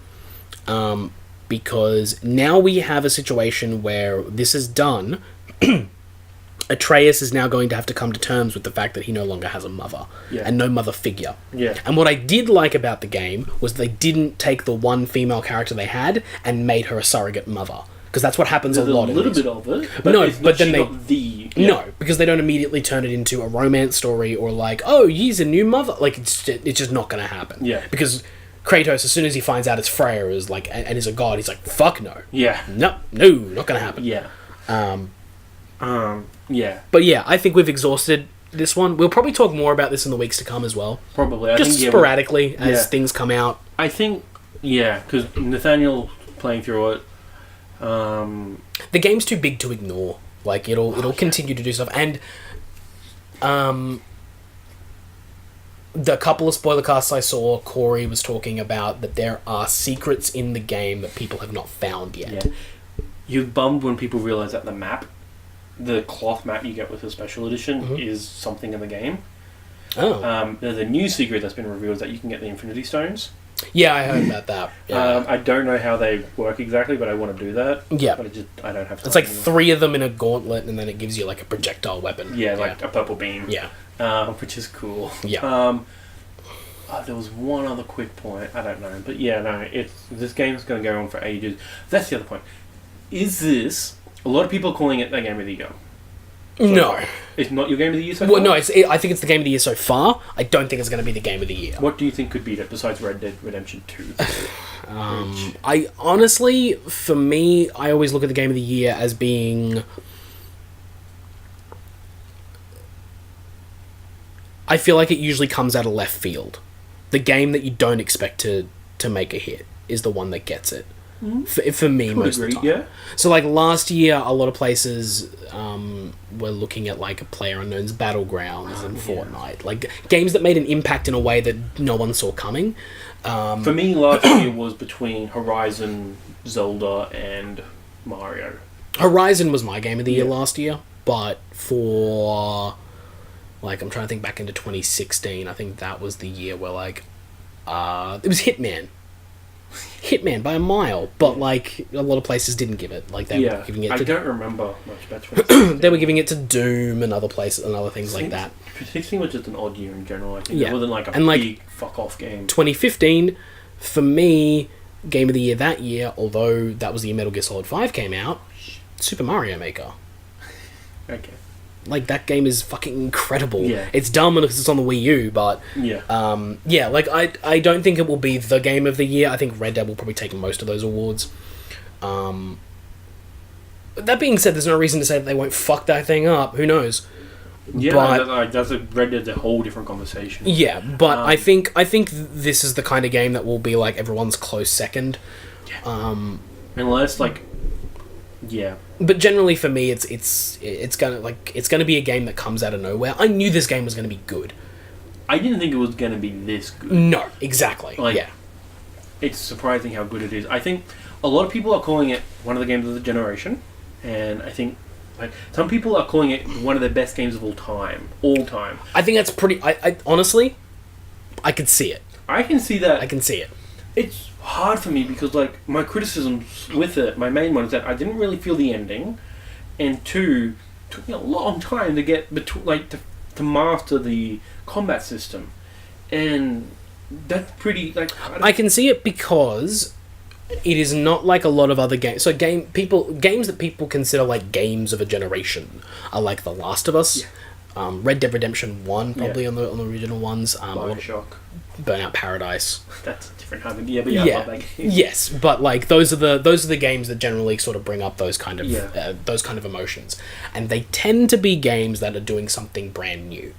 Because now we have a situation where this is done. Atreus is now going to have to come to terms with the fact that he no longer has a mother and no mother figure. Yeah. And what I did like about the game was they didn't take the one female character they had and made her a surrogate mother. Because that's what happens a lot. A little bit of it. But no, but then No, because they don't immediately turn it into a romance story or like, oh, he's a new mother. Like, it's just not going to happen. Yeah. Because Kratos, as soon as he finds out it's Freya is like, and is a god, he's like, fuck no. Yeah. No, not going to happen. Yeah. Yeah. But yeah, I think we've exhausted this one. We'll probably talk more about this in the weeks to come as well. Probably. Just sporadically as things come out. I think, because Nathaniel playing through it. The game's too big to ignore. Like, it'll continue to do stuff. And the couple of spoiler casts I saw, Cory was talking about that there are secrets in the game that people have not found yet. Yeah. You're bummed when people realise that the cloth map you get with the special edition is something in the game. Oh. There's a new secret that's been revealed that you can get the Infinity Stones. Yeah, I heard about that. Yeah. I don't know how they work exactly, but I want to do that. Yeah. But I don't have time. It's like 3 of them in a gauntlet, and then it gives you like a projectile weapon. Yeah, like a purple beam. Yeah. Which is cool. Yeah. There was one other quick point. I don't know. But this game's going to go on for ages. That's the other point. Is this... A lot of people are calling it a game of the year. No. It's not your game of the year so far? Well, no, I think it's the game of the year so far. I don't think it's going to be the game of the year. What do you think could beat it besides Red Dead Redemption 2? I honestly, for me, I always look at the game of the year as being... I feel like it usually comes out of left field. The game that you don't expect to make a hit is the one that gets it. For me, most of the time. Yeah. So, like, last year, a lot of places were looking at, like, PlayerUnknown's Battlegrounds and Fortnite. Like, games that made an impact in a way that no one saw coming. For me, last year was between Horizon, Zelda, and Mario. Horizon was my game of the year last year, but for... Like, I'm trying to think back into 2016, I think that was the year where, like... it was Hitman by a mile, but like a lot of places didn't give it. Like they were giving it. I don't remember much better. They were giving it to Doom and other places and other things like that. 2016 was just an odd year in general. I think it wasn't like a big fuck off game. 2015, for me, game of the year that year, although that was the year Metal Gear Solid 5 came out, Super Mario Maker. Okay. Like, that game is fucking incredible. Yeah. It's dumb because it's on the Wii U, but... Yeah. Like, I don't think it will be the game of the year. I think Red Dead will probably take most of those awards. That being said, there's no reason to say that they won't fuck that thing up. Who knows? Yeah, Red Dead's a whole different conversation. Yeah, but I think this is the kind of game that will be, like, everyone's close second. Yeah. Unless, like... Yeah. But generally for me it's gonna be a game that comes out of nowhere. I knew this game was gonna be good. I didn't think it was gonna be this good. No, exactly. It's surprising how good it is. I think a lot of people are calling it one of the games of the generation, and I think like some people are calling it one of the best games of all time. I think that's pretty I honestly I could see it. I can see that. I can see it. It's hard for me because like my criticisms with it, my main one is that I didn't really feel the ending, and 2, it took me a long time to get to master the combat system, and that's pretty like I can see it because it is not like a lot of other games. So games that people consider like games of a generation are like The Last of Us, Red Dead Redemption 1 probably on the original ones, Bioshock. Burnout Paradise. That's a different kind of I love that game. Yes, but like those are the games that generally sort of bring up those kind of emotions, and they tend to be games that are doing something brand new,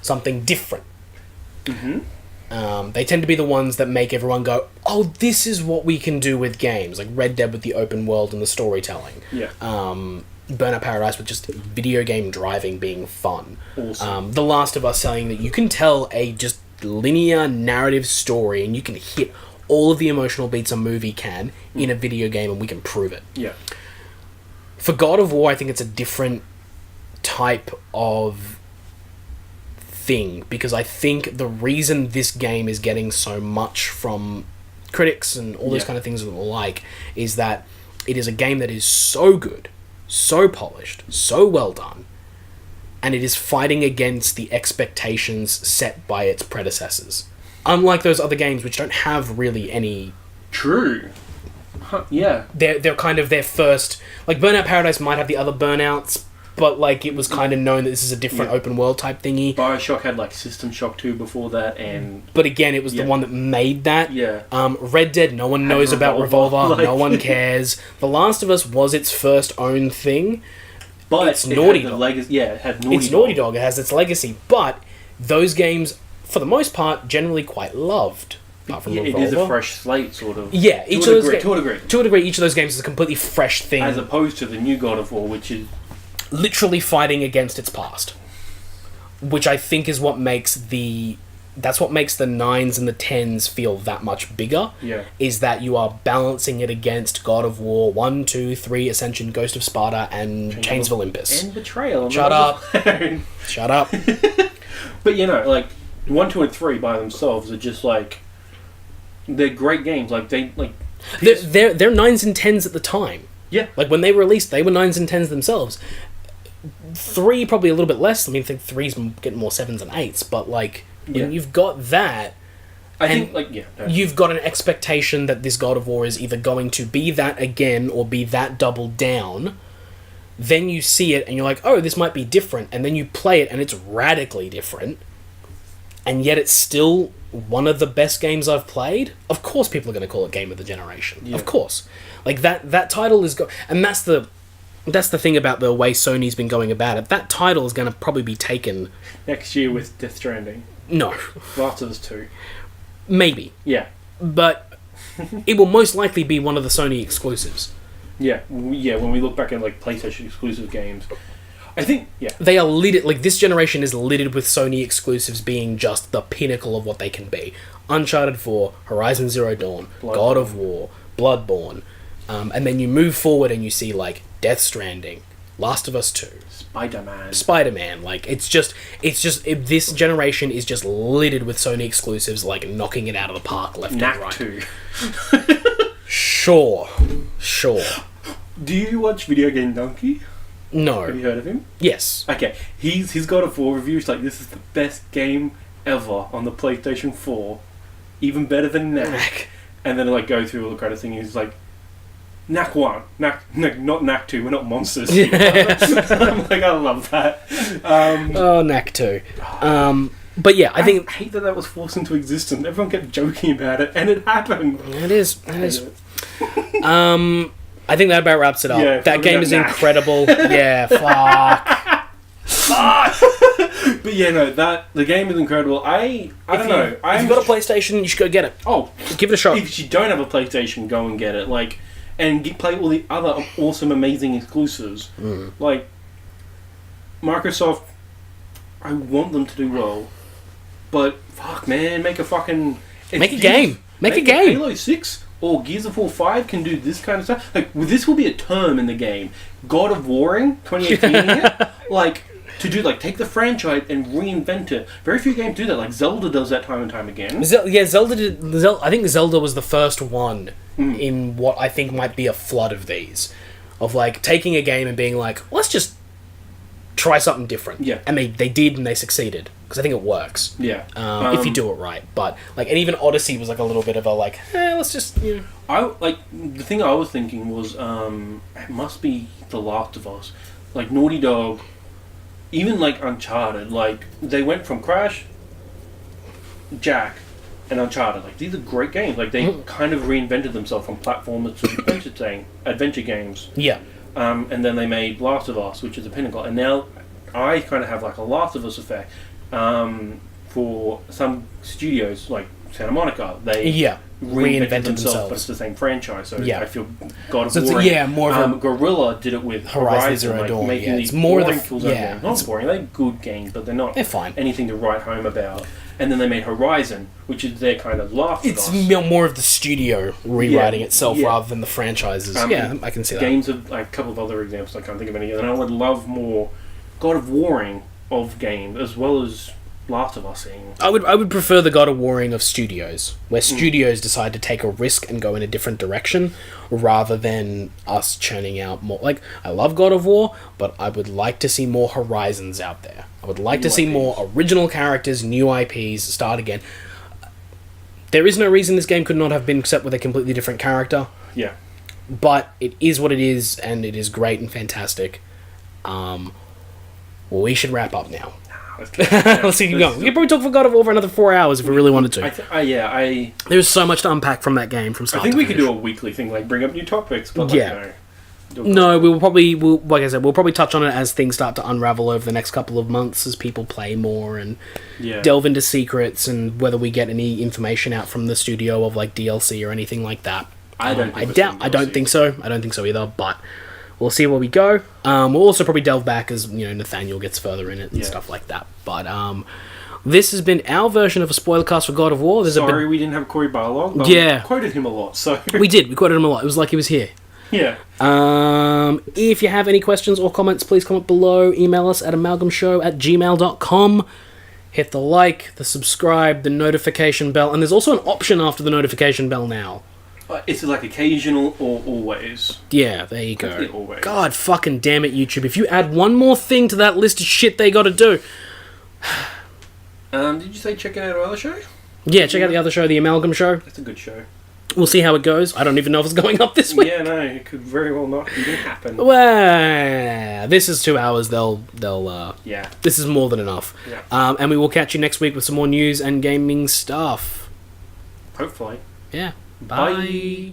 something different. They tend to be the ones that make everyone go, "Oh, this is what we can do with games." Like Red Dead with the open world and the storytelling. Yeah. Burnout Paradise with just video game driving being fun. Awesome. The Last of Us saying that you can tell a just linear narrative story, and you can hit all of the emotional beats a movie can in a video game, and we can prove it. Yeah. For God of War, I think it's a different type of thing, because I think the reason this game is getting so much from critics and all those kind of things like is that it is a game that is so good, so polished, so well done, and it is fighting against the expectations set by its predecessors. Unlike those other games which don't have really any... True. Yeah. They're kind of their first... Like, Burnout Paradise might have the other Burnouts, but, like, it was kind of known that this is a different open world type thingy. Bioshock had, like, System Shock 2 before that, and... But again, it was the one that made that. Yeah. Red Dead, no one knows about Revolver. Like... No one cares. The Last of Us was its first own thing. But it's Naughty Dog. It had Naughty Dog. It's Naughty Dog. It has its legacy. But those games, for the most part, generally quite loved. Apart from Revolver. It is a fresh slate, sort of. Yeah, to a degree. To a degree, each of those games is a completely fresh thing. As opposed to the new God of War, which is... literally fighting against its past. Which I think is what makes the 9s and the 10s feel that much bigger. Yeah. Is that you are balancing it against God of War 1, 2, 3, Ascension, Ghost of Sparta, and Chains of Olympus. And Betrayal. Shut up. Shut up. But, you know, like, 1, 2, and 3 by themselves are just, like... They're great games. Like, they... like They're 9s and 10s at the time. Yeah. Like, when they were released, they were 9s and 10s themselves. 3, probably a little bit less. I mean, I think 3's getting more 7s and 8s, but, like... When you've got that, you've got an expectation that this God of War is either going to be that again or be that doubled down. Then you see it and you're like, oh, this might be different. And then you play it and it's radically different. And yet it's still one of the best games I've played. Of course people are going to call it Game of the Generation. Yeah. Of course. Like, that title is... and that's the thing about the way Sony's been going about it. That title is going to probably be taken... next year with Death Stranding. No. Last of Us 2. Maybe. Yeah. But it will most likely be one of the Sony exclusives. Yeah. Yeah, when we look back at, like, PlayStation exclusive games. I think, yeah. They are littered... Like, this generation is littered with Sony exclusives being just the pinnacle of what they can be. Uncharted 4, Horizon Zero Dawn, God of War, Bloodborne. And then you move forward and you see, like, Death Stranding, Last of Us 2... Spider-Man, like, it's just this generation is just littered with Sony exclusives, like, knocking it out of the park left and right. 2. Sure. Do you watch Video Game Donkey? No. Have you heard of him? Yes. Okay, he's got a 4 review. It's like, this is the best game ever on the PlayStation 4, even better than Knack. And then like go through all the kind of thing. He's like, Knack 1, not Knack 2, we're not monsters. I'm like, I love that. Knack 2. But yeah, I think... I hate that was forced into existence. Everyone kept joking about it, and it happened. It is. I think that about wraps it up. Yeah, that game is incredible. Yeah, fuck. But yeah, no, the game is incredible. I don't know. If you've got a PlayStation, you should go get it. Oh, give it a shot. If you don't have a PlayStation, go and get it. Like... and play all the other awesome, amazing exclusives. Like, Microsoft, I want them to do well, but fuck, man, make a fucking... Make a game. Make a game. Halo 6 or Gears of War 5 can do this kind of stuff. Like, this will be a term in the game. God of Warring 2018 here. Like, to do, like, take the franchise and reinvent it. Very few games do that. Like, Zelda does that time and time again. Zelda did... I think Zelda was the first one in what I think might be a flood of these. Of, like, taking a game and being like, let's just try something different. Yeah. And they did, and they succeeded. Because I think it works. Yeah. If you do it right. But, like, and even Odyssey was, like, a little bit of a, like, let's just, you know. The thing I was thinking was, it must be The Last of Us. Like, Naughty Dog... Even, like, Uncharted, like, they went from Crash, Jack, and Uncharted. Like, these are great games. Like, they kind of reinvented themselves from platformers to adventure games. Yeah. And then they made Last of Us, which is a pinnacle. And now I kind of have, like, a Last of Us effect for some studios, like Santa Monica. They reinvented themselves, but it's the same franchise. So I feel God of War. More of a... Guerrilla did it with Horizon Zero Dawn. Making these more boring tools. Not boring. They're good games, but they're not fine. anything to write home about. and then they made Horizon, which is their kind of last. It's more of the studio rewriting itself rather than the franchises. I can see that. Games of like, a couple of other examples I can't think of any, and I would love more God of Waring of games as well as Last of Us-ing. I would prefer the God of Waring of studios, where studios decide to take a risk and go in a different direction, rather than us churning out more. Like, I love God of War, but I would like to see more Horizons out there. I would like to see more original characters, new IPs, start again. There is no reason this game could not have been set with a completely different character. Yeah. But it is what it is, and it is great and fantastic. Well, we should wrap up now. Let's keep going. We could probably talk for God of War for another 4 hours if we really wanted to. There's so much to unpack from that game from start to finish. I think we could do a weekly thing, like bring up new topics, but no, we'll like I said, we'll probably touch on it as things start to unravel over the next couple of months as people play more and delve into secrets and whether we get any information out from the studio of like DLC or anything like that. I don't think so. I don't think so either, but we'll see where we go. We'll also probably delve back as Nathaniel gets further in it and stuff like that. But this has been our version of a spoilercast for God of War. We didn't have Cory Barlog. We quoted him a lot. So we did. We quoted him a lot. It was like he was here. Yeah. If you have any questions or comments, please comment below. Email us at amalgamshow@gmail.com. Hit the like, the subscribe, the notification bell, and there's also an option after the notification bell now. It's like occasional or always. Yeah, there you go. God fucking damn it, YouTube. If you add one more thing to that list of shit they gotta do. Did you say check out our other show? Yeah, check out the other show, The Amalgam Show. That's a good show. We'll see how it goes. I don't even know if it's going up this week. Yeah, no, it could very well not even happen. Well, this is 2 hours. They'll This is more than enough. Yeah. And we will catch you next week with some more news and gaming stuff. Hopefully. Yeah. Bye.